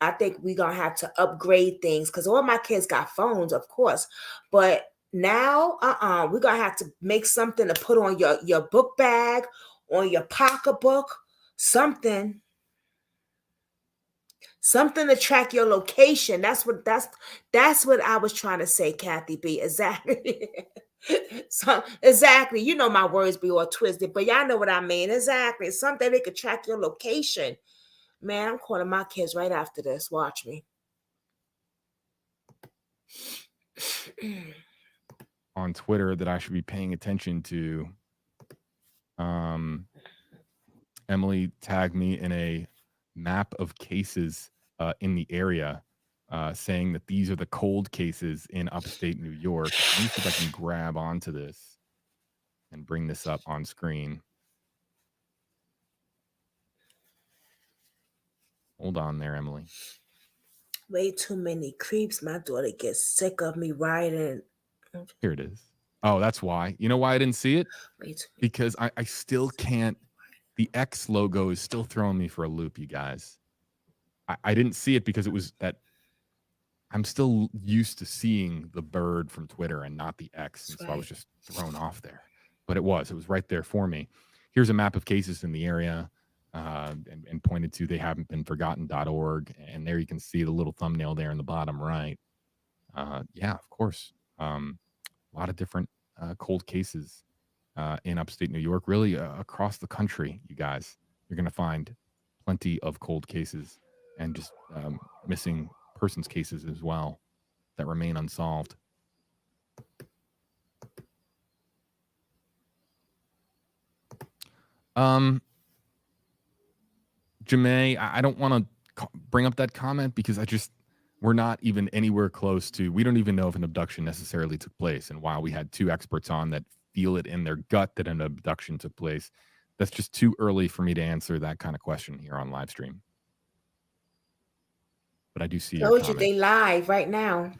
I think we're gonna have to upgrade things because all my kids got phones, of course, but now, we're gonna have to make something to put on your book bag, on your pocketbook, something to track your location. That's what I was trying to say, Kathy B. Exactly. So exactly, my words be all twisted, but y'all know what I mean. Exactly, something they could track your location. Man, I'm calling my kids right after this. Watch me. On Twitter that I should be paying attention to. Emily tagged me in a map of cases in the area, saying that these are the cold cases in upstate New York. Let me see if I can grab onto this and bring this up on screen. Hold on there, Emily. Way too many creeps. My daughter gets sick of me writing. Here it is. Oh, that's why. You know why I didn't see it? Because I still can't. The X logo is still throwing me for a loop, you guys. I didn't see it because it was that I'm still used to seeing the bird from Twitter and not the X. And so I was just thrown off there. But it was right there for me. Here's a map of cases in the area and pointed to theyhaven'tbeenforgotten.org. And there you can see the little thumbnail there in the bottom right. Yeah, of course. A lot of different cold cases in upstate New York, really across the country, you guys. You're going to find plenty of cold cases and just missing persons cases as well that remain unsolved. Jamae, I don't want to bring up that comment because we're not even anywhere close to, we don't even know if an abduction necessarily took place. And while we had two experts on that feel it in their gut that an abduction took place, that's just too early for me to answer that kind of question here on live stream. But I do see your comment. They live right now.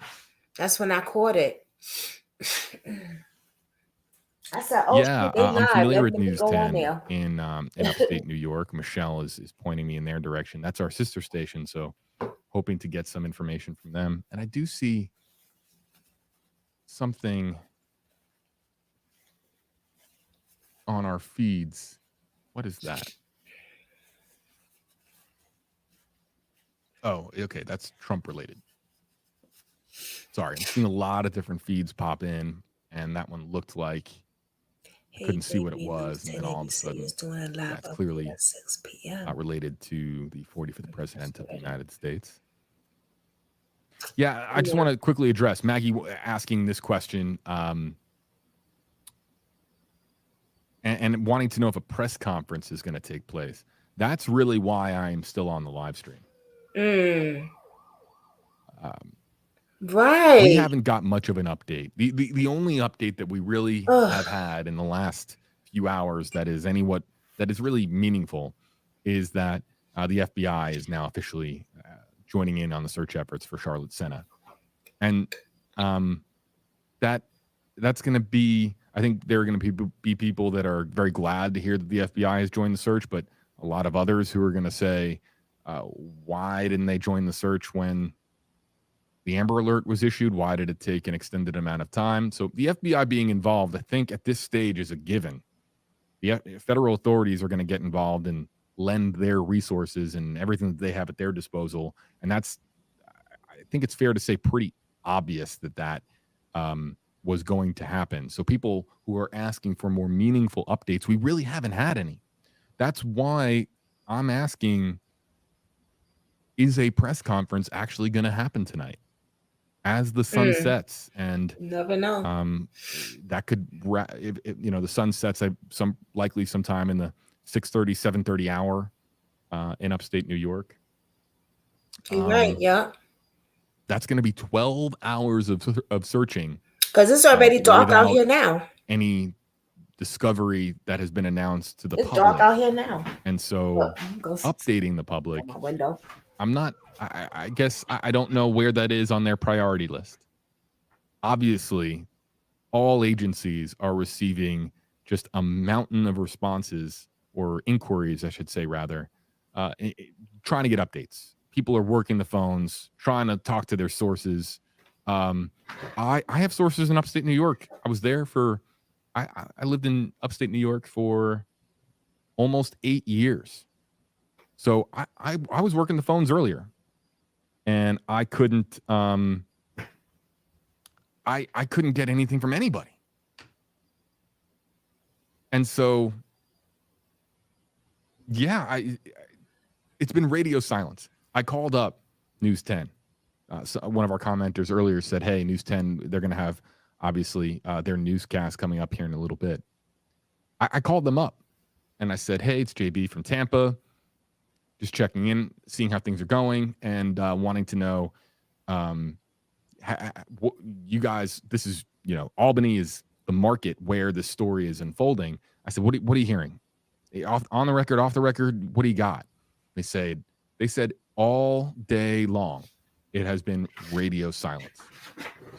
That's when I caught it. I said, yeah, they live. I'm familiar with News 10 in upstate New York. Michelle is pointing me in their direction. That's our sister station, so hoping to get some information from them. And I do see something on our feeds. What is that? Oh, okay, that's Trump related. Sorry, I'm seeing a lot of different feeds pop in, and that one looked like I couldn't see what it was, and then all of a sudden, that's clearly related to the 45th president of the United States. Yeah, I just want to quickly address Maggie asking this question. and wanting to know if a press conference is going to take place. That's really why I am still on the live stream. Right. We haven't got much of an update. The only update that we really have had in the last few hours that is really meaningful is that the FBI is now officially joining in on the search efforts for Charlotte Sena, and that's going to be. I think there are going to be people that are very glad to hear that the FBI has joined the search, but a lot of others who are going to say, why didn't they join the search when the Amber Alert was issued? Why did it take an extended amount of time? So the FBI being involved, I think at this stage is a given. The federal authorities are going to get involved and lend their resources and everything that they have at their disposal. And I think it's fair to say, pretty obvious that was going to happen. So people who are asking for more meaningful updates, we really haven't had any. That's why I'm asking, is a press conference actually going to happen tonight as the sun sets? And never know. That could, the sun sets likely sometime in the 6:30, 7:30 hour in upstate New York. You're right. Yeah. That's going to be 12 hours of searching. Because it's already dark out here now. Any discovery that has been announced to the public. It's dark out here now. And so updating the public, my window. I guess I don't know where that is on their priority list. Obviously, all agencies are receiving just a mountain of responses, or inquiries, I should say, rather, trying to get updates. People are working the phones, trying to talk to their sources. I have sources in upstate New York. I was there I lived in upstate New York for almost 8 years. So I was working the phones earlier, and I couldn't I couldn't get anything from anybody. And so it's been radio silence. I called up News 10. So one of our commenters earlier said, hey, News 10, they're going to have, obviously, their newscast coming up here in a little bit. I called them up, and I said, hey, it's JB from Tampa, just checking in, seeing how things are going, and wanting to know, you guys, this is, Albany is the market where the story is unfolding. I said, what are you hearing? On the record, off the record, what do you got? They said all day long, it has been radio silence.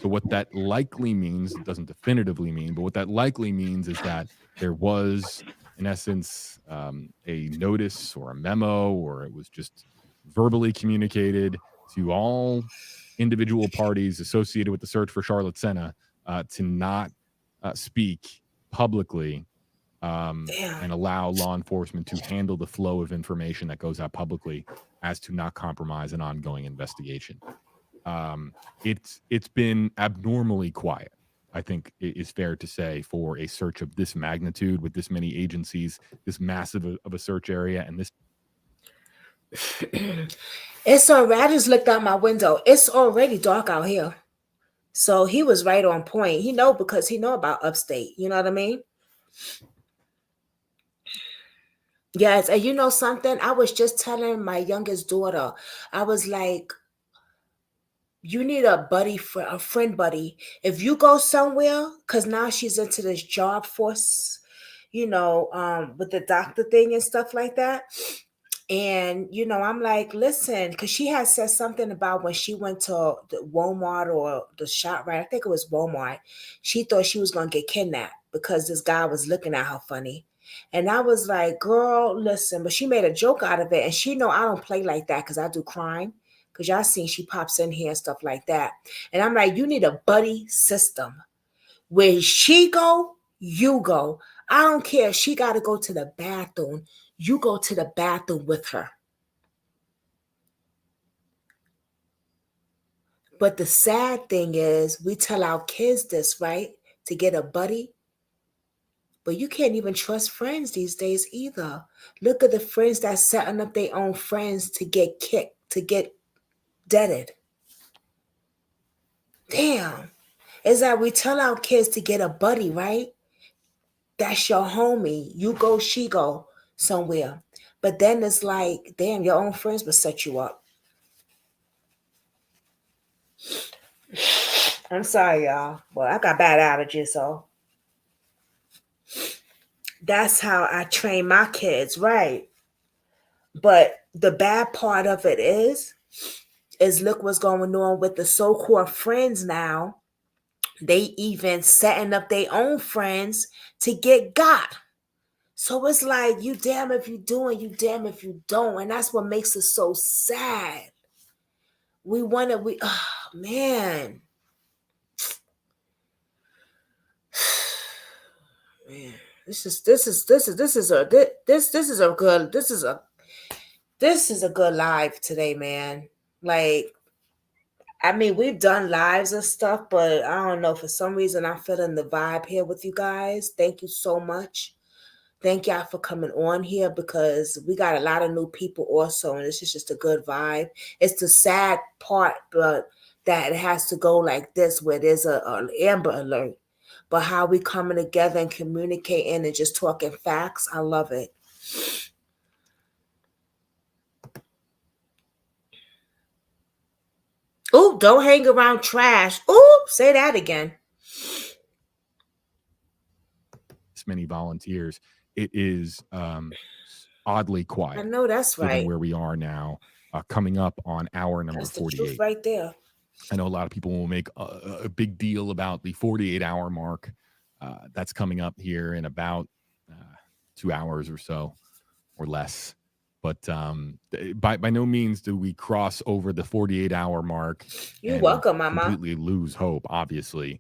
So what that likely means, it doesn't definitively mean, but what that likely means is that there was, in essence, a notice or a memo, or it was just verbally communicated to all individual parties associated with the search for Charlotte Sena to not speak publicly and allow law enforcement to handle the flow of information that goes out publicly, as to not compromise an ongoing investigation. It's been abnormally quiet, I think it is fair to say, for a search of this magnitude, with this many agencies, this massive of a search area, and this. It's already, I just looked out my window. It's already dark out here. So he was right on point. Because he know about upstate. You know what I mean? Yes. And you know something? I was just telling my youngest daughter, I was like, you need a friend buddy. If you go somewhere, because now she's into this job force, with the doctor thing and stuff like that. And, I'm like, listen, because she had said something about when she went to the Walmart or the shop, right? I think it was Walmart. She thought she was going to get kidnapped because this guy was looking at her funny. And I was like, girl, listen, but she made a joke out of it. And she know I don't play like that because I do crime. Because y'all seen she pops in here and stuff like that. And I'm like, you need a buddy system. Where she go, you go. I don't care if she got to go to the bathroom. You go to the bathroom with her. But the sad thing is, we tell our kids this, right? To get a buddy. But you can't even trust friends these days either. Look at the friends that's setting up their own friends to get kicked, to get deaded. Damn. It's like we tell our kids to get a buddy, right? that's your homie. You go, she go somewhere. But then it's like, damn, your own friends will set you up. I'm sorry, y'all. Well, I got bad allergies, so that's how I train my kids, right? But the bad part of it is look what's going on with the so-called friends now. They even setting up their own friends to get got. So it's like, you damn if you do and you damn if you don't. And that's what makes it so sad. Oh man. Man, this is a good live today, man. Like, I mean, we've done lives and stuff, but I don't know. For some reason, I'm feeling the vibe here with you guys. Thank you so much. Thank y'all for coming on here, because we got a lot of new people also, and this is just a good vibe. It's the sad part, but that it has to go like this, where there's an Amber Alert. But how we coming together and communicating and just talking facts, I love it. Ooh, don't hang around trash. Ooh, say that again. This many volunteers. It is oddly quiet. I know that's right. Given where we are now, coming up on hour number That's the 48. truth right there. I know a lot of people will make a big deal about the 48-hour mark. That's coming up here in about 2 hours or so, or less. But by no means do we cross over the 48-hour mark. You're welcome, Mama. Completely lose hope, obviously.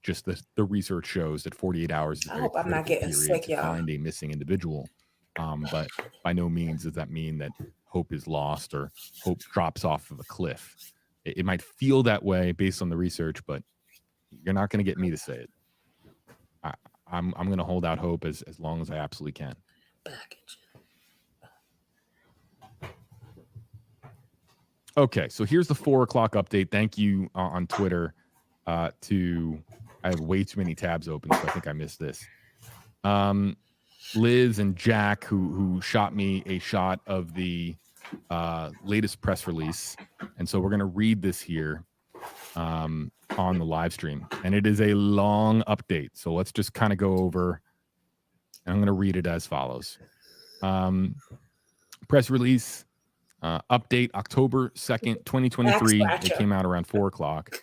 Just the research shows that 48 hours is a very critical period to find a missing individual. But by no means does that mean that hope is lost or hope drops off of a cliff. It might feel that way based on the research, but you're not going to get me to say it. I'm going to hold out hope as long as I absolutely can. Okay, so here's the 4 o'clock update. Thank you on Twitter. I have way too many tabs open, so I think I missed this. Liz and Jack, who shot me a shot of the latest press release, and so we're going to read this here on the live stream, and it is a long update. So let's just kind of go over, and I'm going to read it as follows. Press release. Update October 2nd, 2023. It came out around 4 o'clock.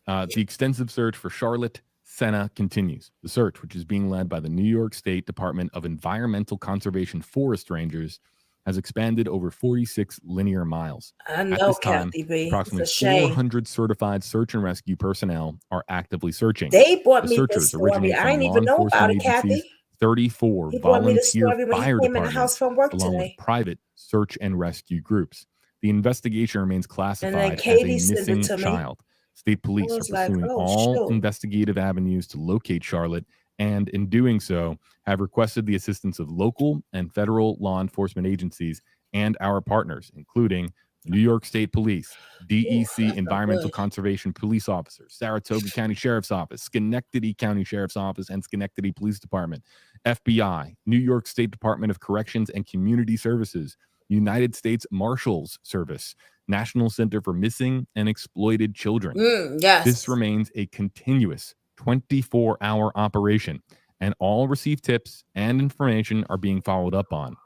The extensive search for Charlotte Sena continues. The search, which is being led by the New York State Department of Environmental Conservation Forest Rangers, has expanded over 46 linear miles. I know, at this time, Kathy B. approximately It's a shame. 400 certified search and rescue personnel are actively searching. They brought the me searchers this story. originate I from didn't law even know about enforcement it, agencies, Kathy. 34 He brought me this volunteer story when he fire came in the house departments, from work along today. with private search and rescue groups. The investigation remains classified as a Katie sent it missing to me. child. State police are was like, pursuing oh, all shoot. investigative avenues to locate Charlotte, and in doing so, have requested the assistance of local and federal law enforcement agencies and our partners, including New York State Police, DEC Environmental Conservation Police Officers, Saratoga County Sheriff's Office, Schenectady County Sheriff's Office, and Schenectady Police Department, FBI, New York State Department of Corrections and Community Services, United States Marshals Service, National Center for Missing and Exploited Children. Yes. This remains a continuous 24-hour operation, and all received tips and information are being followed up on.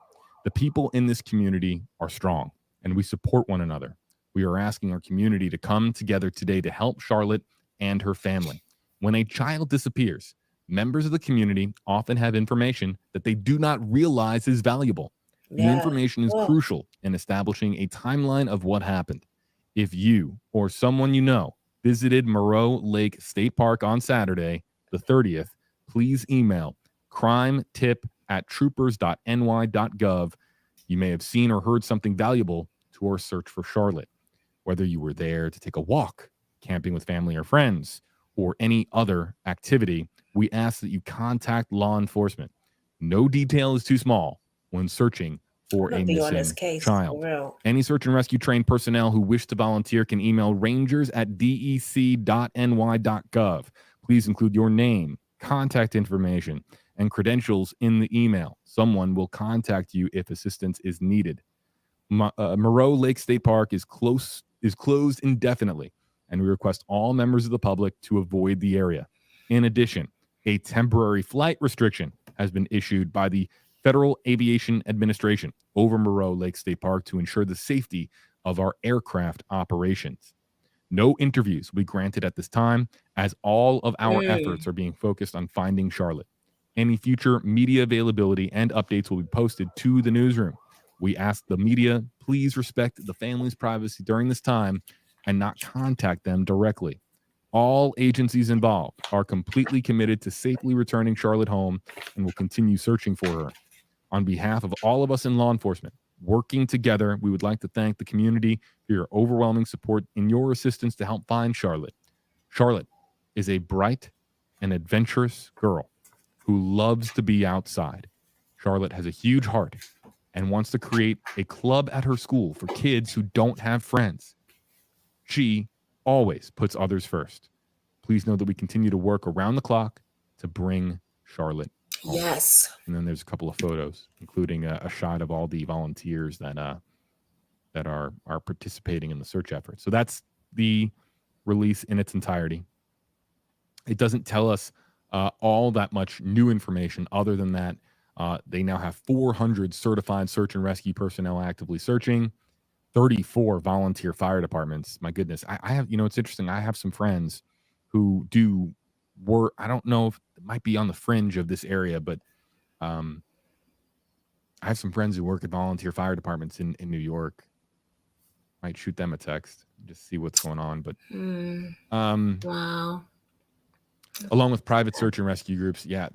The people in this community are strong, and we support one another. We are asking our community to come together today to help Charlotte and her family. When a child disappears, members of the community often have information that they do not realize is valuable. The information is crucial in establishing a timeline of what happened. If you or someone you know visited Moreau Lake State Park on Saturday, the 30th, please email crimetip@troopers.ny.gov. You may have seen or heard something valuable to our search for Charlotte. Whether you were there to take a walk, camping with family or friends, or any other activity, we ask that you contact law enforcement. No detail is too small when searching for a missing child. Any search and rescue trained personnel who wish to volunteer can email rangers@dec.ny.gov. Please include your name, contact information, and credentials in the email. Someone will contact you if assistance is needed. Moreau Lake State Park is closed indefinitely, and we request all members of the public to avoid the area. In addition, a temporary flight restriction has been issued by the Federal Aviation Administration over Moreau Lake State Park to ensure the safety of our aircraft operations. No interviews will be granted at this time, as all of our efforts are being focused on finding Charlotte. Any future media availability and updates will be posted to the newsroom. We ask the media, please respect the family's privacy during this time and not contact them directly. All agencies involved are completely committed to safely returning Charlotte home and will continue searching for her. On behalf of all of us in law enforcement, working together, we would like to thank the community for your overwhelming support in your assistance to help find Charlotte. Charlotte is a bright and adventurous girl who loves to be outside. Charlotte has a huge heart and wants to create a club at her school for kids who don't have friends. She always puts others first. Please know that we continue to work around the clock to bring Charlotte home. Yes. And then there's a couple of photos, including a shot of all the volunteers that are participating in the search effort. So that's the release in its entirety. It doesn't tell us all that much new information other than that they now have 400 certified search and rescue personnel actively searching, 34 volunteer fire departments. My goodness. I have, it's interesting. I have some friends who do work. I don't know if it might be on the fringe of this area, but I have some friends who work at volunteer fire departments in New York. Might shoot them a text, just see what's going on. But Wow. Along with private search and rescue groups, yeah,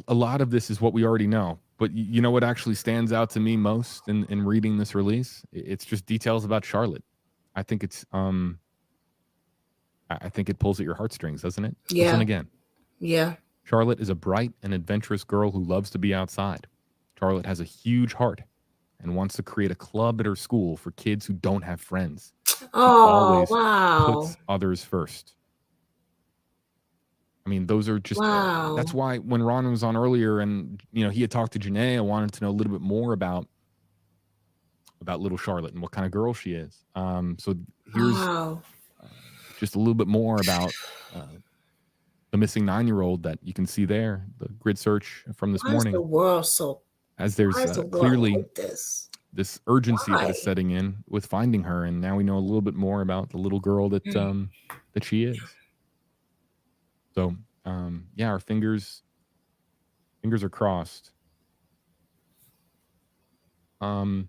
a lot of this is what we already know. But you know what actually stands out to me most in reading this release? It's just details about Charlotte. I think it's I think it pulls at your heartstrings, doesn't it? Yeah. Listen again. Yeah. Charlotte is a bright and adventurous girl who loves to be outside. Charlotte has a huge heart and wants to create a club at her school for kids who don't have friends. Oh, Always wow. puts others first. I mean, those are just, Wow. that's why when Ron was on earlier and, he had talked to Janae, I wanted to know a little bit more about little Charlotte and what kind of girl she is. So here's Wow. just a little bit more about the missing 9-year-old that you can see there, the grid search from this Why is morning. the world so? As there's Why is the world clearly like this? this urgency that Why? is setting in with finding her, and now we know a little bit more about the little girl that that she is. So, yeah, our fingers are crossed. They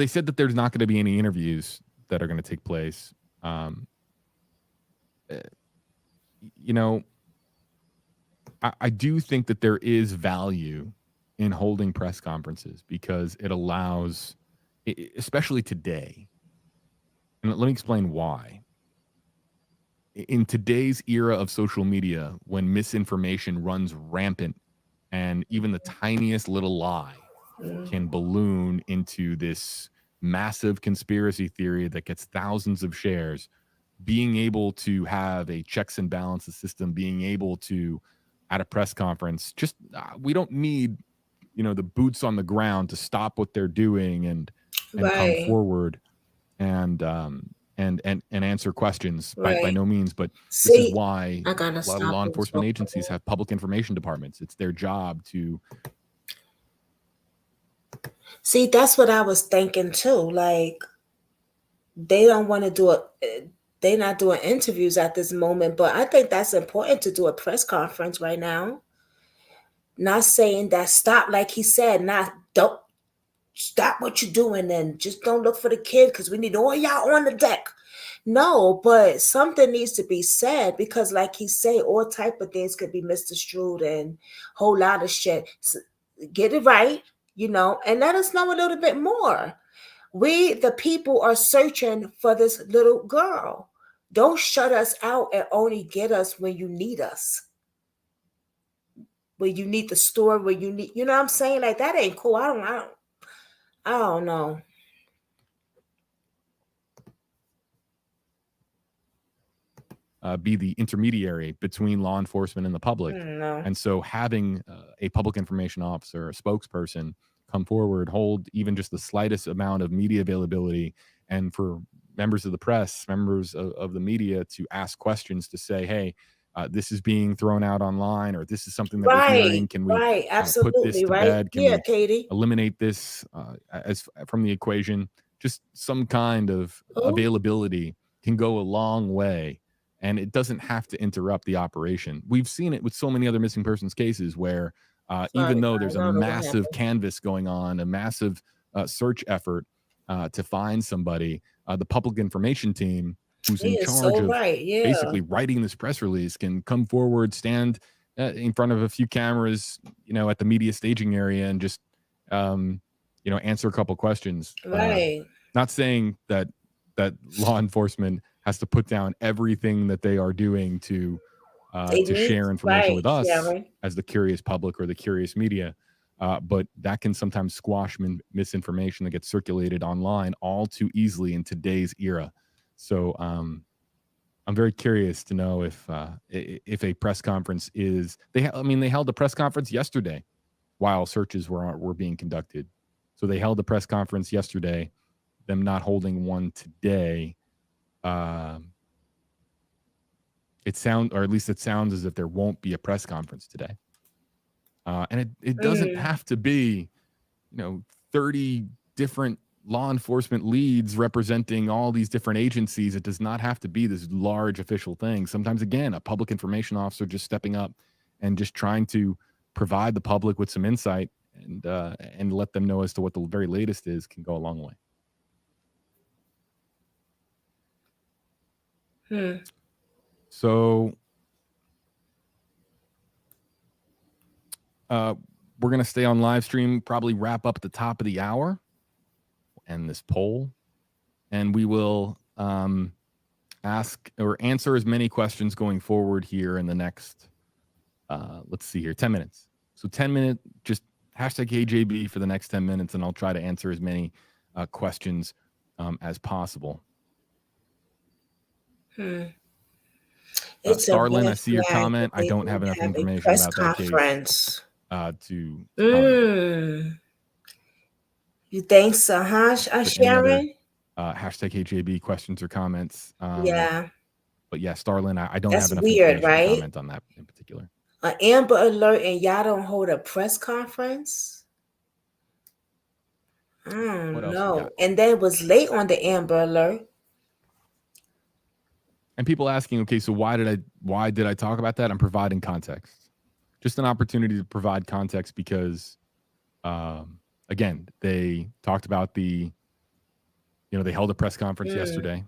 said that there's not going to be any interviews that are going to take place. I do think that there is value in holding press conferences because it allows, especially today, and let me explain why. In today's era of social media, when misinformation runs rampant and even the tiniest little lie can balloon into this massive conspiracy theory that gets thousands of shares, being able to have a checks and balances system, being able to, at a press conference, just we don't need, the boots on the ground to stop what they're doing and Right. come forward and answer questions by Right. no means. But this See, is why I gotta a lot of stop law and enforcement talk agencies have public information departments. It's their job to. See, that's what I was thinking too. Like, they don't want to do it. They're not doing interviews at this moment, but I think that's important to do a press conference right now. Not saying that stop, like he said, don't stop what you're doing and just don't look for the kid because we need all y'all on the deck. No, but something needs to be said because, like he said, all type of things could be misconstrued and whole lot of shit. So get it right, and let us know a little bit more. We, the people, are searching for this little girl. Don't shut us out and only get us when you need us. When you need the store, when you need, you know what I'm saying? Like, that ain't cool. I don't know. be the intermediary between law enforcement and the public. No. And so having a public information officer, a spokesperson, come forward, hold even just the slightest amount of media availability, and for members of the press, members of the media to ask questions to say, hey, this is being thrown out online, or this is something that we're hearing. Can we put this absolutely to right. bed? Can Yeah, we Katie. eliminate this as from the equation? Just some kind of availability can go a long way, and it doesn't have to interrupt the operation. We've seen it with so many other missing persons cases where even though there's a massive canvas going on, a massive search effort to find somebody, the public information team who's in charge of basically writing this press release can come forward, stand in front of a few cameras, at the media staging area, and just answer a couple questions. Not saying that law enforcement has to put down everything that they are doing to share information with us as the curious public or the curious media, but that can sometimes squash misinformation that gets circulated online all too easily in today's era. So I'm very curious to know if a press conference is they held a press conference yesterday while searches were being conducted. So they held a press conference yesterday. Them not holding one today. It sounds as if there won't be a press conference today. And it doesn't have to be, 30 different law enforcement leads representing all these different agencies. It does not have to be this large official thing. Sometimes, again, a public information officer just stepping up and just trying to provide the public with some insight and let them know as to what the very latest is can go a long way. So we're going to stay on live stream, probably wrap up at the top of the hour, end this poll, and we will ask or answer as many questions going forward here in the next, 10 minutes. So 10 minutes, just hashtag KJB for the next 10 minutes, and I'll try to answer as many questions as possible. Starlin, I see your comment. I don't have enough information about that case to comment. You think so, huh, Sharon? Hashtag KJB questions or comments. Yeah. But yeah, Starlin, I don't That's have enough weird, information right? to comment on that in particular. An Amber Alert and y'all don't hold a press conference? I don't know. And then it was late on the Amber Alert. And people asking, okay, so why did I talk about that? I'm providing context. Just an opportunity to provide context because, again, they talked about they held a press conference yesterday.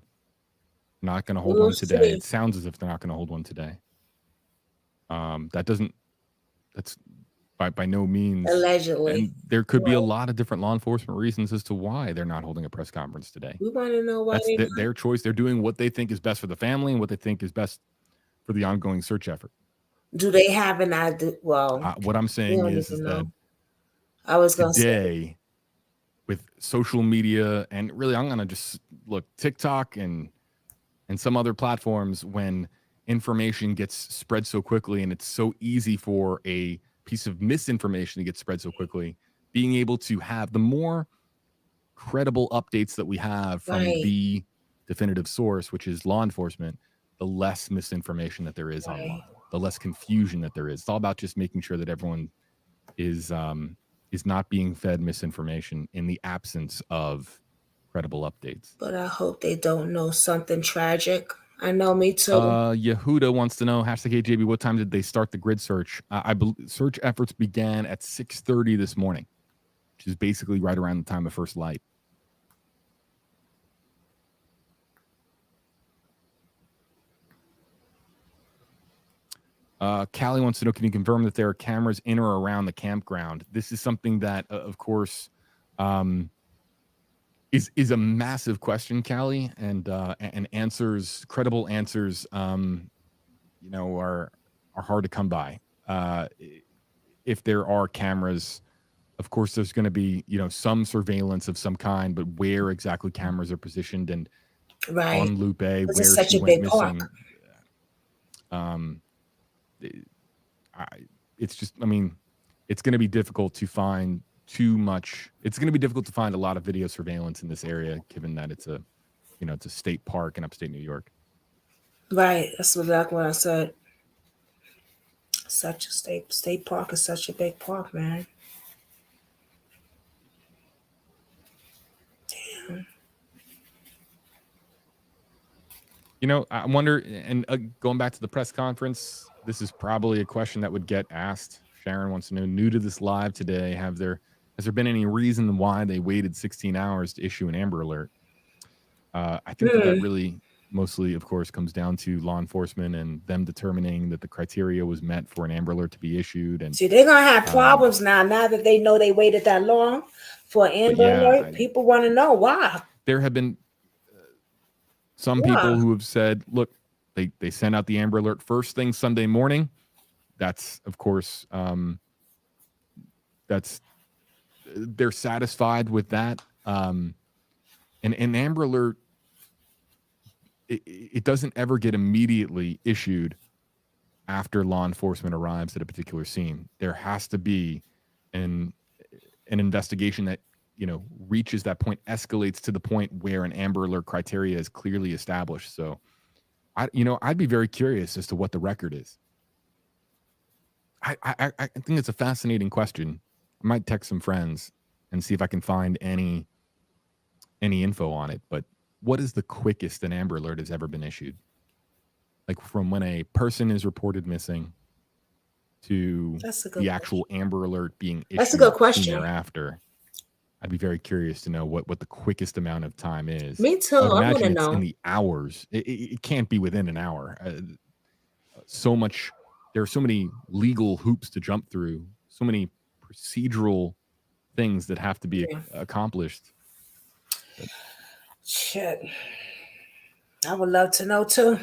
Not going to hold one today. It sounds as if they're not going to hold one today. That's by no means. Allegedly. And there could be a lot of different law enforcement reasons as to why they're not holding a press conference today. We want to know why. That's their choice. They're doing what they think is best for the family and what they think is best for the ongoing search effort. Do they have an idea? Well, what I'm saying is that I was going to say with social media and really I'm going to just look TikTok and some other platforms, when information gets spread so quickly and it's so easy for a piece of misinformation to get spread so quickly, being able to have the more credible updates that we have from the definitive source, which is law enforcement, the less misinformation that there is online, the less confusion that there is. It's all about just making sure that everyone is not being fed misinformation in the absence of credible updates. But I hope they don't know something tragic. I know, me too. Yehuda wants to know, hashtag AJB, what time did they start the grid search? I believe search efforts began at 6:30 this morning, which is basically right around the time of first light. Callie wants to know, can you confirm that there are cameras in or around the campground? This is something that, of course, is a massive question, Callie, and credible answers, are hard to come by. If there are cameras, of course, there's going to be, some surveillance of some kind, but where exactly cameras are positioned and on Loop A, where she went missing. It's just, I mean, it's going to be difficult to find too much. It's going to be difficult to find a lot of video surveillance in this area, given that it's a, it's a state park in upstate New York. Right. That's exactly what I said. Such a state park is such a big park, man. Damn. I wonder, and going back to the press conference, this is probably a question that would get asked. Sharon wants to know, new to this live today, has there been any reason why they waited 16 hours to issue an Amber Alert? I think that really mostly, of course, comes down to law enforcement and them determining that the criteria was met for an Amber Alert to be issued. And see, they're gonna have problems now that they know they waited that long for an Amber Alert. People want to know why. There have been some people who have said, look, they sent out the Amber Alert first thing Sunday morning. That's, of course, they're satisfied with that. And an Amber Alert, it doesn't ever get immediately issued after law enforcement arrives at a particular scene. There has to be an investigation that reaches that point, escalates to the point where an Amber Alert criteria is clearly established. So I'd be very curious as to what the record is. I think it's a fascinating question. I might text some friends and see if I can find any info on it. But what is the quickest an Amber Alert has ever been issued? Like from when a person is reported missing to the actual Amber Alert being issued. That's a good question. Thereafter, I'd be very curious to know what the quickest amount of time is. Me too. I would imagine want to it's know. in the hours. It can't be within an hour. There are so many legal hoops to jump through, so many procedural things that have to be accomplished. Shit. I would love to know too.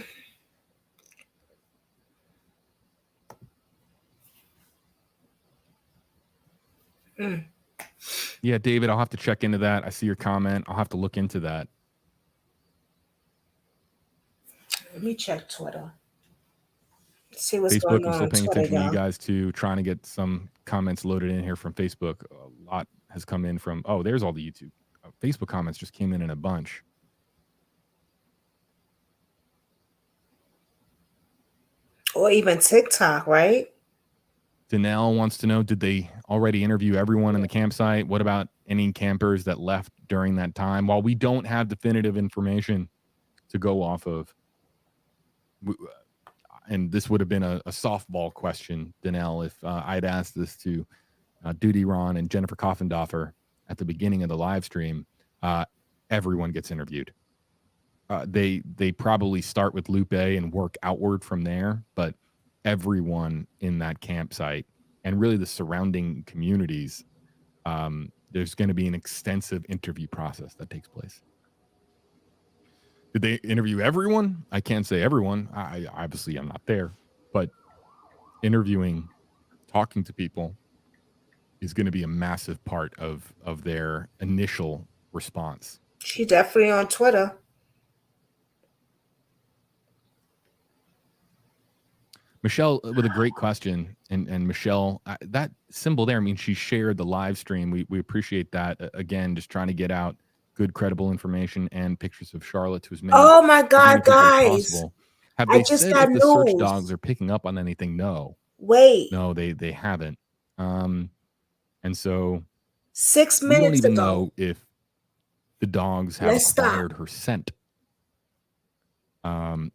Yeah, David, I'll have to check into that. I see your comment. I'll have to look into that. Let me check Twitter. See what's Facebook, going I'm on. still paying Twitter, attention to you y'all. guys too, trying to get some comments loaded in here from Facebook. A lot has come in from, there's all the YouTube. Facebook comments just came in a bunch. Or even TikTok, right? Danelle wants to know, did they already interview everyone in the campsite? What about any campers that left during that time? While we don't have definitive information to go off of, and this would have been a softball question, Danelle, if I'd asked this to Duty Ron and Jennifer Koffendorfer at the beginning of the live stream, everyone gets interviewed. They probably start with Lupe and work outward from there, but everyone in that campsite and really the surrounding communities, there's going to be an extensive interview process that takes place. Did they interview everyone? I can't say everyone. I obviously I'm not there, but interviewing, talking to people is going to be a massive part of their initial response. She definitely on Twitter. Michelle with a great question. And Michelle, that symbol there means she shared the live stream. We appreciate that. Again, just trying to get out good, credible information and pictures of Charlotte to as many, Oh my God, guys. possible. Have I they just said got if the news. search dogs are picking up on anything? No. Wait. No, they haven't. And so 6 we don't minutes even ago. know if the dogs have Let's acquired stop. her scent. I'm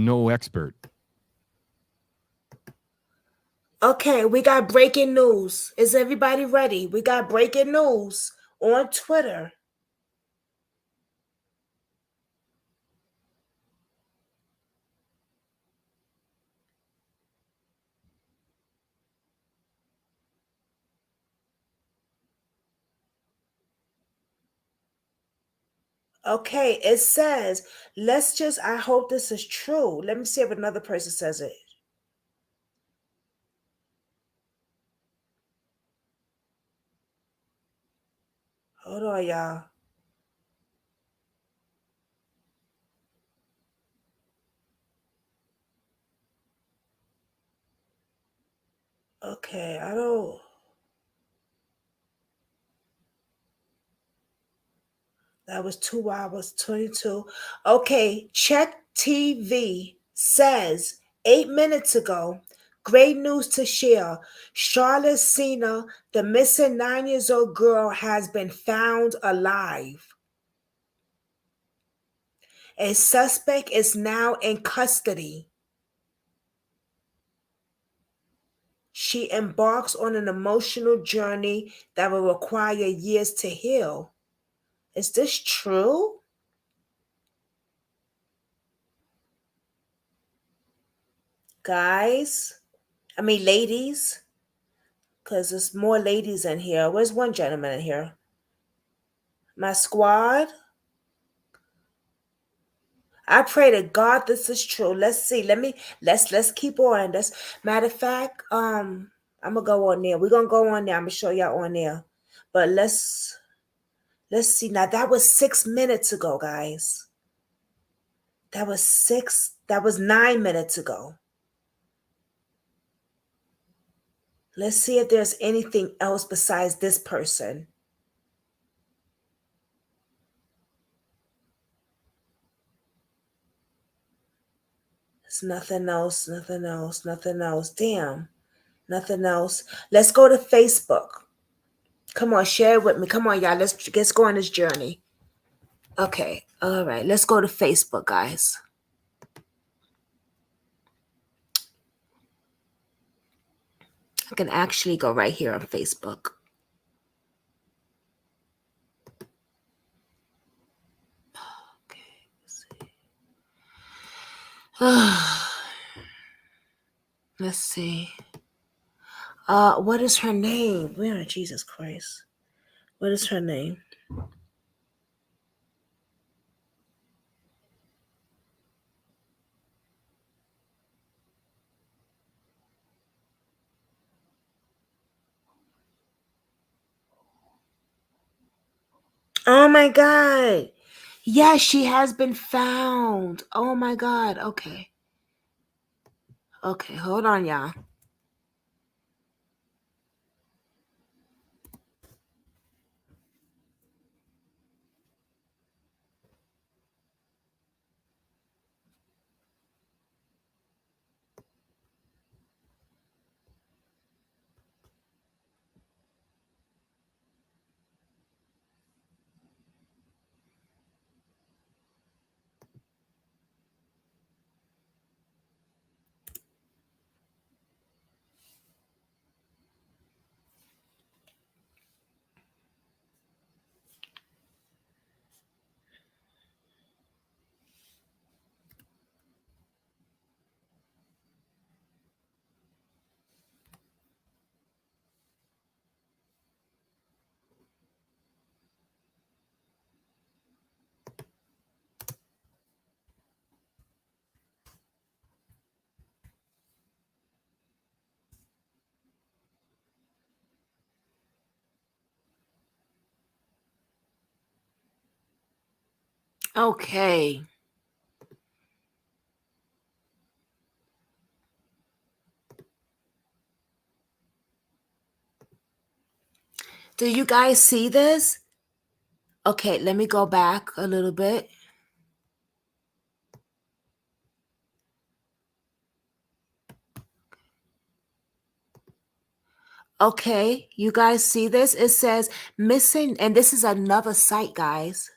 no expert. Okay, we got breaking news. Is everybody ready? We got breaking news on Twitter. Okay, it says, I hope this is true. Let me see if another person says it. Hold on, y'all. Okay, I don't. That was 2 hours, 22. Okay, check TV says 8 minutes ago. Great news to share. Charlotte Sena, the missing 9 years old girl, has been found alive. A suspect is now in custody. She embarks on an emotional journey that will require years to heal. Is this true? Guys? Ladies? Because there's more ladies in here. Where's one gentleman in here? My squad? I pray to God this is true. Let's see. Let's keep on. That's matter of fact, I'm gonna go on there. We're gonna go on there. I'm gonna show y'all on there. But let's see. Now that was 6 minutes ago, guys. That was 9 minutes ago. Let's see if there's anything else besides this person. It's nothing else, nothing else, nothing else. Damn, nothing else. Let's go to Facebook. Come on, share it with me. Come on, y'all. Let's go on this journey. Okay, all right. Let's go to Facebook, guys. I can actually go right here on Facebook. Let's see. What is her name? Where, Jesus Christ? What is her name? Oh my God. Yes, she has been found. Oh my God. Okay. Okay, hold on, y'all. Okay. Do you guys see this? Okay, let me go back a little bit. Okay, you guys see this? It says missing, and this is another site, guys.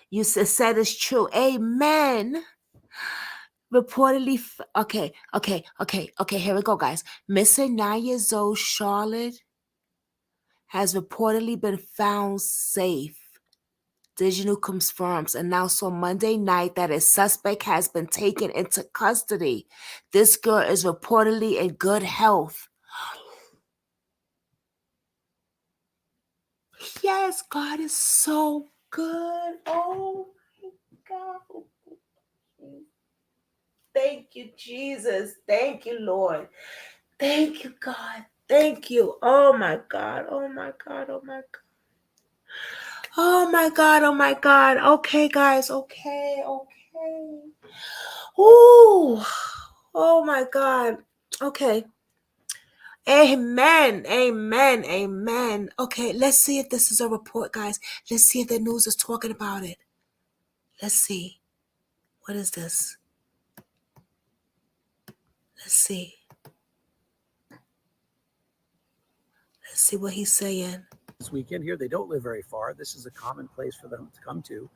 You said it's true. Amen. Reportedly, okay. Here we go, guys. Missing 9 years old Charlotte has reportedly been found safe. Digital confirms announced on Monday night that a suspect has been taken into custody. This girl is reportedly in good health. Yes, God is so good. Oh my God. Thank you, Jesus. Thank you, Lord. Thank you, God. Thank you. Oh my God. Oh my God. Oh my God. Oh my God. Oh my God. Okay, guys. Okay. Ooh. Oh my God. Okay. Amen. Amen. Amen. Okay, let's see if this is a report, guys. Let's see if the news is talking about it. Let's see. What is this? Let's see. Let's see what he's saying. This weekend here, they don't live very far. This is a common place for them to come to.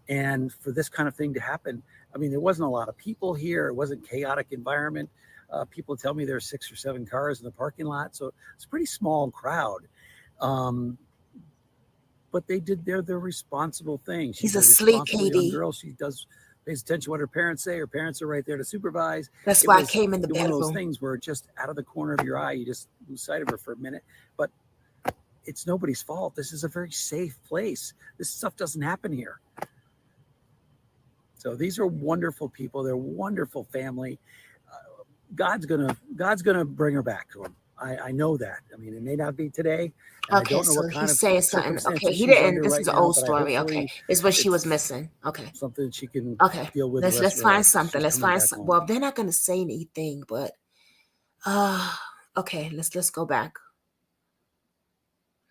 And for this kind of thing to happen, I mean, there wasn't a lot of people here. It wasn't a chaotic environment. People tell me there are 6 or 7 cars in the parking lot. So it's a pretty small crowd. But they did their responsible thing. He's She's a asleep, responsible Katie. young girl. She pays attention to what her parents say. Her parents are right there to supervise. That's It why I was came in the one of those bedroom. things where just out of the corner of your eye, you just lose sight of her for a minute. But it's nobody's fault. This is a very safe place. This stuff doesn't happen here. So these are wonderful people. They're a wonderful family. God's gonna bring her back to him. I know that. I mean, it may not be today. And Okay, I don't know so what kind he's of saying something. circumstances Okay, he she's didn't. under This right is an now, old but story. hopefully Okay, it's what she was it's missing. Okay, something she can okay. deal with. Let's find something. Let's find. Home. Well, they're not gonna say anything, but okay. Let's go back.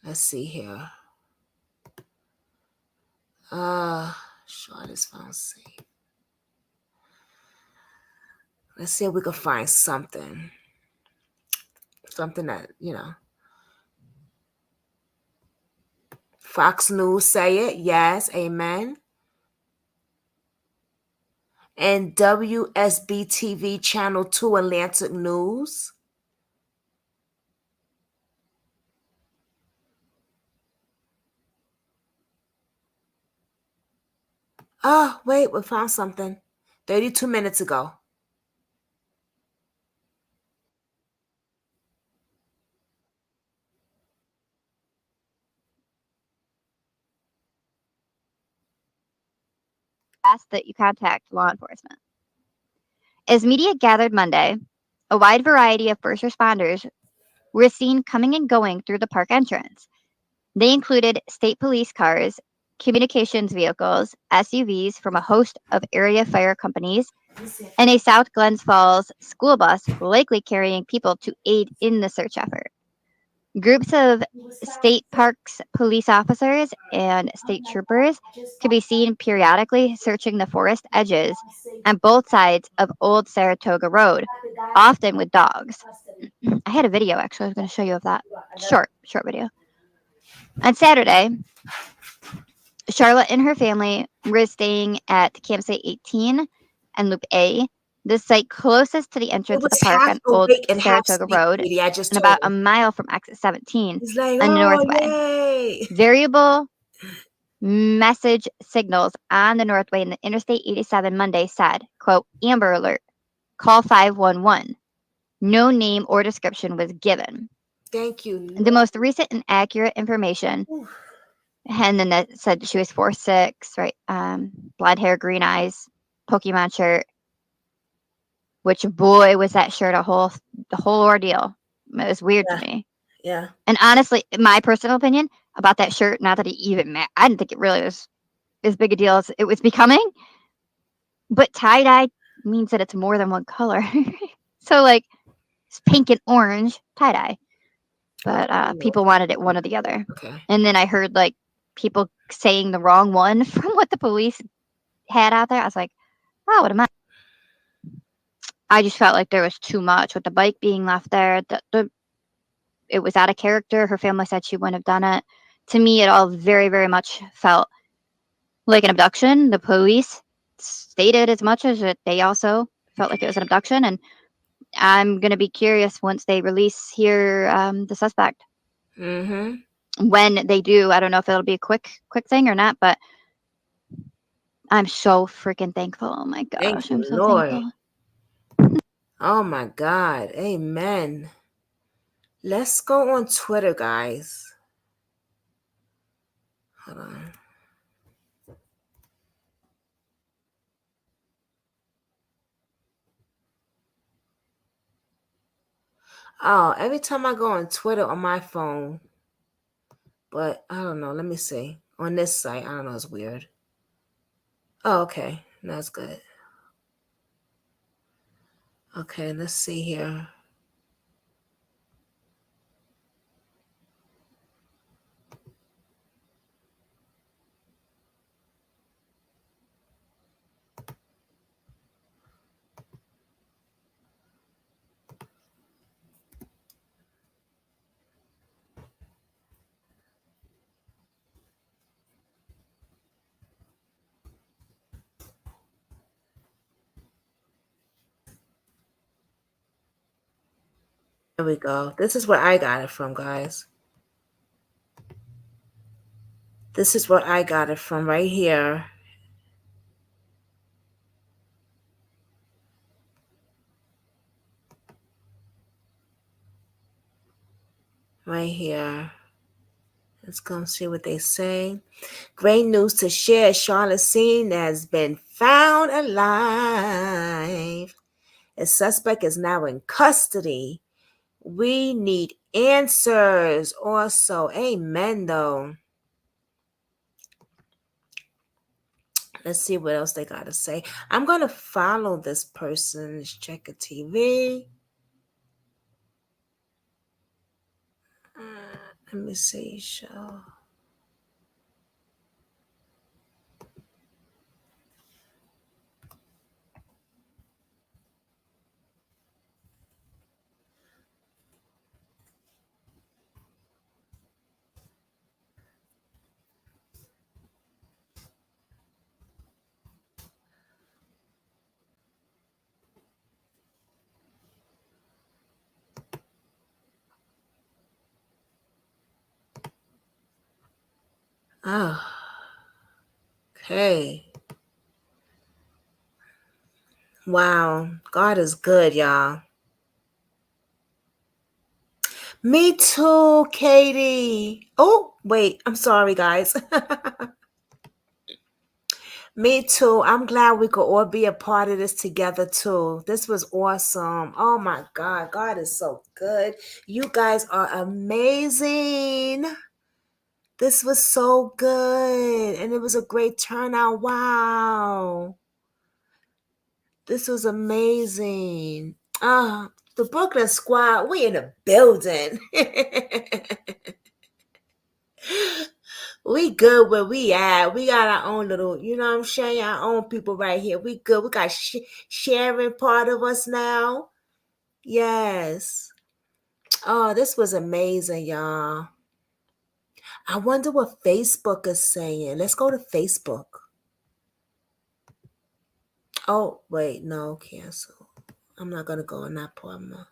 Let's see here. Short is found safe. Let's see if we can find something. Something that, Fox News say it. Yes, amen. And WSB TV Channel 2 Atlantic News. Oh, wait, we found something. 32 minutes ago. Ask that you contact law enforcement. As media gathered Monday, a wide variety of first responders were seen coming and going through the park entrance. They included state police cars, communications vehicles, SUVs from a host of area fire companies, and a South Glens Falls school bus likely carrying people to aid in the search effort. Groups of state parks police officers and state troopers could be seen periodically searching the forest edges on both sides of Old Saratoga Road, often with dogs. I had a video actually I was going to show you of that. Short video. On Saturday, Charlotte and her family were staying at Campsite 18 and Loop A, the site closest to the entrance of the park on Old Saratoga Road, and about a mile from exit 17 like, on the Northway. Yay. Variable message signals on the Northway and the Interstate 87 Monday said, quote, Amber Alert, call 511. No name or description was given. Thank you. The most recent and accurate information, and then that said she was 4'6", right? Blonde hair, green eyes, Pokemon shirt. Which boy was that shirt the whole ordeal. It was weird to me. Yeah. And honestly, my personal opinion about that shirt, not that it even I didn't think it really was as big a deal as it was becoming. But tie-dye means that it's more than one color. So like it's pink and orange tie-dye. But people wanted it one or the other. Okay. And then I heard like people saying the wrong one from what the police had out there. I was like, oh, what am I? I just felt like there was too much with the bike being left there. It was out of character. Her family said she wouldn't have done it. To me, it all very, very much felt like an abduction. The police stated as much as it. They also felt like it was an abduction. And I'm going to be curious once they release here the suspect. Mm-hmm. When they do, I don't know if it'll be a quick thing or not, but I'm so freaking thankful. Oh my gosh. Thank you, I'm so Lord. thankful. Oh my God. Amen. Let's go on Twitter, guys. Hold on. Oh, every time I go on Twitter on my phone, but I don't know. Let me see. On this site, I don't know. It's weird. Oh, okay. That's good. Okay, let's see here. There we go. This is where I got it from, guys. This is where I got it from right here. Right here. Let's go see what they say. Great news to share. Charlotte Sena has been found alive. A suspect is now in custody. We need answers also. Amen, though. Let's see what else they got to say. I'm going to follow this person's Checker TV. Let me see. Show. Oh, okay. Wow. God is good, y'all. Me too, Katie. Oh, wait. I'm sorry, guys. Me too. I'm glad we could all be a part of this together too. This was awesome. Oh my God. God is so good. You guys are amazing. This was so good. And it was a great turnout. Wow. This was amazing. The Brooklyn Squad, we in a building. We good where we at. We got our own little, you know what I'm saying? Our own people right here. We good. We got Sharon part of us now. Yes. Oh, this was amazing, y'all. I wonder what Facebook is saying. Let's go to Facebook. Oh, wait. No, cancel. I'm not going to go on that part. I'm going to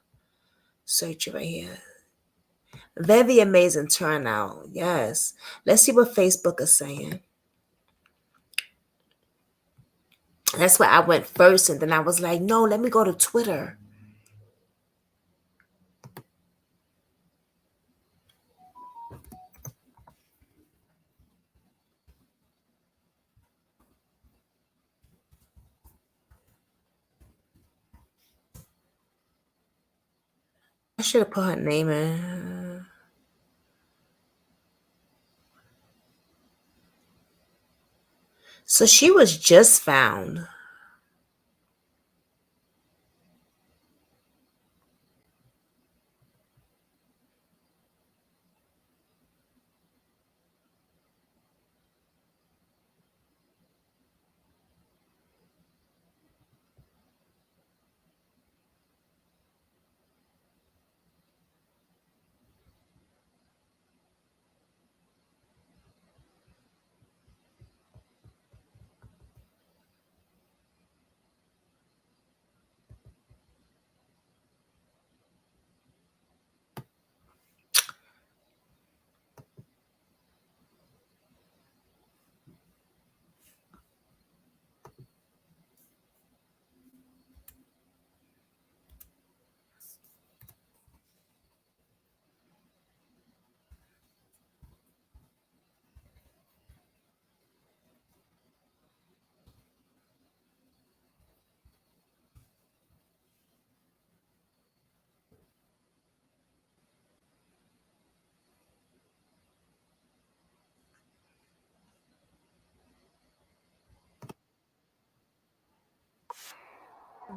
search it right here. Very amazing turnout. Yes. Let's see what Facebook is saying. That's why I went first, and then I was like, no, let me go to Twitter. I should have put her name in. So she was just found.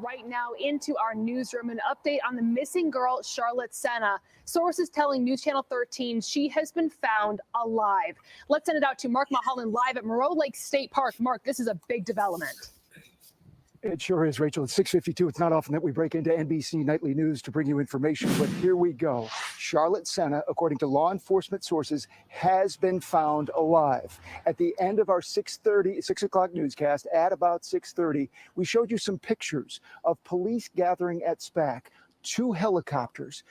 Right now into our newsroom, an update on the missing girl, Charlotte Sena. Sources telling News Channel 13 she has been found alive. Let's send it out to Mark Mulholland live at Moreau Lake State Park. Mark, this is a big development. It sure is, Rachel. It's 6:52. It's not often that we break into NBC Nightly News to bring you information, but here we go. Charlotte Sena, according to law enforcement sources, has been found alive. At the end of our 6 o'clock newscast, at about 6:30, we showed you some pictures of police gathering at SPAC, 2 helicopters.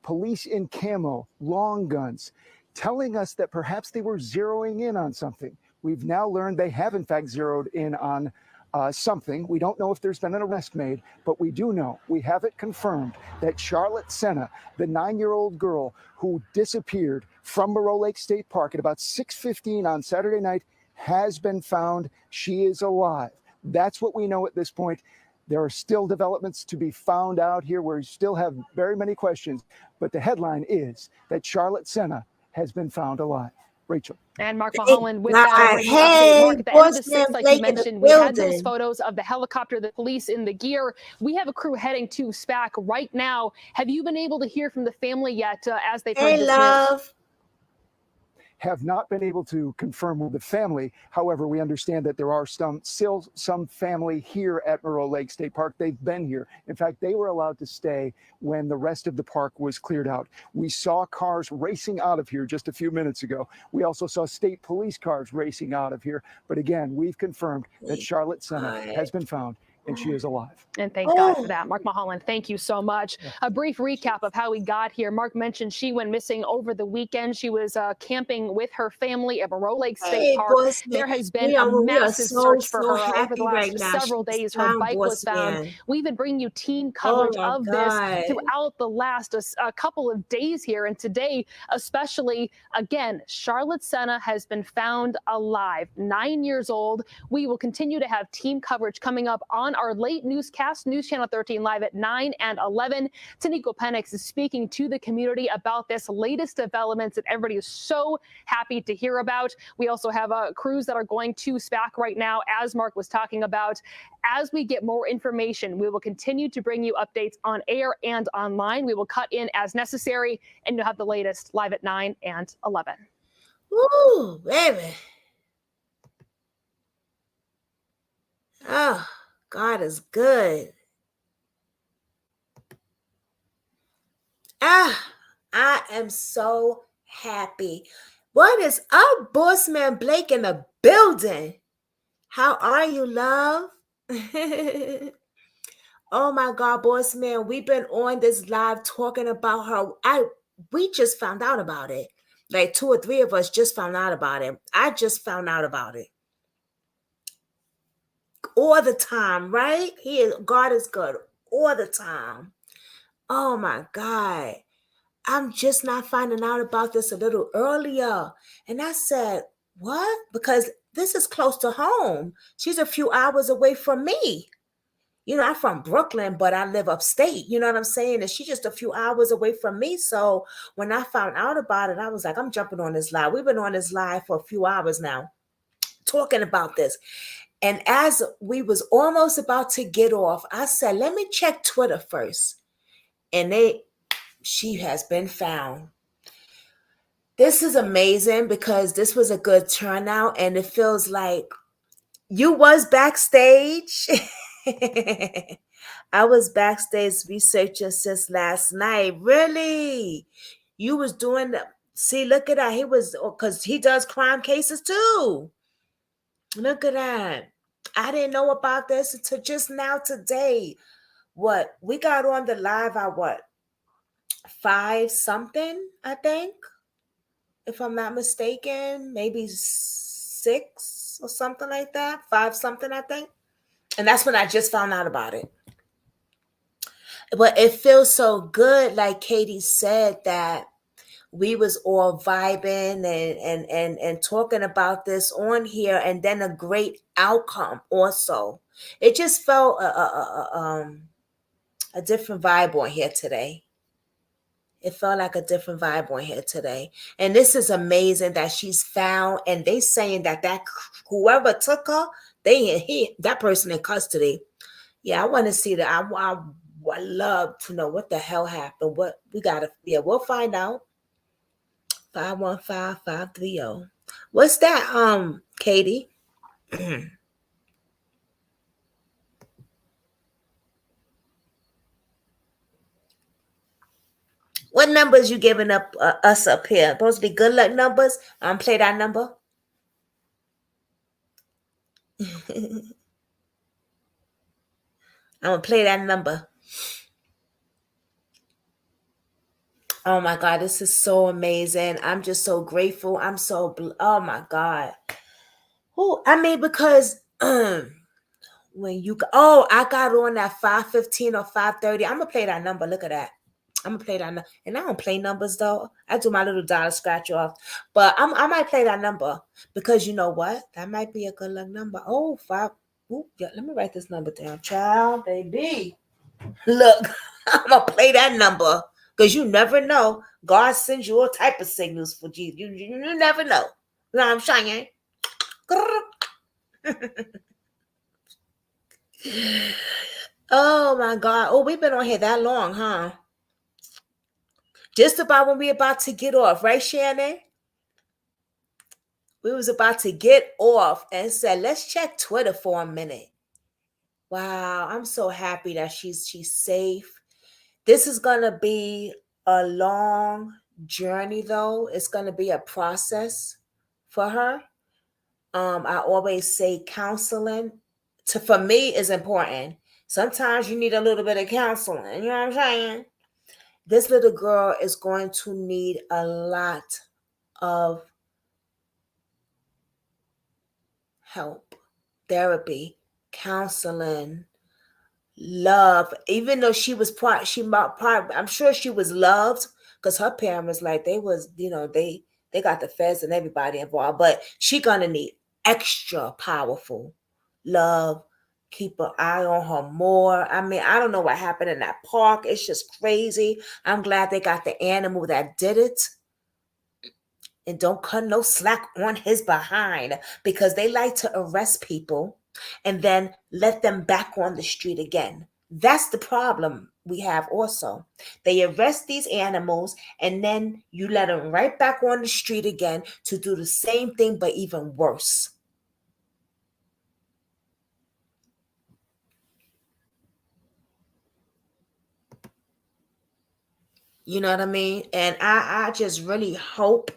police in camo, long guns, telling us that perhaps they were zeroing in on something. We've now learned they have, in fact, zeroed in on something. We don't know if there's been an arrest made, but we do know, we have it confirmed, that Charlotte Sena, the 9-year-old girl who disappeared from Moreau Lake State Park at about 6:15 on Saturday night, has been found. She is alive. That's what we know at this point. There are still developments to be found out here. We still have very many questions, but the headline is that Charlotte Sena has been found alive. Rachel. And Mark Thank Mulholland with that God. breaking update. Hey, Mark, at the end of the Bossman 6th, like you Blake in the mentioned, we had those building. photos of the helicopter, the police in the gear. We have a crew heading to SPAC right now. Have you been able to hear from the family yet as they've heard Hey, this love. news? Have not been able to confirm with the family. However, we understand that there are still some family here at Moreau Lake State Park. They've been here. In fact, they were allowed to stay when the rest of the park was cleared out. We saw cars racing out of here just a few minutes ago. We also saw state police cars racing out of here. But again, we've confirmed that Charlotte Sena has been found and she is alive. And thank God for that. Mark Mulholland, thank you so much. A brief recap of how we got here. Mark mentioned she went missing over the weekend. She was camping with her family at Moreau Lake State Park. There has been a massive search for her over the last several days. Her bike was found. We've been bringing you team coverage of this throughout the last couple of days here. And today, especially, again, Charlotte Sena has been found alive, 9 years old. We will continue to have team coverage coming up on our late newscast, News Channel 13 live at 9 and 11. Taniko Penix is speaking to the community about this latest developments that everybody is so happy to hear about. We also have crews that are going to SPAC right now, as Mark was talking about. As we get more information, we will continue to bring you updates on air and online. We will cut in as necessary, and you'll have the latest live at 9 and 11. Woo, baby. Oh, God is good. I am so happy. What is up, Bossman Blake in the building? How are you, love? Oh my God, Bossman, we've been on this live talking about her. We just found out about it. Like 2 or 3 of us just found out about it. I just found out about it. All the time, right? God is good all the time. Oh my God. I'm just not finding out about this a little earlier. And I said, what? Because this is close to home. She's a few hours away from me. You know, I'm from Brooklyn, but I live upstate. You know what I'm saying? And she's just a few hours away from me. So when I found out about it, I was like, I'm jumping on this live. We've been on this live for a few hours now, talking about this. And as we was almost about to get off, I said, let me check Twitter first. And she has been found. This is amazing because this was a good turnout and it feels like you was backstage. I was backstage researching since last night. Really? You was doing see, look at that. He was, because he does crime cases too. Look at that. I didn't know about this until just now today. What? We got on the live at what? 5 something, I think. If I'm not mistaken, maybe 6 or something like that. 5 something, I think. And that's when I just found out about it. But it feels so good, like Katie said, that we was all vibing and talking about this on here, and then a great outcome also. It just felt a different vibe on here today. It felt like a different vibe on here today. And this is amazing that she's found, and they saying that whoever took her, that person in custody. Yeah, I want to see that. I love to know what the hell happened. We'll find out. 515-530. What's that, Katie? What numbers you giving up us up here? Supposed to be good luck numbers. Play that number. I'm gonna play that number. Oh my God, this is so amazing. I'm just so grateful. Oh my God. Who I mean, because when I got on at 5:15 or 5:30. I'm gonna play that number. Look at that. I'm gonna play that number. And I don't play numbers though. I do my little dollar scratch off. But I might play that number because you know what? That might be a good luck number. Oh, five. Ooh, yeah, let me write this number down. Child, baby. Look, I'm gonna play that number because you never know. God sends you all type of signals for Jesus. You never know. You know what I'm saying? Oh my God. Oh, we've been on here that long, huh? Just about when we about to get off, right, Shannon? We was about to get off and said, let's check Twitter for a minute. Wow, I'm so happy that she's safe. This is gonna be a long journey though. It's gonna be a process for her. I always say counseling for me is important. Sometimes you need a little bit of counseling, you know what I'm saying? This little girl is going to need a lot of help, therapy, counseling, love. Even though she was I'm sure she was loved because her parents, like they was, they got the feds and everybody involved. But she gonna need extra powerful love. Keep an eye on her more. I mean, I don't know what happened in that park. It's just crazy. I'm glad they got the animal that did it. And don't cut no slack on his behind because they like to arrest people and then let them back on the street again. That's the problem we have also. They arrest these animals and then you let them right back on the street again to do the same thing, but even worse. You know what I mean? And I just really hope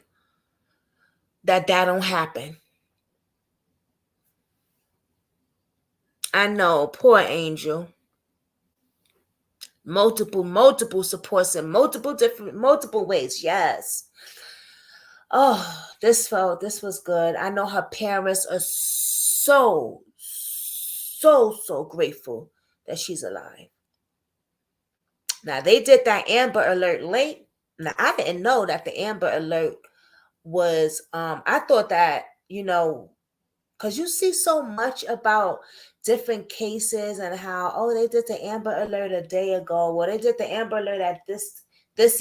that don't happen. I know, poor Angel. Multiple supports in multiple ways. Yes. Oh, this was good. I know her parents are so grateful that she's alive. Now they did that Amber Alert late. Now I didn't know that the Amber Alert was I thought that, because you see so much about different cases and how, they did the Amber Alert a day ago, or they did the Amber Alert at this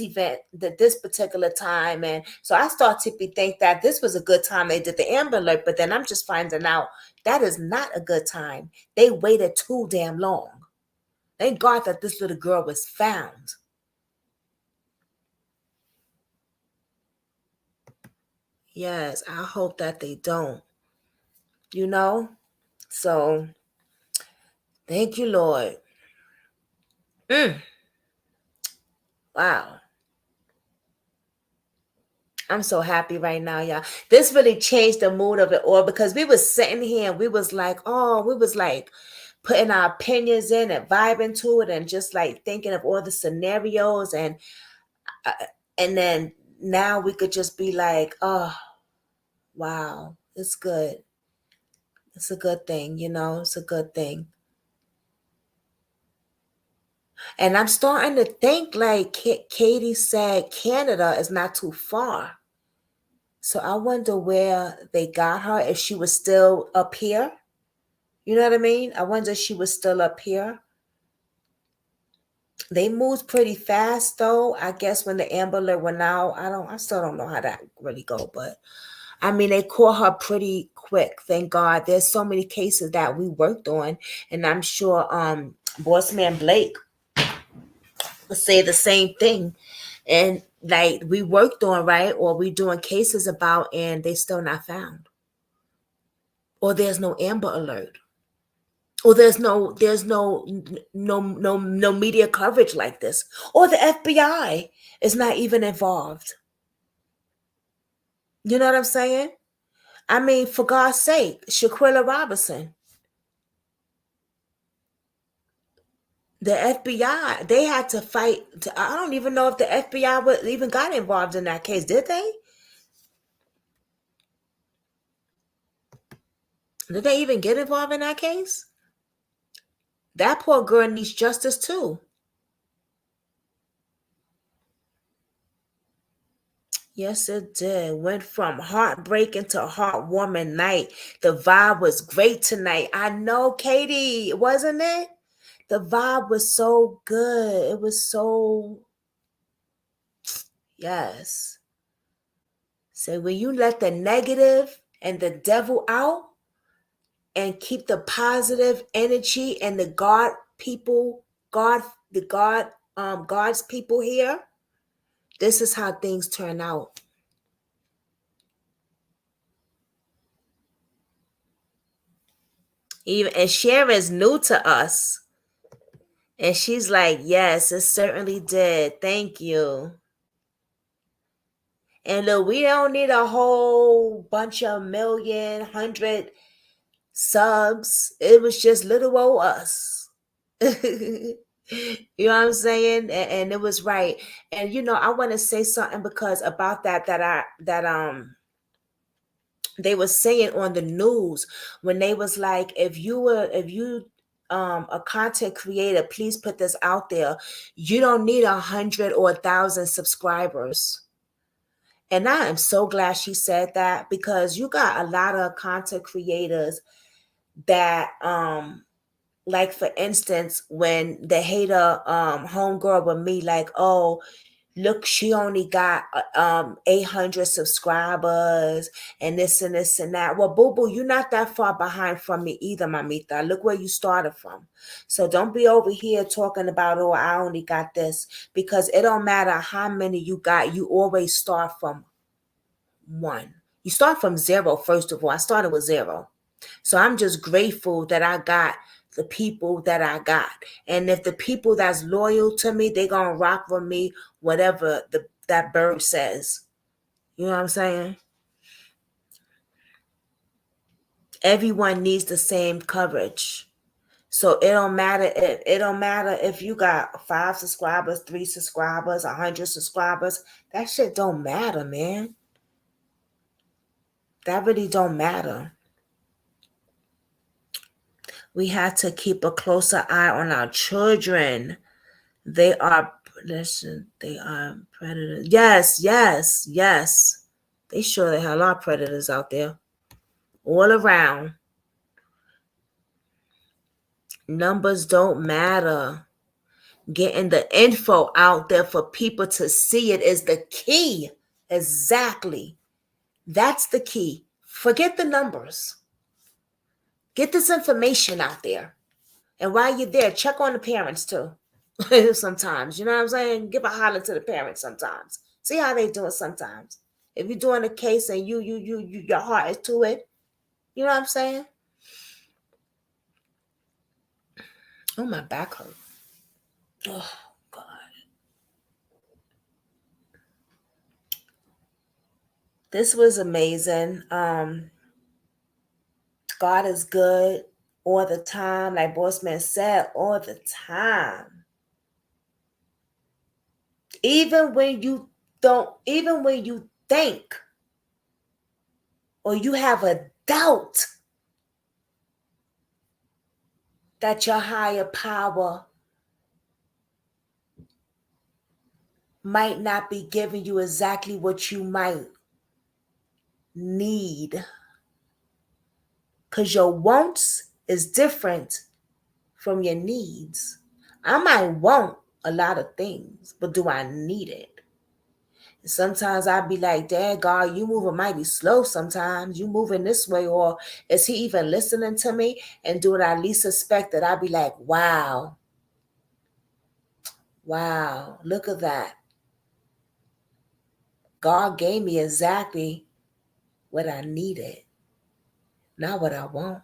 event, this particular time. And so I started to think that this was a good time they did the Amber Alert, but then I'm just finding out that is not a good time. They waited too damn long. Thank God that this little girl was found. Yes, I hope that they don't. So thank you, Lord. Wow. I'm so happy right now, y'all. This really changed the mood of it all because we was sitting here and we was like putting our opinions in and vibing to it and just like thinking of all the scenarios and then now we could just be like, oh, wow, it's good. It's a good thing, it's a good thing. And I'm starting to think like Katie said, Canada is not too far. So I wonder where they got her, if she was still up here. You know what I mean? I wonder if she was still up here. They moved pretty fast though. I guess when the Amber Alert went out, I still don't know how that really go, but I mean, they caught her pretty quick. Thank God. There's so many cases that we worked on, and I'm sure Boss Man Blake will say the same thing. And like we worked on, right? Or we doing cases about, and they still not found. Or there's no Amber Alert. Or there's no media coverage like this. Or the FBI is not even involved. You know what I'm saying? I mean, for God's sake, Shaquilla Robinson. The FBI, they had to fight. I don't even know if the FBI even got involved in that case. Did they? Did they even get involved in that case? That poor girl needs justice too. Yes, it did. Went from heartbreaking to heartwarming night. The vibe was great tonight. I know, Katie, wasn't it? The vibe was so good. It was so, yes. So when you let the negative and the devil out and keep the positive energy and the God people, God's people here, this is how things turn out. And Sharon's new to us. And she's like, yes, it certainly did. Thank you. And look, we don't need a whole bunch of million, 100 subs. It was just little old us. You know what I'm saying? And it was right. And I want to say something because about that they were saying on the news when they was like, if you a content creator, please put this out there. You don't need 100 or 1,000 subscribers. And I am so glad she said that, because you got a lot of content creators that like, for instance, when the hater homegirl with me, like, oh, look, she only got 800 subscribers and this and this and that. Well, boo-boo, you're not that far behind from me either, mamita. Look where you started from. So don't be over here talking about, oh, I only got this, because it don't matter how many you got. You always start from one. You start from zero, first of all. I started with zero. So I'm just grateful that I got the people that I got. And if the people that's loyal to me, they gonna rock with me, whatever that bird says. You know what I'm saying? Everyone needs the same coverage. So it don't matter if you got 5 subscribers, 3 subscribers, 100 subscribers. That shit don't matter, man. That really don't matter. We have to keep a closer eye on our children. They are predators. Yes. They sure the hell are predators out there. All around. Numbers don't matter. Getting the info out there for people to see it is the key. Exactly. That's the key. Forget the numbers. Get this information out there. And while you're there, check on the parents too. Sometimes, you know what I'm saying? Give a holler to the parents sometimes. See how they do it sometimes. If you're doing a case and you your heart is to it, you know what I'm saying? Oh, my back hurt. Oh, God. This was amazing. God is good all the time. Like Bossman said, all the time. Even when you think or you have a doubt that your higher power might not be giving you exactly what you might need. Because your wants is different from your needs. I might want a lot of things, but do I need it? And sometimes I'd be like, Dad, God, you moving mighty slow sometimes. You moving this way, or is he even listening to me? And do what I least suspect that I'd be like, wow, look at that. God gave me exactly what I needed, not what I want.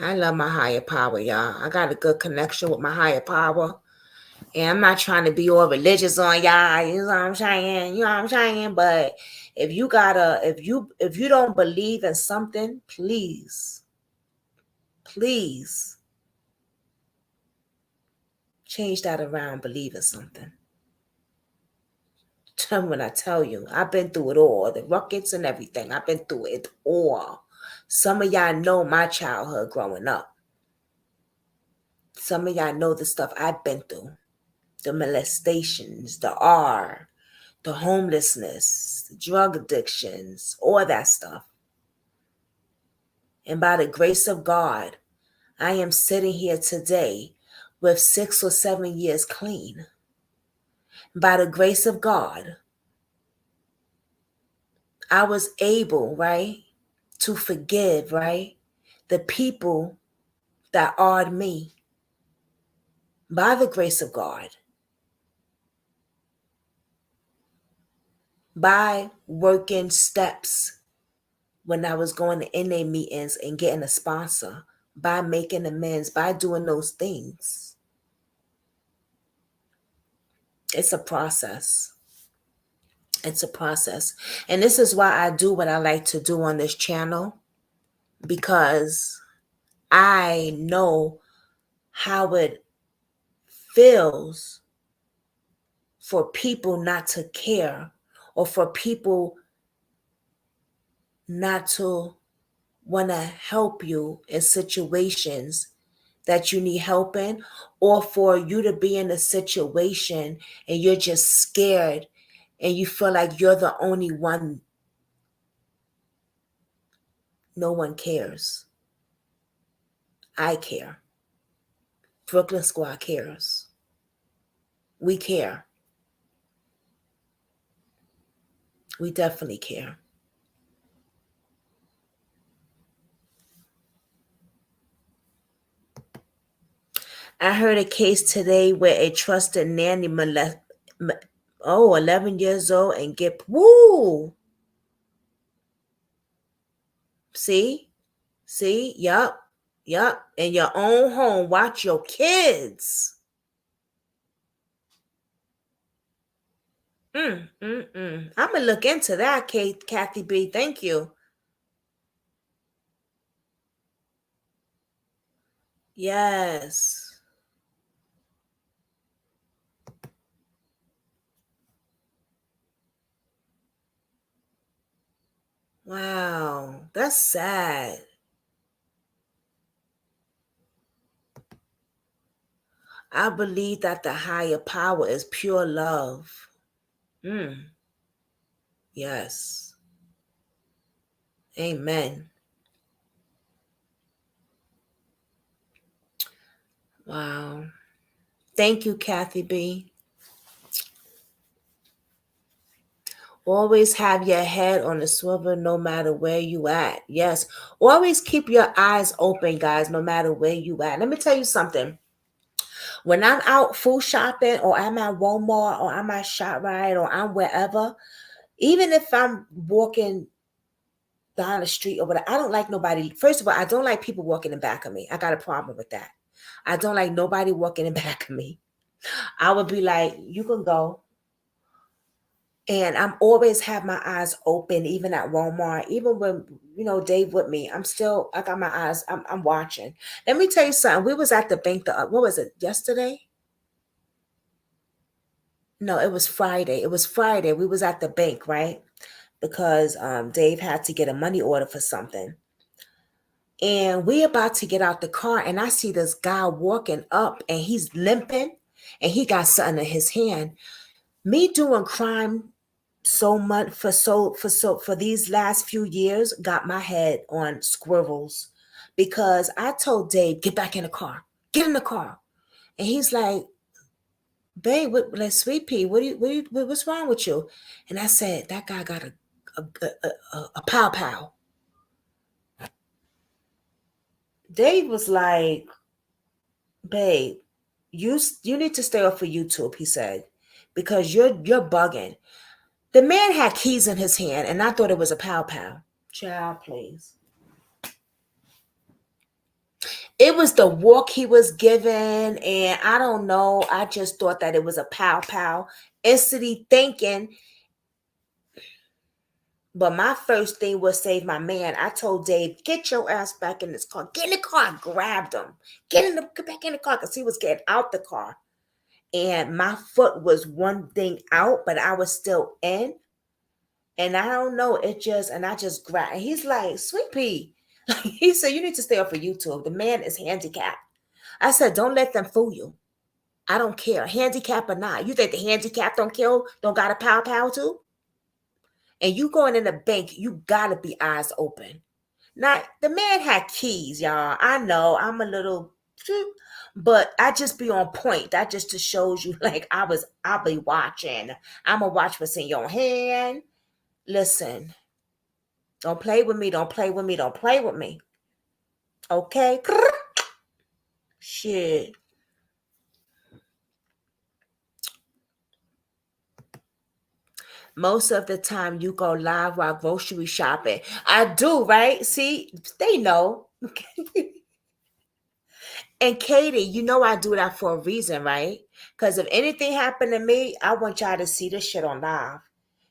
I love my higher power, y'all. I got a good connection with my higher power. And I'm not trying to be all religious on y'all, you know what I'm saying? You know what I'm saying? But if you don't believe in something, please change that around, believe in something. When I tell you, I've been through it all, the ruckus and everything. I've been through it all. Some of y'all know my childhood growing up. Some of y'all know the stuff I've been through. The molestations, the homelessness, the drug addictions, all that stuff. And by the grace of God, I am sitting here today with 6 or 7 years clean. By the grace of God, I was able, right, to forgive, right, the people that awed me. By the grace of God. By working steps when I was going to NA meetings and getting a sponsor. By making amends, by doing those things. It's a process. It's a process. And this is why I do what I like to do on this channel, because I know how it feels for people not to care, or for people not to want to help you in situations that you need help in, or for you to be in a situation and you're just scared and you feel like you're the only one. No one cares. I care. Brooklyn Squad cares. We care. We definitely care. I heard a case today where a trusted nanny 11 years old and get, woo! See? Yup. In your own home, watch your kids. I'm gonna look into that, Kathy B. Thank you. Yes. Wow, that's sad. I believe that the higher power is pure love. Yes. Amen. Wow. Thank you, Kathy B. Always have your head on the swivel no matter where you at. Yes. Always keep your eyes open, guys, no matter where you at. Let me tell you something. When I'm out food shopping, or I'm at Walmart, or I'm at ShopRite, or I'm wherever, even if I'm walking down the street or whatever, I don't like nobody. First of all, I don't like people walking in back of me. I got a problem with that. I don't like nobody walking in back of me. I would be like, you can go. And I'm always have my eyes open, even at Walmart, even when, Dave with me, I got my eyes, I'm watching. Let me tell you something. We was at the bank, what was it, yesterday? No, it was Friday. It was Friday. We was at the bank, right? Because Dave had to get a money order for something. And we about to get out the car, and I see this guy walking up, and he's limping, and he got something in his hand. Me doing crime so much for these last few years got my head on squirrels, because I told Dave, get back in the car, get in the car. And he's like, babe, like, sweet pea, what's wrong with you? And I said, that guy got a pow pow. Dave was like, babe, you need to stay off of YouTube, he said, because you're bugging. The man had keys in his hand, and I thought it was a pow pow. Child, please. It was the walk he was given, and I don't know. I just thought that it was a pow pow. Instantly thinking, but my first thing was save my man. I told Dave, get your ass back in this car. Get in the car. I grabbed him. Get back in the car because he was getting out the car. And my foot was one thing out, but I was still in. And I don't know, and I just grabbed. And he's like, Sweet Pea. He said, you need to stay off of YouTube. The man is handicapped. I said, don't let them fool you. I don't care, handicap or not. You think the handicap don't got a pow too? And you going in the bank, you gotta be eyes open. Now, the man had keys, y'all. I know I'm a little, but I just be on point. That just to shows you, like, I'll be watching. I'ma watch what's in your hand. Listen, don't play with me. Don't play with me. Don't play with me. Okay? Shit. Most of the time you go live while grocery shopping. I do, right? See, they know. And Katie, you know I do that for a reason, right? Because if anything happened to me, I want y'all to see this shit on live.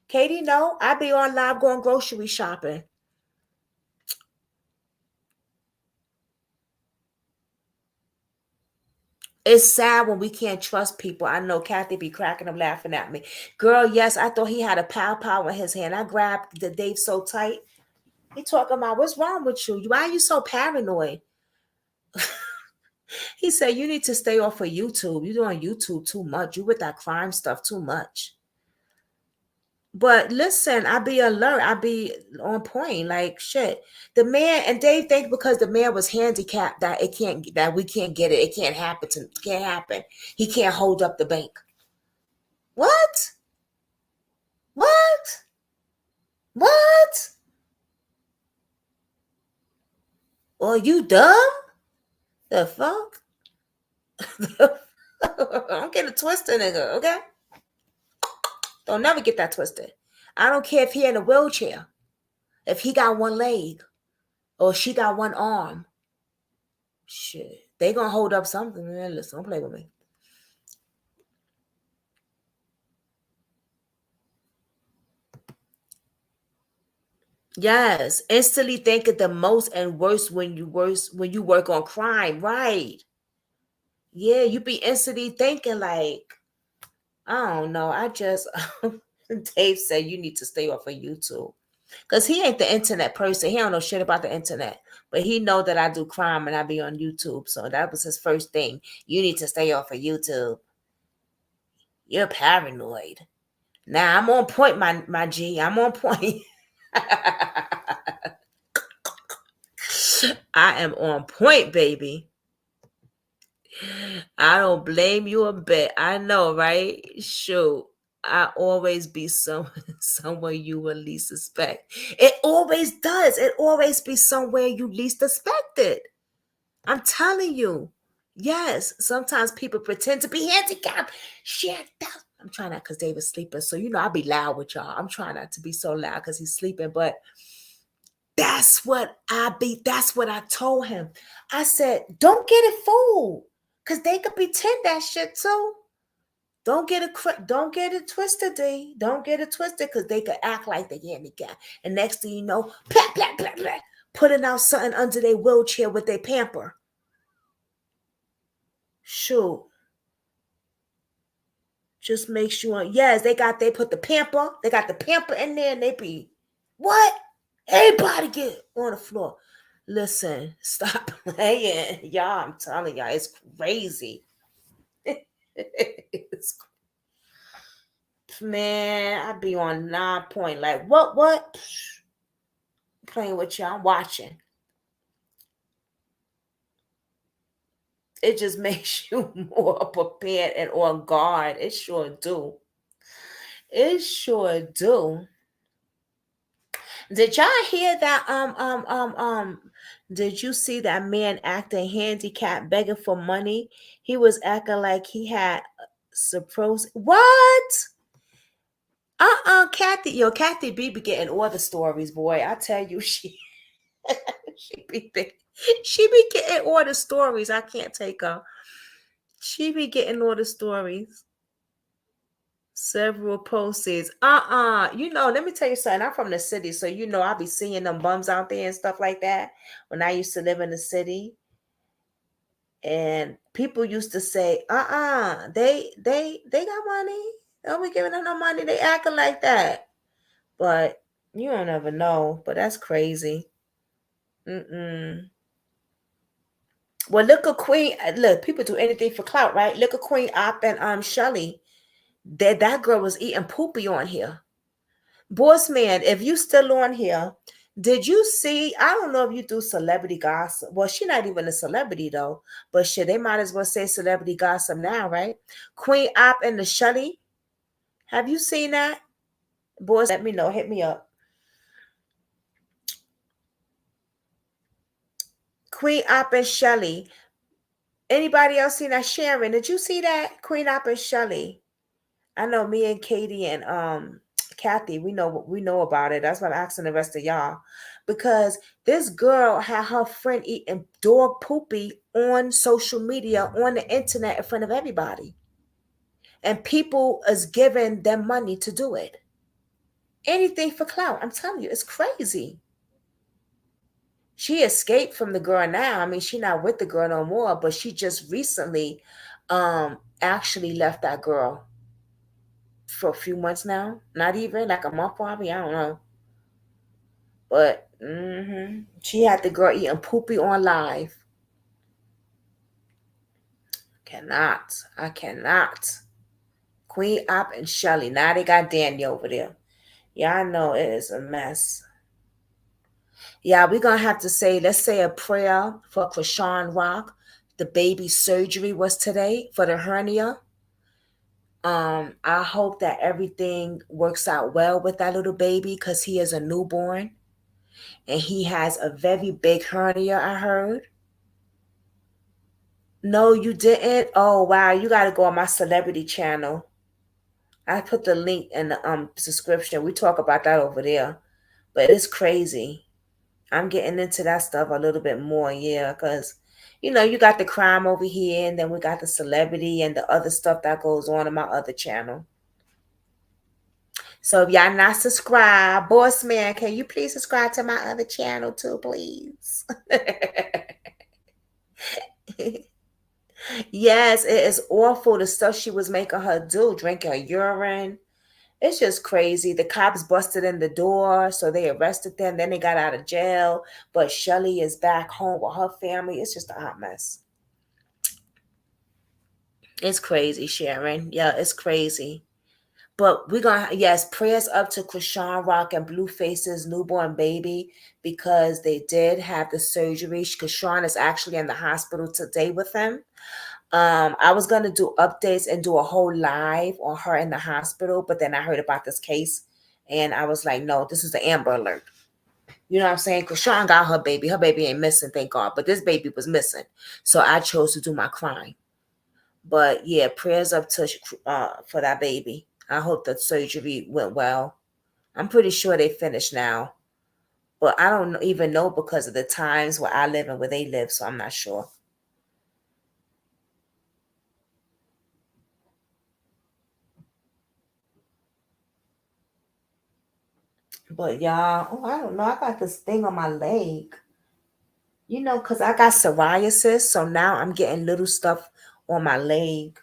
Katie, no, I be on live going grocery shopping. It's sad when we can't trust people. I know Kathy be cracking up laughing at me. Girl, yes, I thought he had a pow in his hand. I grabbed the Dave so tight. He talking about, what's wrong with you? Why are you so paranoid? He said, you need to stay off of YouTube. You're doing YouTube too much. You with that crime stuff too much. But listen, I be alert. I be on point. Like shit. The man, and they think because the man was handicapped that we can't get it. It can't happen. He can't hold up the bank. What? What? What? Well, you dumb? The fuck? Don't get it twisted, nigga, okay? Don't never get that twisted. I don't care if he in a wheelchair, if he got one leg, or she got one arm. Shit. They gonna hold up something. Man, listen, don't play with me. Yes. Instantly think of the most and worst when you work on crime, right? Yeah, you be instantly thinking like, I don't know. I just Dave said you need to stay off of YouTube. Because he ain't the internet person. He don't know shit about the internet. But he know that I do crime and I be on YouTube. So that was his first thing. You need to stay off of YouTube. You're paranoid. Now I'm on point, my G. I'm on point. I am on point, baby. I don't blame you a bit. I know, right? Shoot. I always be somewhere you would least suspect. It always does. It always be somewhere you least suspect it. I'm telling you. Yes. Sometimes people pretend to be handicapped. Shit. I'm trying not because David's sleeping. So, I'll be loud with y'all. I'm trying not to be so loud because he's sleeping. But that's what I told him. I said, don't get it fooled. Because they could pretend that shit too. Don't get it twisted, D. Don't get it twisted because they could act like they handicapped. And next thing you know, blah, blah, blah, blah, putting out something under their wheelchair with their pamper. Shoot. Just make sure. Yes, they put the pamper. They got the pamper in there and they be, what? Everybody get on the floor. Listen, stop playing. Y'all, I'm telling y'all, it's crazy. Man, I be on 9 point. Like, what? Playing with y'all, I'm watching. It just makes you more prepared and on guard. It sure do. It sure do. Did y'all hear that? Did you see that man acting handicapped, begging for money? He was acting like he had suppressed. What? Kathy B be getting all the stories, boy. I tell you, she be big. She be getting all the stories. I can't take her. She be getting all the stories. Several posts. Let me tell you something. I'm from the city, so I be seeing them bums out there and stuff like that when I used to live in the city. And people used to say, they got money. Don't be giving them no money. They acting like that. But you don't ever know. But that's crazy. Mm-mm. Well, look at Queen. Look, people do anything for clout, right? Look at Queen Op and Shelly. That girl was eating poopy on here. Boss man, if you still on here, did you see? I don't know if you do celebrity gossip. Well, she not even a celebrity though. But shit, they might as well say celebrity gossip now, right? Queen Op and the Shelly. Have you seen that? Boys, let me know. Hit me up. Queen Op and Shelly. Anybody else seen that? Sharon, did you see that? Queen Op and Shelly. I know me and Katie and Kathy, we know about it. That's why I'm asking the rest of y'all. Because this girl had her friend eating dog poopy on social media, on the internet, in front of everybody. And people is giving them money to do it. Anything for clout. I'm telling you, it's crazy. She escaped from the girl now. I mean, she's not with the girl no more, but she just recently actually left that girl for a few months now. Not even like a month probably. I don't know. But she had the girl eating poopy on live. I cannot. Queen Op and Shelly. Now they got Danny over there. Yeah, I know it is a mess. Yeah, we're gonna have to let's say a prayer for Krishan Rock. The baby surgery was today for the hernia. I hope that everything works out well with that little baby because he is a newborn and he has a very big hernia, I heard. No, you didn't? Oh wow, you gotta go on my celebrity channel. I put the link in the subscription. We talk about that over there. But it's crazy. I'm getting into that stuff a little bit more, yeah, because you got the crime over here, and then we got the celebrity and the other stuff that goes on my other channel. So if y'all not subscribed, boss man, can you please subscribe to my other channel too, please? Yes, it is awful the stuff she was making her do, drinking her urine. It's just crazy. The cops busted in the door, so they arrested them. Then they got out of jail. But Shelly is back home with her family. It's just a hot mess. It's crazy, Sharon. Yeah, it's crazy. But we're going to, yes, prayers up to Krishan Rock and Blueface's newborn baby because they did have the surgery. Krishan is actually in the hospital today with him. I was going to do updates and do a whole live on her in the hospital, but then I heard about this case and I was like, no, this is the Amber Alert. You know what I'm saying? Krishan got her baby. Her baby ain't missing, thank God. But this baby was missing. So I chose to do my crime. But yeah, prayers up to for that baby. I hope the surgery went well. I'm pretty sure they finished now. But I don't even know because of the times where I live and where they live, so I'm not sure. But y'all, I don't know. I got this thing on my leg. Because I got psoriasis, so now I'm getting little stuff on my leg.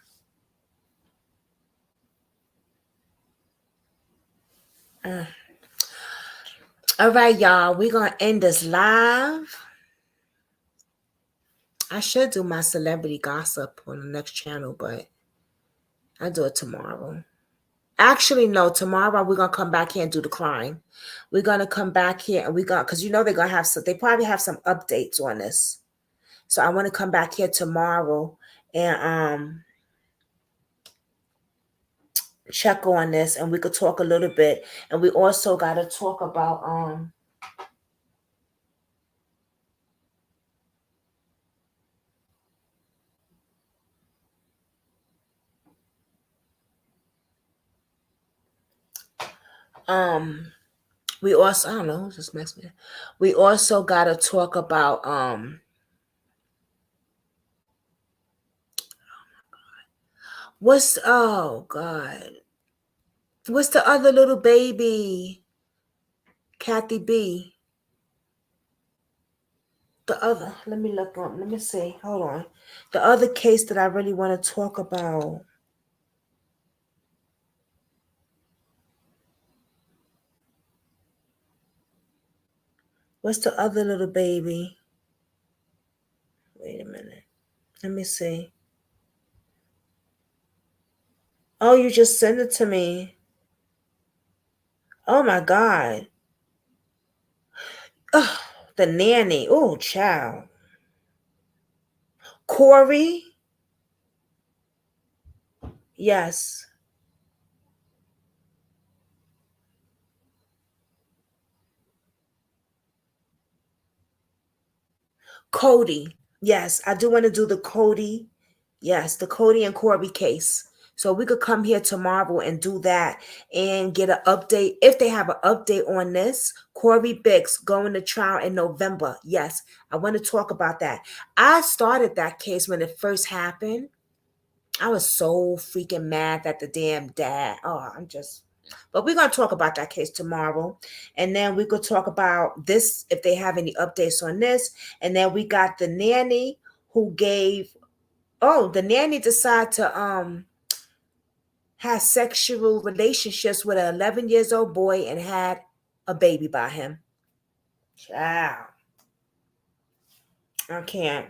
All right, y'all. We're going to end this live. I should do my celebrity gossip on the next channel, but I'll do it tomorrow. Actually, no, tomorrow we're going to come back here and do the crime. We're going to come back here and because they're going to have they probably have some updates on this. So I want to come back here tomorrow and check on this and we could talk a little bit. And we also got to talk about we also, I don't know, just mess me. We also got to talk about Oh God. What's the other little baby? Kathy B. The other, let me look up. Let me see. Hold on. The other case that I really want to talk about. What's the other little baby? Wait a minute. Let me see. Oh, you just sent it to me. Oh my God. Oh, the nanny. Oh, child. Corey. Yes. Cody. Yes, I do want to do the Cody. Yes, the Cody and Corey case. So we could come here tomorrow and do that and get an update. If they have an update on this, Corey Bix going to trial in November. Yes, I want to talk about that. I started that case when it first happened. I was so freaking mad that the damn dad. Oh, but we're going to talk about that case tomorrow. And then we could talk about this if they have any updates on this. And then we got the nanny who gave, the nanny decided to have sexual relationships with an 11 years old boy and had a baby by him. Child. I can't.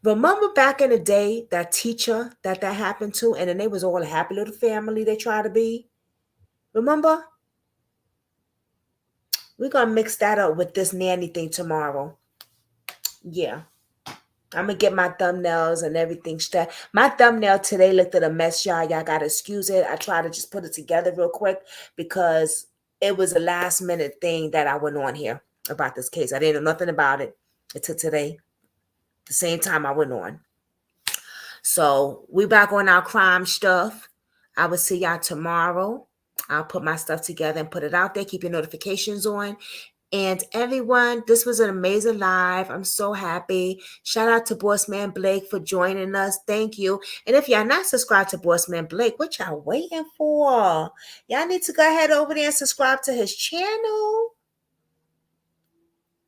Remember back in the day, that teacher that happened to, and then they was all a happy little family they tried to be? Remember? We're going to mix that up with this nanny thing tomorrow. Yeah. I'm going to get my thumbnails and everything straight. My thumbnail today looked at a mess, y'all. Y'all got to excuse it. I tried to just put it together real quick because it was a last minute thing that I went on here about this case. I didn't know nothing about it until today, the same time I went on. So we back on our crime stuff. I will see y'all tomorrow. I'll put my stuff together and put it out there. Keep your notifications on. And everyone, this was an amazing live. I'm so happy. Shout out to Boss Man Blake for joining us. Thank you. And if y'all not subscribed to Boss Man Blake, what y'all waiting for? Y'all need to go ahead over there and subscribe to his channel.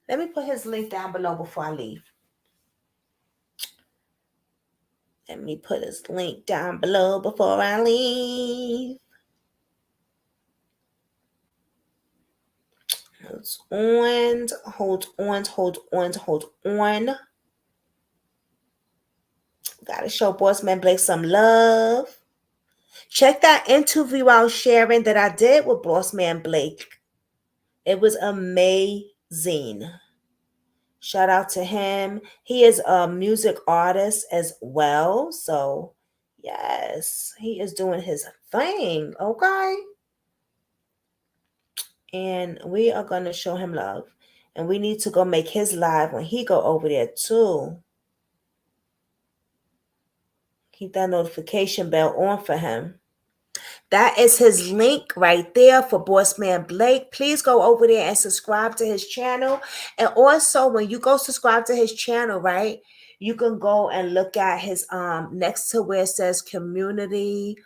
Let me put his link down below before I leave. Let me put his link down below before I leave. Hold on. Gotta show Bossman Blake some love. Check that interview I was sharing that I did with Bossman Blake. It was amazing. Shout out to him. He is a music artist as well. So, yes, he is doing his thing. Okay. And we are going to show him love. And we need to go make his live when he go over there too. Keep that notification bell on for him. That is his link right there for Bossman Blake. Please go over there and subscribe to his channel. And also, when you go subscribe to his channel, right, you can go and look at his next to where it says community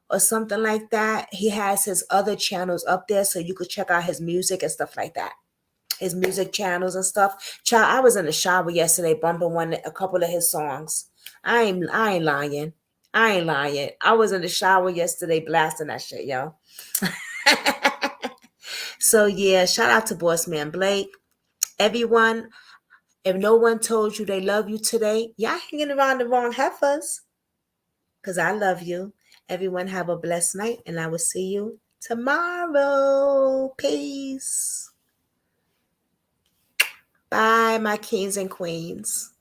or something like that. He has his other channels up there, so you could check out his music and stuff like that. His music channels and stuff. Child, I was in the shower yesterday bumping a couple of his songs. I ain't lying. I was in the shower yesterday blasting that shit, yo. So yeah, shout out to Bossman Blake. Everyone, if no one told you they love you today, y'all hanging around the wrong heifers. Because I love you. Everyone have a blessed night, and I will see you tomorrow. Peace. Bye, my kings and queens.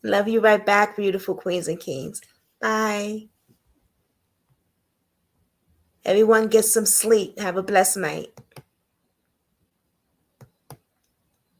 Love you right back, beautiful queens and kings. Bye. Everyone get some sleep. Have a blessed night.